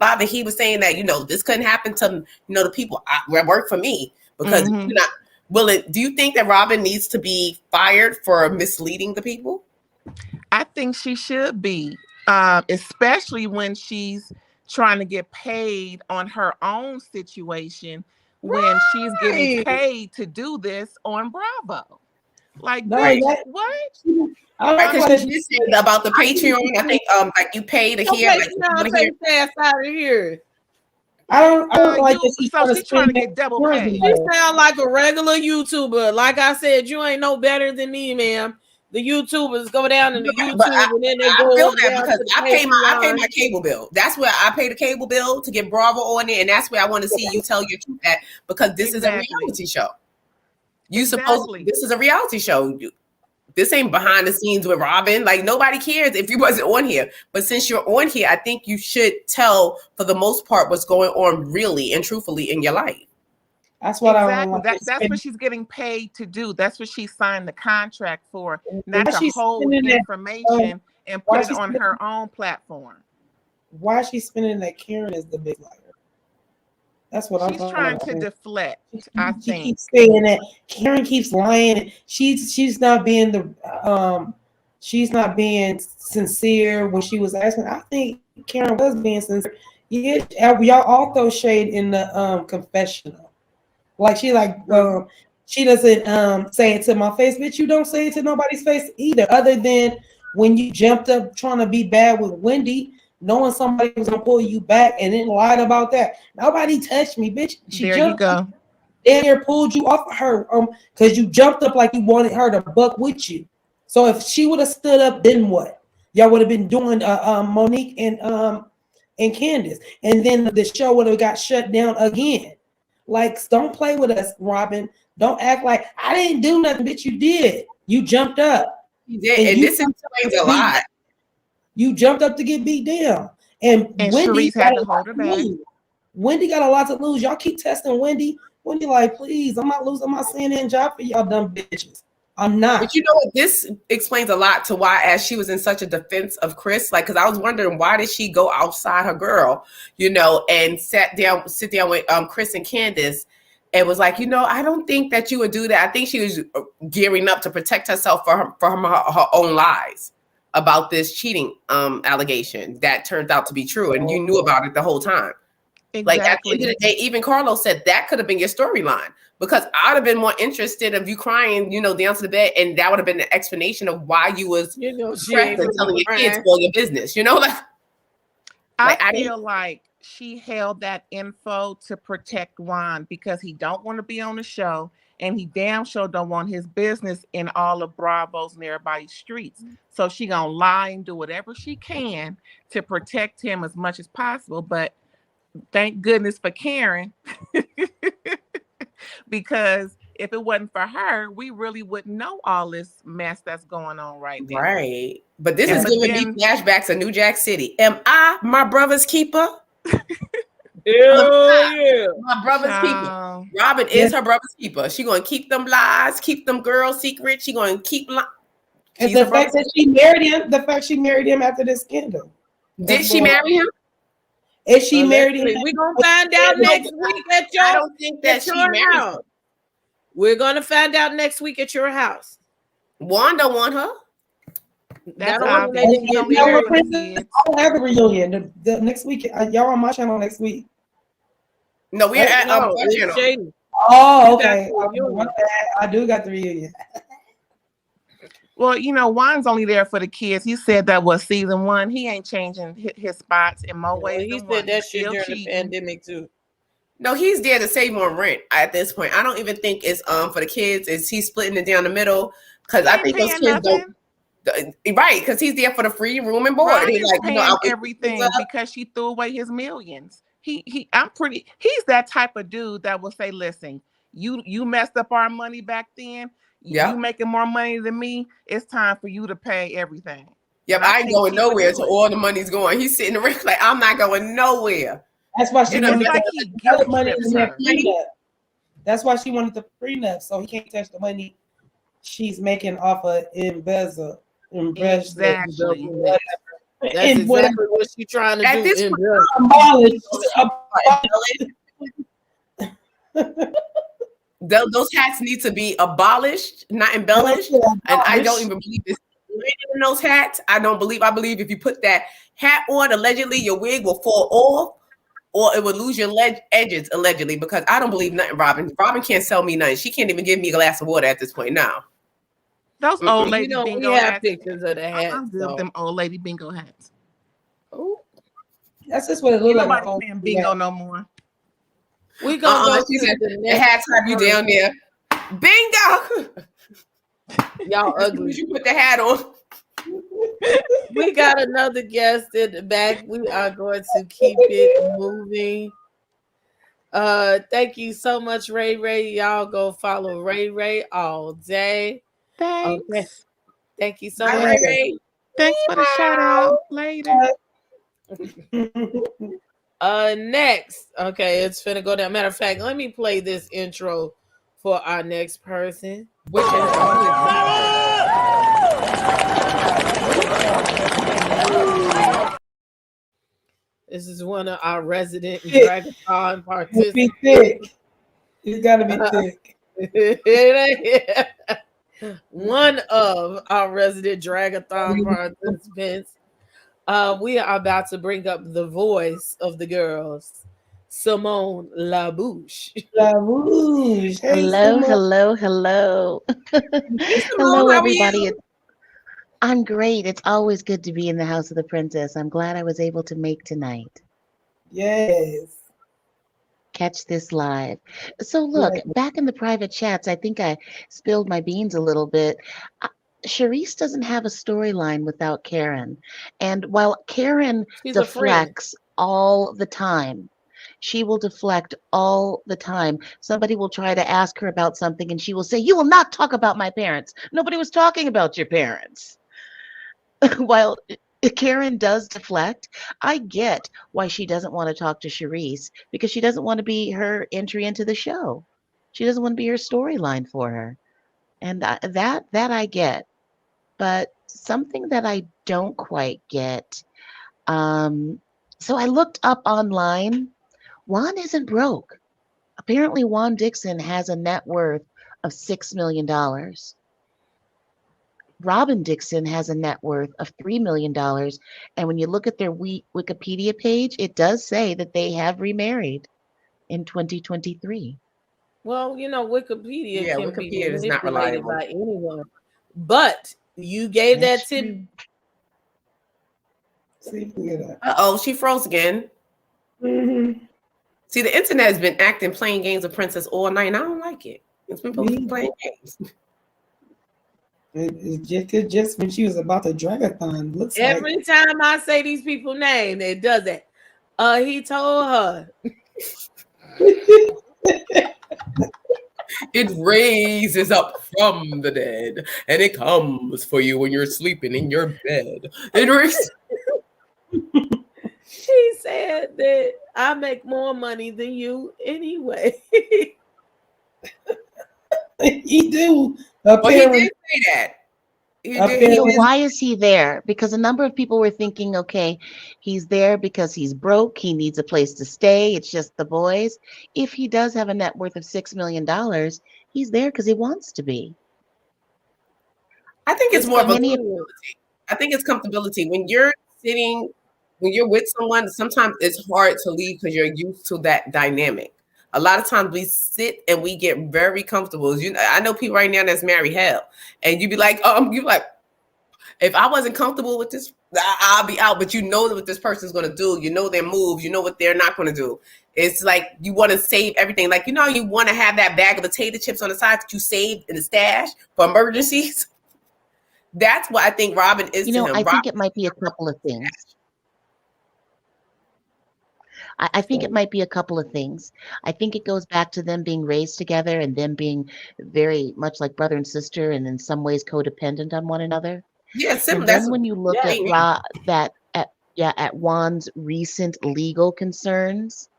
Bob, and he was saying that, this couldn't happen to, the people that work for me because you're not. Do you think that Robin needs to be fired for misleading the people? I think she should be, especially when she's trying to get paid on her own situation when she's getting paid to do this on Bravo. Like, bitch, what? Right, because you said about the Patreon. I think like you pay to hear. Like, take ass out of here. I don't like that she's trying to get double paid. You sound like a regular YouTuber. Like I said, you ain't no better than me, ma'am. The YouTubers go down in the YouTube and then they go feel that because I pay my cable bill. That's where I pay the cable bill to get Bravo on it, and that's where I want to see you tell your truth at, because this is a reality show. This is a reality show. This ain't behind the scenes with Robin. Like, nobody cares if you wasn't on here. But since you're on here, I think you should tell, for the most part, what's going on really and truthfully in your life. That's what I want. That's what she's getting paid to do. That's what she signed the contract for, not to hold information and put it on her own platform. Why is she spending that Karen is the big liar? That's what she's trying to deflect. I think she keeps saying that Karen keeps lying. She's not being she's not being sincere when she was asking. I think Karen was being sincere. Yeah, y'all all throw shade in the confessional. Like she doesn't say it to my face, bitch. You don't say it to nobody's face either, other than when you jumped up trying to be bad with Wendy, knowing somebody was gonna pull you back and then lied about that. Nobody touched me, bitch. There you go. Daniel pulled you off of her because you jumped up like you wanted her to buck with you. So if she would have stood up, then what? Y'all would have been doing Monique and Candace, and then the show would have got shut down again. Like, don't play with us, Robin. Don't act like I didn't do nothing, bitch. You did. You jumped up. You did, and this explains a lot. You jumped up to get beat down, and Wendy had to hold her back. Wendy got a lot to lose. Y'all keep testing Wendy. Wendy, like, please, I'm not losing my CNN job for y'all dumb bitches. I'm not. But you know what? This explains a lot to why, as she was in such a defense of Chris, like, because I was wondering, why did she go outside her girl, and sit down with Chris and Candace, and was like, I don't think that you would do that. I think she was gearing up to protect herself from her own lies about this cheating allegation that turned out to be true, and you knew about it the whole time. Exactly. Like, at the end of the day, even Carlos said that could have been your storyline, because I'd have been more interested of you crying, down to the bed, and that would have been the explanation of why you was stressed and telling your kids all your business. I feel like she held that info to protect Juan because he don't want to be on the show, and he damn sure don't want his business in all of Bravo's and everybody's streets. So she gonna lie and do whatever she can to protect him as much as possible. But thank goodness for Karen, because if it wasn't for her, we really wouldn't know all this mess that's going on right now. Right. But this is giving me flashbacks of New Jack City. Am I my brother's keeper? Yeah. My brother's keeper. Robin is her brother's keeper. She gonna keep them lies, keep them girls secret. She gonna keep lying. And the fact that she married him after this scandal. Did she marry him? If she married him, we're gonna find out next week at your I don't think that she married house. We're gonna find out next week at your house. Wanda want her. That's I'll have a reunion the next week. Y'all on my channel next week. No, we're at channel. Shady. Oh, okay. I do got the reunion. Well, Juan's only there for the kids. He said that was season 1. He ain't changing his spots in more ways. He said that shit during the pandemic too. No, he's there to save on rent at this point. I don't even think it's for the kids. Is he splitting it down the middle? Because I think those kids don't. Right, because he's there for the free room and board. He's like, paying everything because she threw away his millions. He's that type of dude that will say, listen, you messed up our money back then. You making more money than me. It's time for you to pay everything. Yep, I ain't going nowhere till all the money's going. He's sitting there like, I'm not going nowhere. That's why she wanted the money in that prenup. That's why she wanted the prenup, so he can't touch the money she's making off of embezzle. Exactly. That's And what exactly what she's trying to At do. this In point, the abolished, those hats need to be abolished, not embellished. And I don't even believe this in those hats. I don't believe. I believe if you put that hat on, allegedly your wig will fall off, or it would lose your edges, allegedly. Because I don't believe nothing. Robin can't sell me nothing. She can't even give me a glass of water at this point now. Those old lady you know, we bingo have hats. pictures of the hats. I'm good with them old lady bingo hats. Oh, that's just what it looked like. Nobody playing bingo no more. we gonna go She to said, the the next. hats have you down there. Bingo. Y'all ugly. You put the hat on. We got another guest in the back. We are going to keep it moving. Thank you so much, Ray Ray. Y'all go follow Ray Ray all day. Thanks. Okay. Thank you so Bye, much, Ray Ray. Thanks for the shout out. Later. Next. Okay, it's finna go down. Matter of fact, let me play this intro for our next person. This is one of our resident Dragathon participants. Be thick. It's gotta be thick. One of our resident Dragathon participants. We are about to bring up the voice of the girls, Simone LaBouche. LaBouche. Hey, Hello, Simone. hello. Hello, everybody. I'm great. It's always good to be in the House of the Princess. I'm glad I was able to make tonight. Yes. Catch this live. So look, back in the private chats, I think I spilled my beans a little bit. Charisse doesn't have a storyline without Karen. And while Karen deflects all the time, she will deflect all the time. Somebody will try to ask her about something and she will say, "You will not talk about my parents." Nobody was talking about your parents. While Karen does deflect, I get why she doesn't want to talk to Charisse because she doesn't want to be her entry into the show. She doesn't want to be her storyline for her. And that I get. But something that I don't quite get. So I looked up online. Juan isn't broke. Apparently, Juan Dixon has a net worth of $6 million. Robin Dixon has a net worth of $3 million. And when you look at their Wikipedia page, it does say that they have remarried in 2023. Well, you know, Wikipedia can be is not manipulated reliable by anyone. But you gave that tip. Uh-oh, she froze again. Mm-hmm. See, the internet has been acting playing games of Princess all night, and I don't like it. It's been playing games. It just when she was about to Dragathon. Looks Every time I say these people's name, it does it. He told her. It raises up from the dead, and it comes for you when you're sleeping in your bed. She said that I make more money than you anyway. He do. Well, he did say that. Why is he there? Because a number of people were thinking, okay, he's there because he's broke. He needs a place to stay. It's just the boys. If he does have a net worth of $6 million, he's there because he wants to be. I think it's more of a comfortability. I think it's comfortability. When you're with someone, sometimes it's hard to leave because you're used to that dynamic. A lot of times we sit and we get very comfortable. I know people right now that's married hell, and you'd be like, if I wasn't comfortable with this, I'll be out. But you know what this person's going to do. You know their moves. You know what they're not going to do. It's like you want to save everything. Like, you want to have that bag of potato chips on the side that you saved in the stash for emergencies. That's what I think Robin is to him. I think it might be a couple of things. I think it might be a couple of things. I think it goes back to them being raised together and them being very much like brother and sister and in some ways codependent on one another. Yeah, and then when you look at Juan's recent legal concerns,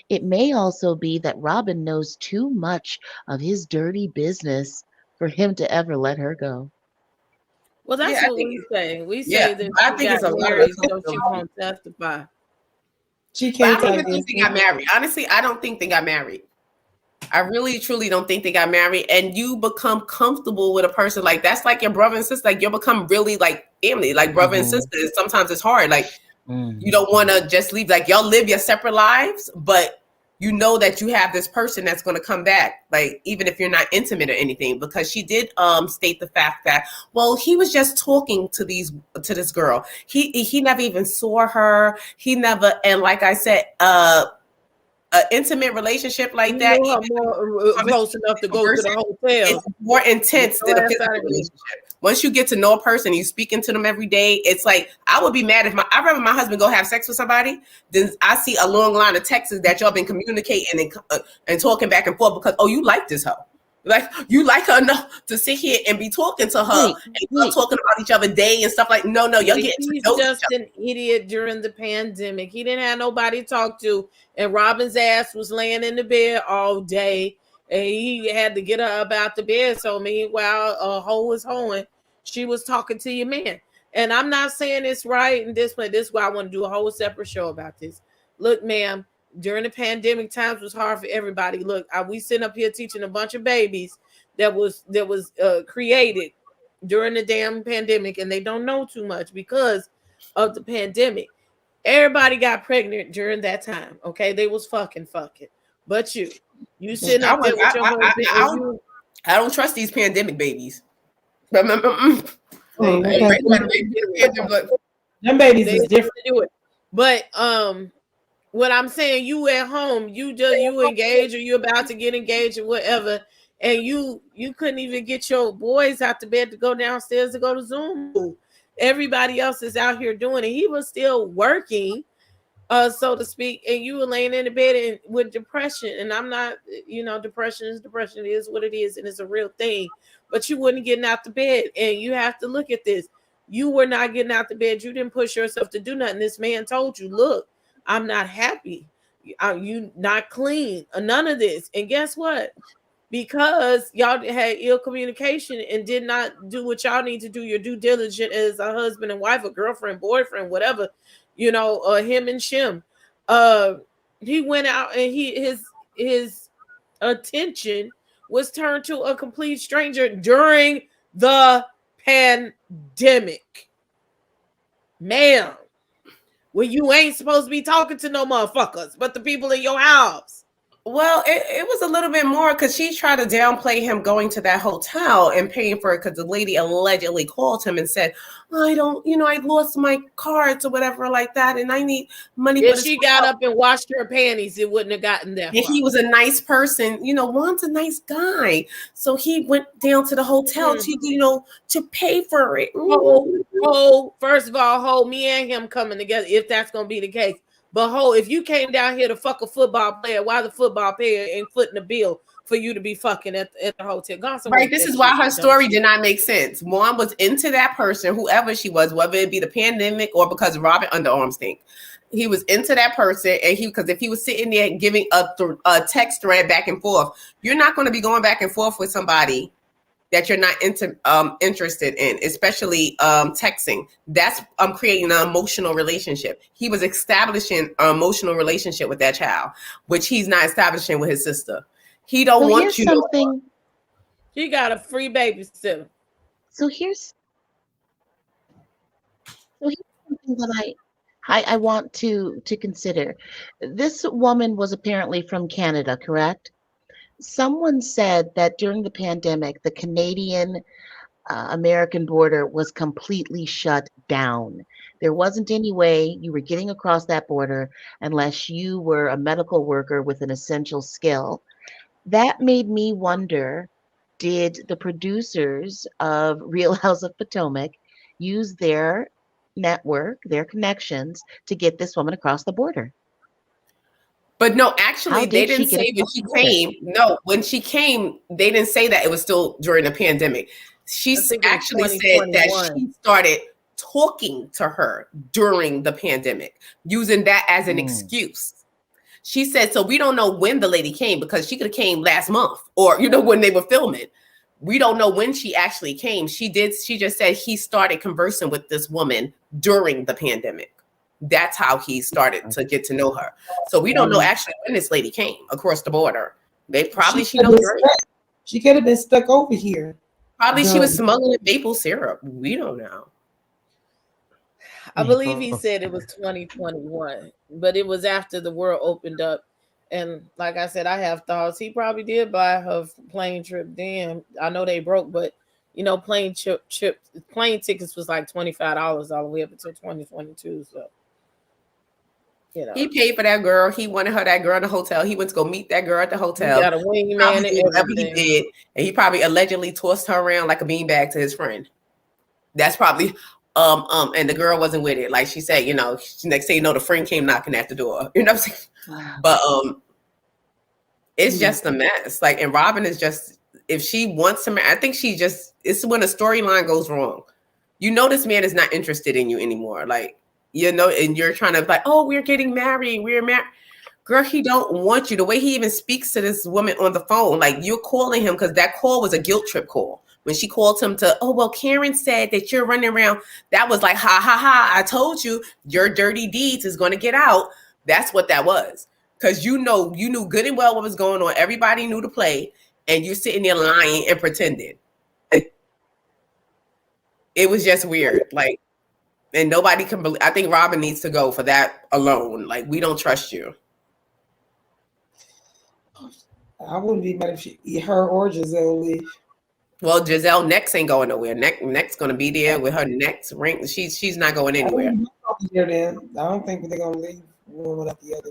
it may also be that Robin knows too much of his dirty business for him to ever let her go. Well, that's Yeah, what we say. We yeah, say that I she think it's got a lot of married, so attention she on won't testify. She But I can't don't take even think this. they got married. Honestly, I don't think they got married. I really, truly don't think they got married. And you become comfortable with a person like that's like your brother and sister. Like you become really like family, like brother and sister. Sometimes it's hard. Like you don't want to just leave. Like y'all live your separate lives, but you know that you have this person that's going to come back. Like even if you're not intimate or anything, because she did state the fact that well he was just talking to this girl. He never even saw her. He never and like I said an intimate relationship like You that, knew her even more close enough to go to the hotel. it's more intense Get than a your ass physical out of here. relationship. Once you get to know a person, you speaking to them every day. It's like I would be mad if I'd rather my husband go have sex with somebody than I see a long line of texts that y'all been communicating and talking back and forth because you like this hoe. Like you like her enough to sit here and be talking to her and y'all talking about each other day and stuff like no, y'all getting to He's know each just other. an idiot during the pandemic. He didn't have nobody to talk to, and Robin's ass was laying in the bed all day, and he had to get her up out the bed. So meanwhile, a hoe was hoeing, she was talking to your man. And I'm not saying it's right and this way. This is why I want to do a whole separate show about this. Look, ma'am, during the pandemic, times was hard for everybody. Look, we sitting up here teaching a bunch of babies that was created during the damn pandemic, and they don't know too much because of the pandemic. Everybody got pregnant during that time. Okay, they was fucking, but you sitting up there with your husband. I don't trust these pandemic babies. Them babies is different. Do it. But what I'm saying, you at home, you engaged or you about to get engaged or whatever, and you couldn't even get your boys out to bed to go downstairs to go to Zoom. Everybody else is out here doing it. He was still working, so to speak, and you were laying in the bed and with depression. And I'm not, depression is depression. It is what it is, and it's a real thing. But you wouldn't getting out the bed, and you have to look at this. You were not getting out the bed. You didn't push yourself to do nothing. This man told you, look, I'm not happy. You not clean. None of this. And guess what? Because y'all had ill communication and did not do what y'all need to do, your due diligence as a husband and wife, a girlfriend, boyfriend, whatever, him and Shim. He went out and his attention was turned to a complete stranger during the pandemic. Ma'am, when you ain't supposed to be talking to no motherfuckers, but the people in your house. Well, it was a little bit more because she tried to downplay him going to that hotel and paying for it because the lady allegedly called him and said, I lost my cards or whatever like that, and I need money. If she got up and washed her panties, it wouldn't have gotten there. And he was a nice person, Juan's a nice guy. So he went down to the hotel to pay for it. First of all, me and him coming together, if that's going to be the case. But if you came down here to fuck a football player, why the football player ain't footing the bill for you to be fucking at the hotel? Right. This is why her story did not make sense. Juan was into that person, whoever she was, whether it be the pandemic or because Robin underarm stink. He was into that person, and because if he was sitting there giving a text thread back and forth, you're not going to be going back and forth with somebody that you're not interested in, especially texting. That's creating an emotional relationship. He was establishing an emotional relationship with that child, which he's not establishing with his sister. He don't want you something. He got a free babysitter. So here's something that I want to consider. This woman was apparently from Canada, correct? Someone said that during the pandemic, the Canadian American border was completely shut down. There wasn't any way you were getting across that border unless you were a medical worker with an essential skill. That made me wonder, did the producers of Real House of Potomac use their network, their connections to get this woman across the border? But no, actually, they didn't say when she came. No, when she came, they didn't say that it was still during the pandemic. She actually said that she started talking to her during the pandemic, using that as an excuse. She said, so we don't know when the lady came because she could have came last month or, when they were filming. we don't know when she actually came. She just said he started conversing with this woman during the pandemic. That's how he started to get to know her. So we don't know actually when this lady came across the border. They probably she knows. She could have been stuck over here. Probably she was smuggling maple syrup. We don't know. I believe he said it was 2021, but it was after the world opened up. And like I said, I have thoughts. He probably did buy her plane trip then. I know they broke, but you know, plane tickets was like $25 all the way up until 2022. So you know, he paid for that girl. He wanted her that girl in the hotel. He went to go meet that girl at the hotel. He got a wingman and everything. He did, and he probably allegedly tossed her around like a beanbag to his friend. That's probably and the girl wasn't with it. Like she said, you know, next thing you know, the friend came knocking at the door. You know what I'm saying? Wow. But it's just a mess. Like, and Robin is just, if she wants to, I think she just, it's when a storyline goes wrong. You know, this man is not interested in you anymore. Like, you know, and you're trying to like, oh, we're getting married. We're married. Girl, he don't want you. The way he even speaks to this woman on the phone, like you're calling him because that call was a guilt trip call. When she called him to, oh, well, Karen said that you're running around. That was like, ha, ha, ha. I told you your dirty deeds is going to get out. That's what that was. Because you knew good and well what was going on. Everybody knew the play. And you're sitting there lying and pretending. It was just weird. Like, and nobody can believe. I think Robin needs to go for that alone. Like, we don't trust you. I wouldn't be mad if her or Giselle leave. Well, Giselle next ain't going nowhere. Next gonna be there with her next ring. She's not going anywhere. I don't think they're gonna leave one without the other.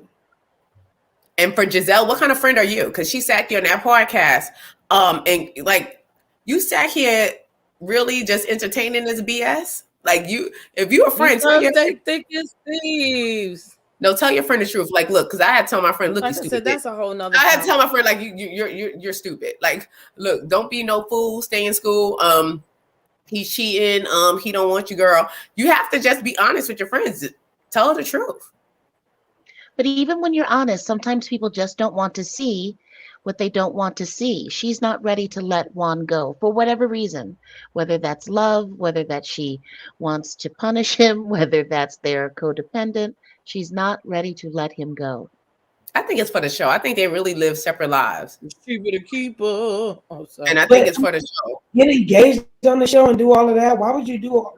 And for Giselle, what kind of friend are you? Because she sat there on that podcast, and like you sat here really just entertaining this BS. Like if you're a friend, they think it's thieves. No, tell your friend the truth. Like, look, because I had to tell my friend, look, like you stupid. Said, that's a whole nother. I had to tell my friend, like, you're stupid. Like, look, don't be no fool. Stay in school. He's cheating. He don't want you, girl. You have to just be honest with your friends. Tell her the truth. But even when you're honest, sometimes people just don't want to see what they don't want to see. She's not ready to let Juan go for whatever reason, whether that's love, whether that she wants to punish him, whether that's their codependent. She's not ready to let him go. I think it's for the show. I think they really live separate lives. Keep it a keeper. And I think it's for the show. Get engaged on the show and do all of that. Why would you go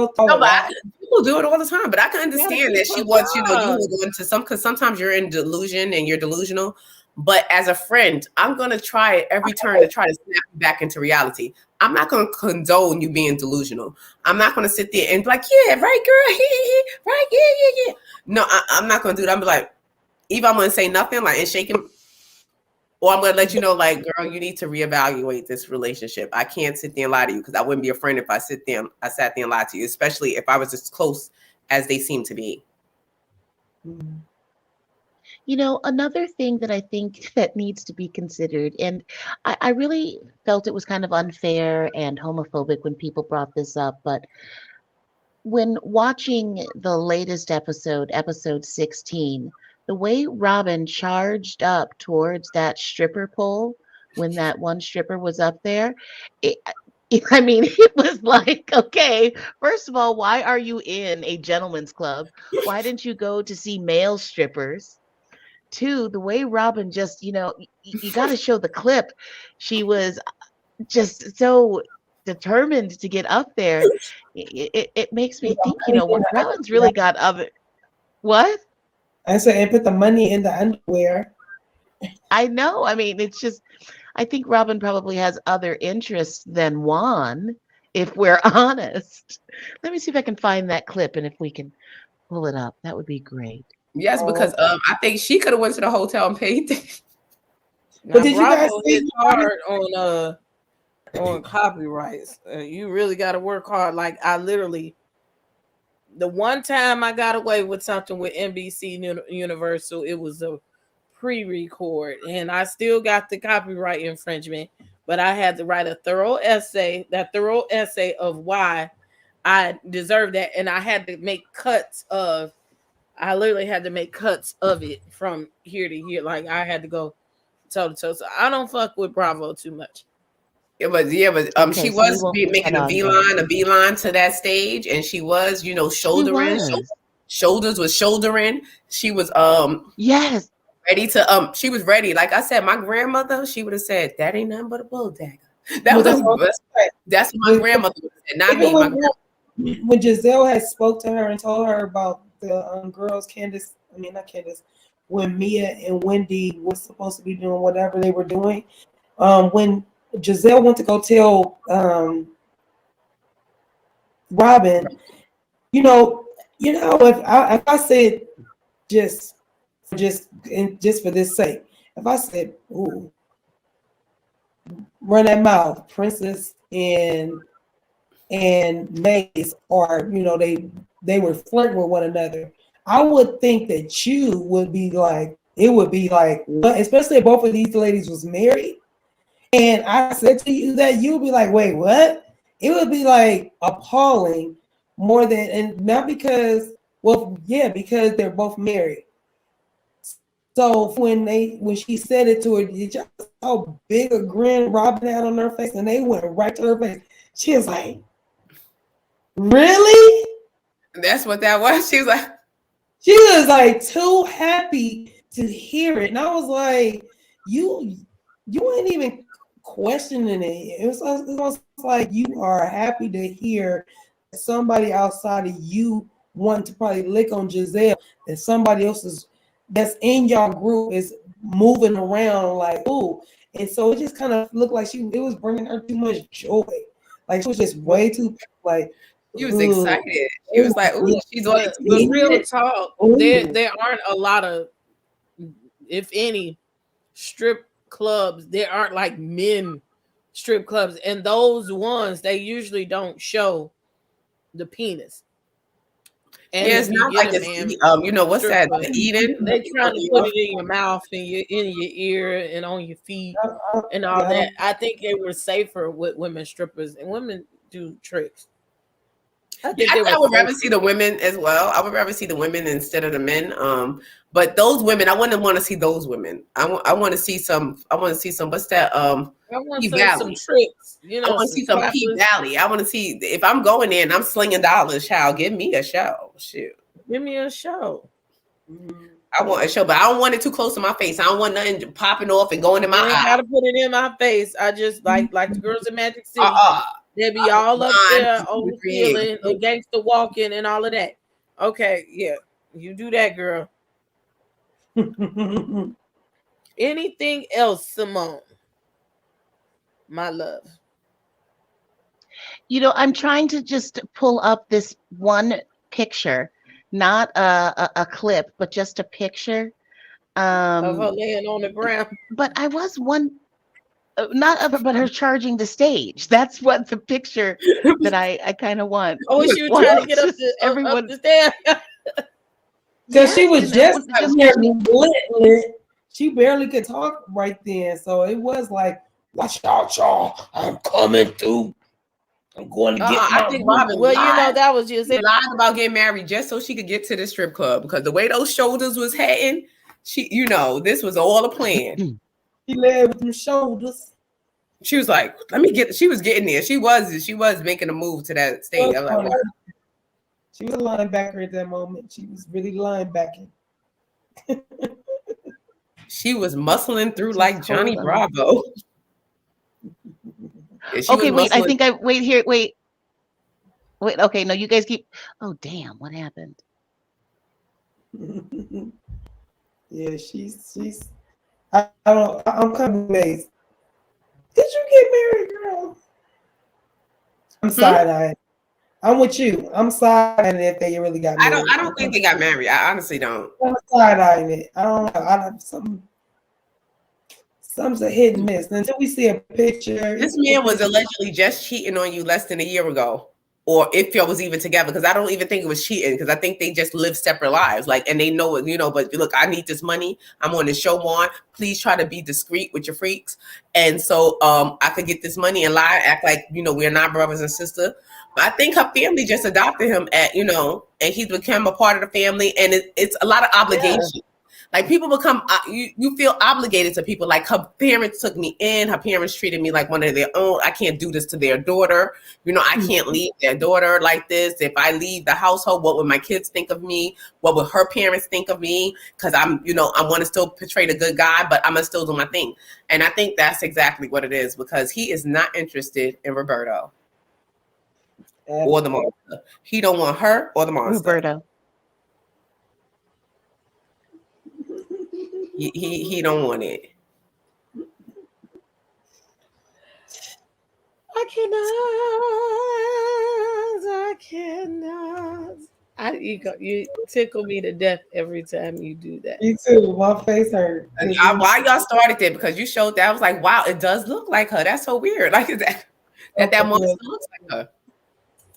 through all that? People do it all the time, but I can understand that she wants, you will go into some, because sometimes you're in delusion and you're delusional. But as a friend, I'm going to try at every turn to try to snap you back into reality. I'm not going to condone you being delusional. I'm not going to sit there and be like, yeah, right, girl. Right, yeah. No, I'm not going to do that. I'm like, either I'm going to say nothing, like, and shake him, or I'm going to let you know, like, girl, you need to reevaluate this relationship. I can't sit there and lie to you, because I wouldn't be a friend if I sat there and lied to you, especially if I was as close as they seem to be. You know, another thing that I think that needs to be considered, and I really felt it was kind of unfair and homophobic when people brought this up, but when watching the latest episode 16, the way Robin charged up towards that stripper pole when that one stripper was up there, it was like, okay, first of all, why are you in a gentleman's club? Why didn't you go to see male strippers? Two, the way Robin just, you got to show the clip. She was just so determined to get up there. It makes me think, when Robin's really got other. What? I said, and put the money in the underwear. I know. I mean, it's just, I think Robin probably has other interests than Juan, if we're honest. Let me see if I can find that clip, and if we can pull it up, that would be great. Yes, because I think she could have went to the hotel and paid. But did you guys hit hard on copyrights? You really got to work hard. Like, I literally, the one time I got away with something with NBC Universal, it was a pre-record, and I still got the copyright infringement, but I had to write a thorough essay of why I deserved that, and I had to make cuts of. I literally had to make cuts of it from here to here. Like, I had to go toe to toe. So I don't fuck with Bravo too much. Okay, she so we was won't put making that on there. a beeline to that stage, and she was, She shouldering, was. shoulders was shouldering. She was Yes. ready to she was ready. Like I said, my grandmother, she would have said, "That ain't nothing but a bull dagger." Well, that's what That's what my with, grandmother would have said, not even me. My grandmother. when Giselle had spoke to her and told her about the girls, Candace, I mean not Candace, when Mia and Wendy was supposed to be doing whatever they were doing, when Giselle went to go tell Robin, if I said just just for this sake, if I said, "Ooh, run that mouth, Princess and Mase are, they were flirting with one another," I would think that you would be like, it would be like, what? Especially if both of these ladies was married, and I said to you that, you'd be like, wait, what? It would be like appalling more than, and not because, well, yeah, because they're both married. So when she said it to her, did y'all see how big a grin Robin had on her face, and they went right to her face. She was like, really? That's what that was. She was like, She was like too happy to hear it, and I was like, you ain't even questioning it. It was like you are happy to hear somebody outside of you wanting to probably lick on Giselle, and somebody else's that's in your group is moving around like, ooh. And so it just kind of looked like it was bringing her too much joy. Like she was just way too like. she was excited. She was like, "Ooh, she's on But TV." real talk, Ooh. there aren't a lot of, if any, strip clubs. There aren't like men strip clubs, and those ones they usually don't show the penis. And Yeah, if it's you not get like a it's man what's strip that? club, The Eden. they trying to put it in your mouth and in your ear and on your feet and all Yeah, that. I think they were safer with women strippers, and women do tricks. I think they were I would rather safer. see the women as well. I would rather see the women instead of the men. But those women, I wouldn't want to see those women. I want to see some. I want to see some. What's that? I want P some Valley. tricks, I want to some see some P clappers. Valley. I want to see if I'm going in. I'm slinging dollars. Child, give me a show. Shoot. Give me a show. I want a show, but I don't want it too close to my face. I don't want nothing popping off and going in my You ain't eye. gotta put it in my face. I just like the girls in Magic City. Uh-uh. They be all up there on the 9, ceiling against the walking and all of that. Okay, yeah, you do that, girl. Anything else, Simone? My love. I'm trying to just pull up this one picture, not a clip, but just a picture. Of her laying on the ground. But I was one, not of her, but her charging the stage. That's what the picture that I kind of want. Oh, she was trying to get up everyone. the stairs. because she was and just everyone lit. She barely could talk right then, so it was like, "Watch out, y'all! I'm coming through. I'm going to get my." I think Robin Well, lied. that was just it. Lied about getting married just so she could get to the strip club because the way those shoulders was heading, this was all a plan. She led with them shoulders. She was like, she was getting there. She was making a move to that stage. I was like, what? She was a linebacker at that moment. She was really linebacking. She was muscling through like Johnny Bravo. Yeah, okay, wait. I think wait. Okay, no, you guys keep. Oh, damn! What happened? Yeah, she's. I don't. I'm kind of amazed. Did you get married, girl? I'm side-eyeing. I'm with you. I'm side-eyeing if they really got married. I don't think they got married. I honestly don't. I'm side-eyeing it. I don't know. I have something's a hit and miss until we see a picture. This man was allegedly just cheating on you less than a year ago, or if y'all was even together. Because I don't even think it was cheating. Because I think they just live separate lives. Like, and they know it. But look, I need this money. I'm on the show on. Please try to be discreet with your freaks, and so I could get this money and lie, act like we're not brothers and sisters. But I think her family just adopted him and he's become a part of the family, and it's a lot of obligation. Yeah. Like people become, you feel obligated to people. Like her parents took me in. Her parents treated me like one of their own. I can't do this to their daughter. You know, I can't leave their daughter like this. If I leave the household, what would my kids think of me? What would her parents think of me? Because I'm, you know, I want to still portray the good guy, but I'm going to still do my thing. And I think that's exactly what it is, because he is not interested in Roberto or the monster. He don't want her or the monster. Roberto. He don't want it. I cannot. You tickle me to death every time you do that. Me too. My face hurt. Why y'all started there? Because you showed that. I was like, wow, it does look like her. That's so weird. Like that monster looks like her.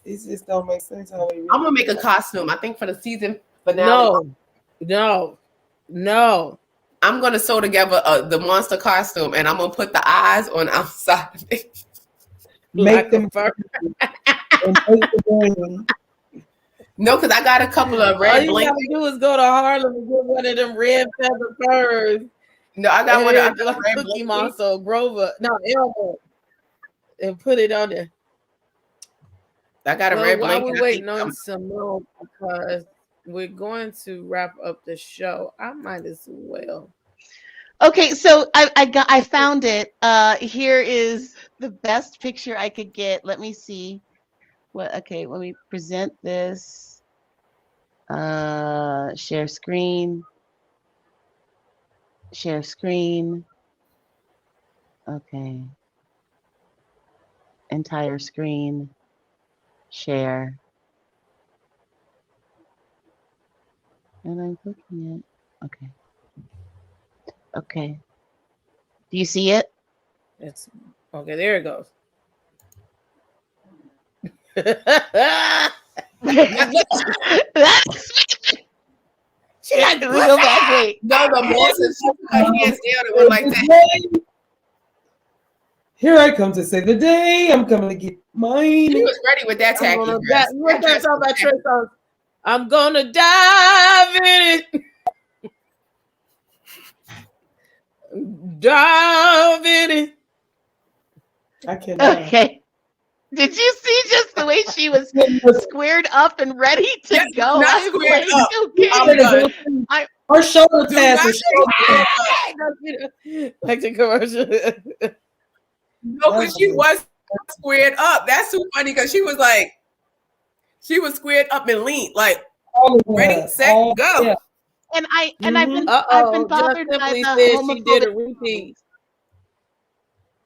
It just don't make sense. How I'm gonna make a costume. I think for the season finale. No. I'm gonna sew together the monster costume, and I'm gonna put the eyes on the outside of it. Make them fur. No, because I got a couple of red blankets. All you gotta do is go to Harlem and get one of them red feather furs. No, I got one of like Cookie Monster, Grover. No, Elmo. And put it on there. I got a red blanket. While we're waiting on Simone, because we're going to wrap up the show, I might as well. Okay, so I found it. Here is the best picture I could get. Let me see. Okay, let me present this. Share screen. Share screen. Okay. Entire screen. Share. And I'm clicking it. Okay. Okay. Do you see it? It's okay. There it goes. She like, go back. Wait. No, the monster. Her hands down and went like that. Here I come to save the day. I'm coming to get mine. She was ready with that tacky dress. I'm gonna dive in it. Dive in it. I cannot. Okay. Did you see just the way she was squared up and ready to go? Not squared up. Okay. Her shoulder pads. Like the commercial. No, because she was squared up. That's so funny because she was squared up and lean, like ready, set, go. Yeah. And I've been bothered by the homophobic. She did a repeat.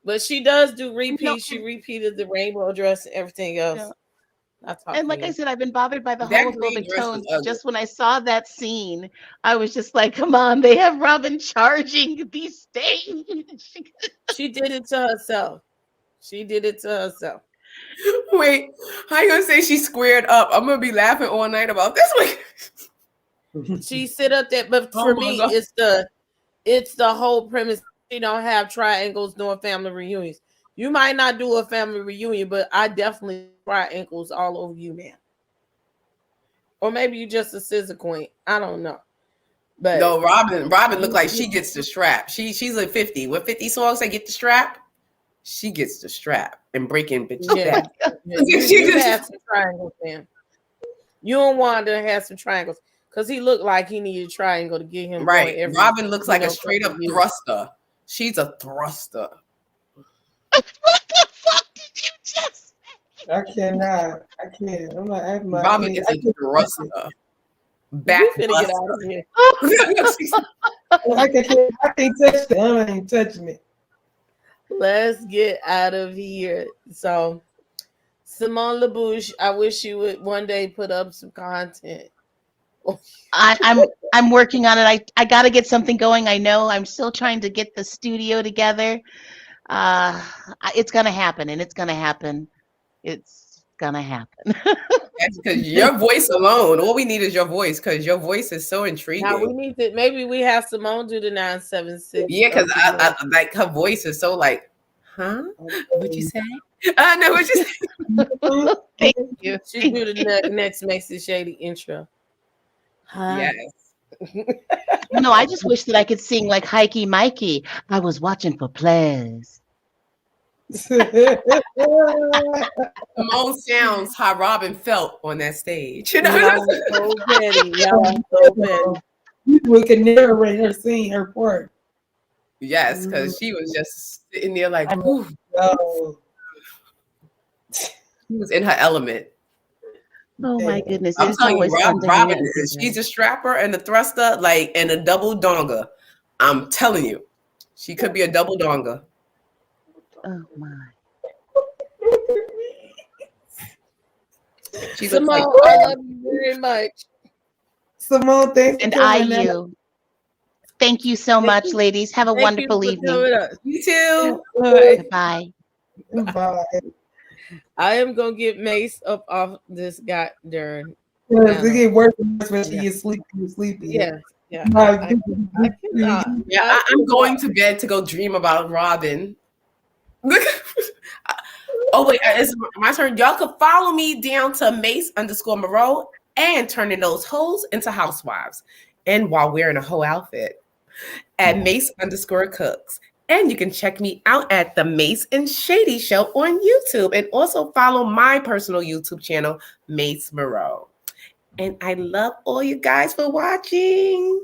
But she does do repeats. No. She repeated the rainbow dress and everything else. No. And like I said, I've been bothered by the homophobic tones. Just when I saw that scene, I was just like, come on, they have Robin charging these stains. She did it to herself. Wait, how you gonna say she squared up? I'm gonna be laughing all night about this one. She sit up there, but for me, God. it's the whole premise. She don't have triangles nor family reunions. You might not do a family reunion, but I definitely triangles all over you, man. Or maybe you just a scissor queen. I don't know. But no, Robin looked like she gets the strap. She's like 50. What 50 songs say get the strap? She gets the strap and breaking bitches. Yeah. You have some triangles, man. You don't want to have some triangles because he looked like he needed a triangle to get him right. Robin looks like a straight up thruster. She's a thruster. What the fuck did you just say? I cannot. I can't. I'm not acting like Robin is a thruster. Back get out of here. I can't touch it. I ain't touching it. Let's get out of here. So, Simone LaBouche, I wish you would one day put up some content. I'm working on it. I got to get something going. I know I'm still trying to get the studio together. It's gonna happen, and it's gonna happen. It's gonna happen. That's because your voice alone. All we need is your voice, because your voice is so intriguing. Now we need to maybe we have Simone do the 976. Yeah, because I like her voice is so like, huh? What'd you say? I know what you say. Thank you. She do the next Mase Shady intro. Yes. No, I just wish that I could sing like Hikey Mikey. I was watching for players. Simone sounds how Robin felt on that stage. You know? Y'all so petty. Y'all so petty. We could narrate her singing her part. Yes, because she was just sitting there like, whew. Oh. She was in her element. Oh my goodness. I'm It's telling you, always fun to hang Robin, out with you she's guys. a strapper and a thruster, like, and a double donga. I'm telling you, she could be a double donga. Oh my. She looks Simone, like I love you very much. Simone, thanks for And coming out. IU. Thank you so much, ladies. Have a Thank wonderful you for evening. coming up. you too. Goodbye. Bye. I am gonna get Mase up off this guy during. Yes, it get worse and worse when she gets sleepy. Yeah, yeah. I cannot. Yeah, I'm going to bed to go dream about Robin. Oh wait, it's my turn. Y'all can follow me down to Mase_Marow and turning those hoes into housewives, and while wearing a hoe outfit at Mase_Cooks. And you can check me out at the Mase and Shady Show on YouTube, and also follow my personal YouTube channel, Mase Marow. And I love all you guys for watching.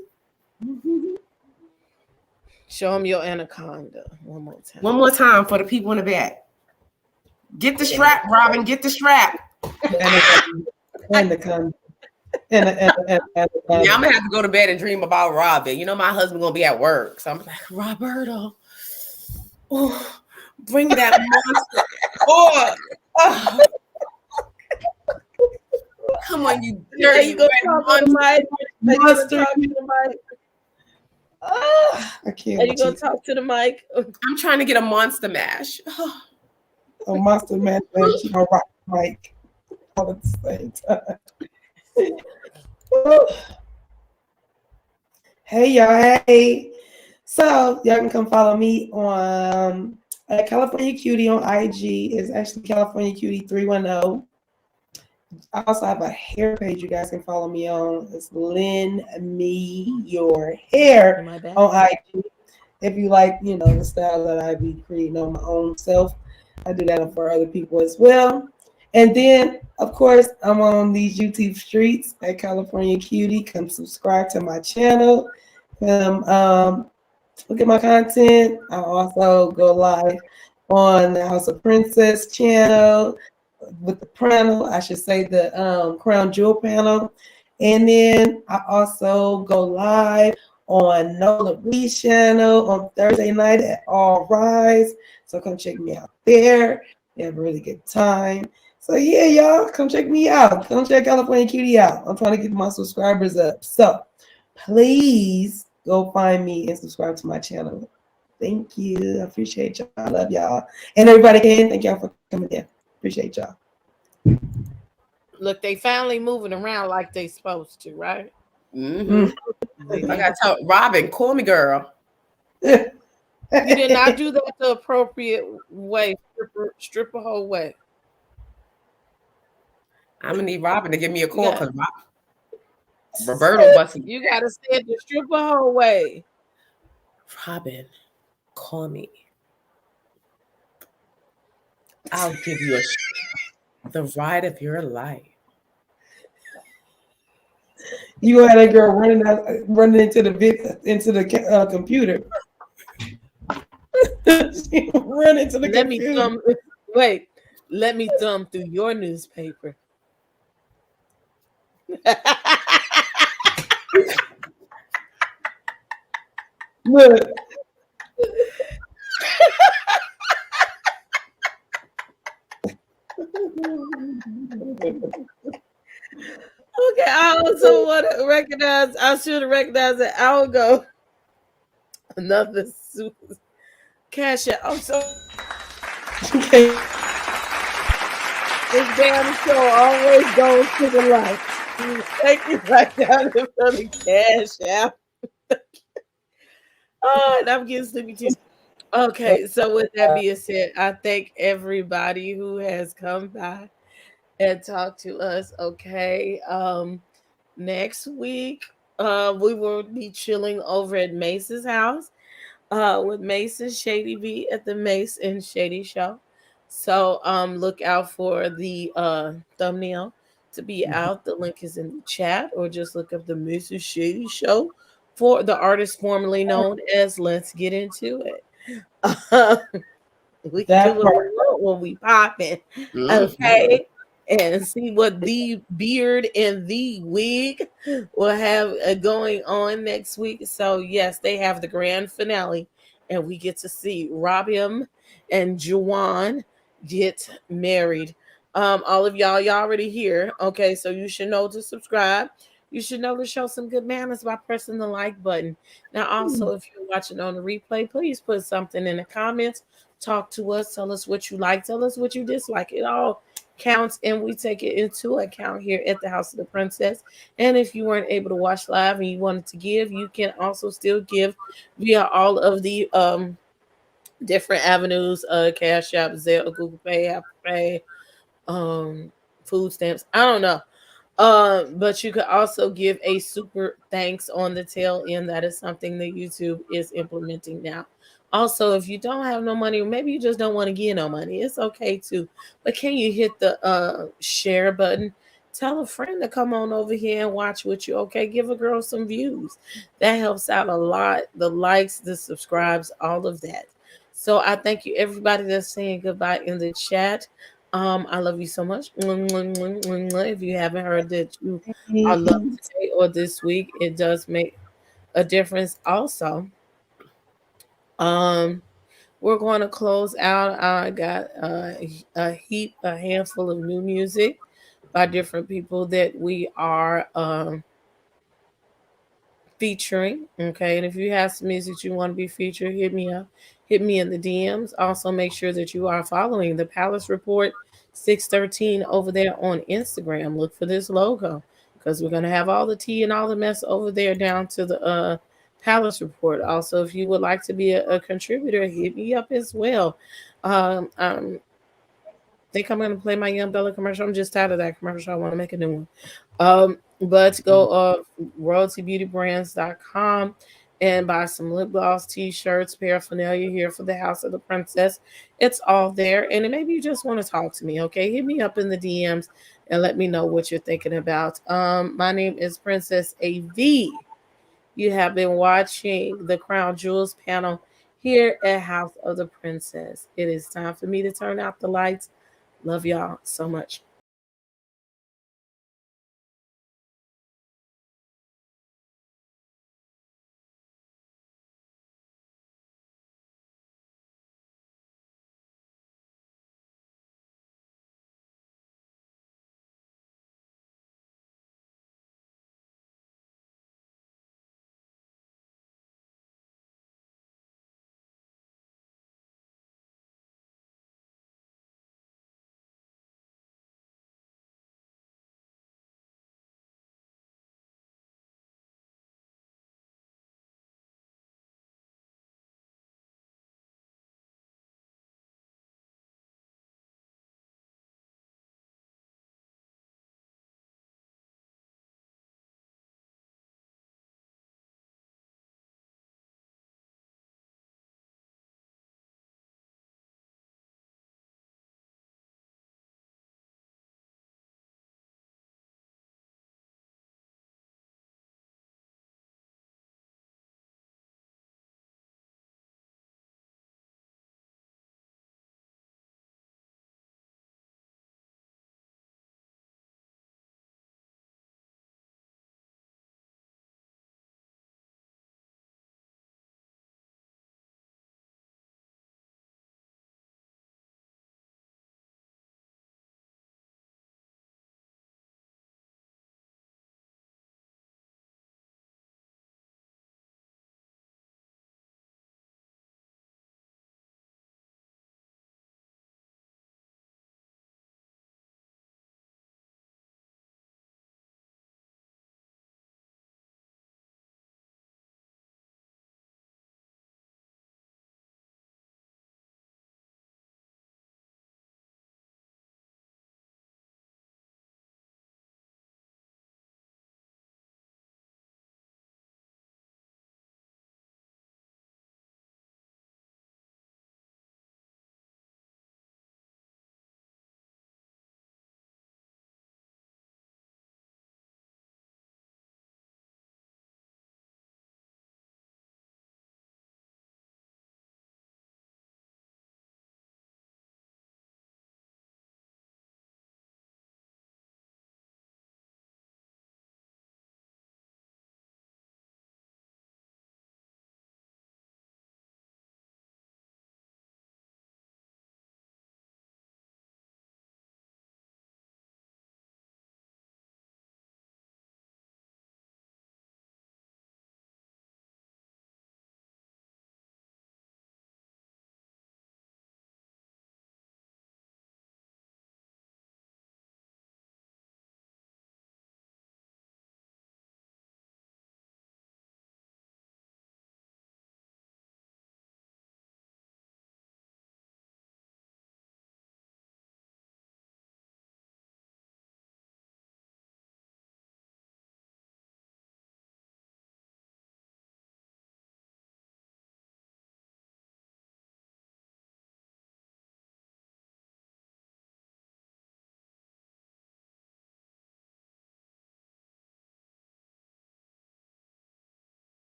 Show them your anaconda one more time. One more time for the people in the back. Get the strap, Robin. Get the strap. Anaconda. Yeah, I'm gonna have to go to bed and dream about Robin. You know, my husband gonna be at work, so I'm like, Roberto, oh, bring that monster. Oh. Come on, you dirty you go talk to the mic. Monster. I can't. Are you gonna talk to the mic? I'm trying to get a monster mash. A monster mash, and she gonna rock the mic all at the same time. Hey y'all, hey. So y'all can come follow me on California Cutiee on IG. It's actually California Cutiee 310. I also have a hair page you guys can follow me on. It's Lend Me Your Hair on IG. If you like, you know, the style that I be creating on my own self, I do that for other people as well. And then, of course, I'm on these YouTube streets at California Cutiee. Come subscribe to my channel. Look at my content. I also go live on the House of Princess channel with the panel, I should say the Crown Jewel panel. And then I also go live on Nola Reed's channel on Thursday night at All Rise. So come check me out there. We have a really good time. So yeah, y'all, come check me out. Come check California Cutiee out. I'm trying to get my subscribers up. So please go find me and subscribe to my channel. Thank you. I appreciate y'all. I love y'all. And everybody again, thank y'all for coming in. Appreciate y'all. Look, they finally moving around like they supposed to, right? Mm-hmm. I gotta tell Robin, call me girl. You did not do that the appropriate way, strip a whole way. I'm gonna need Robin to give me a call because Roberto busted. You gotta say it the strip a whole way. Robin, call me. I'll give you the ride of your life. You had a girl running into the computer. Run into the computer. Let me thumb through your newspaper. Look. Okay, I also want to recognize. I should have recognized an hour ago. Another super cash out. I'm so. Okay. This damn show always goes to the light. Thank you right down in front of the cash out. Oh, and I'm getting sleepy too. Okay, so with that being said, I thank everybody who has come by and talked to us. Okay. Next week, we will be chilling over at Mace's house with Mase and Shady B at the Mase and Shady show. So look out for the thumbnail to be out. The link is in the chat, or just look up the Mase and Shady show for the artist formerly known as Let's Get Into It. We can do That what we part. want when we popping, okay? And see what the beard and the wig will have going on next week. So yes, they have the grand finale, and we get to see Robin and Juwan get married. All of y'all already here, okay? So you should know to subscribe. You should know to show some good manners by pressing the like button. Now, also, if you're watching on the replay, please put something in the comments. Talk to us. Tell us what you like. Tell us what you dislike. It all counts, and we take it into account here at the House of the Princess. And if you weren't able to watch live and you wanted to give, you can also still give via all of the different avenues: Cash App, Zelle, Google Pay, Apple Pay, um, food stamps. I don't know. But you could also give a super thanks on the tail end. That is something that YouTube is implementing now. Also, if you don't have no money, or maybe you just don't want to give no money, it's okay too. But can you hit the share button? Tell a friend to come on over here and watch with you. Okay, give a girl some views. That helps out a lot. The likes, the subscribes, all of that. So I thank you, everybody that's saying goodbye in the chat. I love you so much. If you haven't heard that you are loved today or this week, it does make a difference. Also, um, we're going to close out. I got a handful of new music by different people that we are featuring. Okay. And if you have some music you want to be featured, hit me up. Hit me in the DMs. Also, make sure that you are following the Palace Report 613 over there on Instagram. Look for this logo, because we're going to have all the tea and all the mess over there down to the Palace Report. Also, if you would like to be a contributor, hit me up as well. I think I'm going to play my Young Bella commercial. I'm just tired of that commercial. I want to make a new one. But go royaltybeautybrands.com and buy some lip gloss, t-shirts, paraphernalia here for the House of the Princess. It's all there. And then maybe you just want to talk to me, okay? Hit me up in the DMs and let me know what you're thinking about. My name is Princess A.V. You have been watching the Crown Jewels panel here at House of the Princess. It is time for me to turn out the lights. Love y'all so much.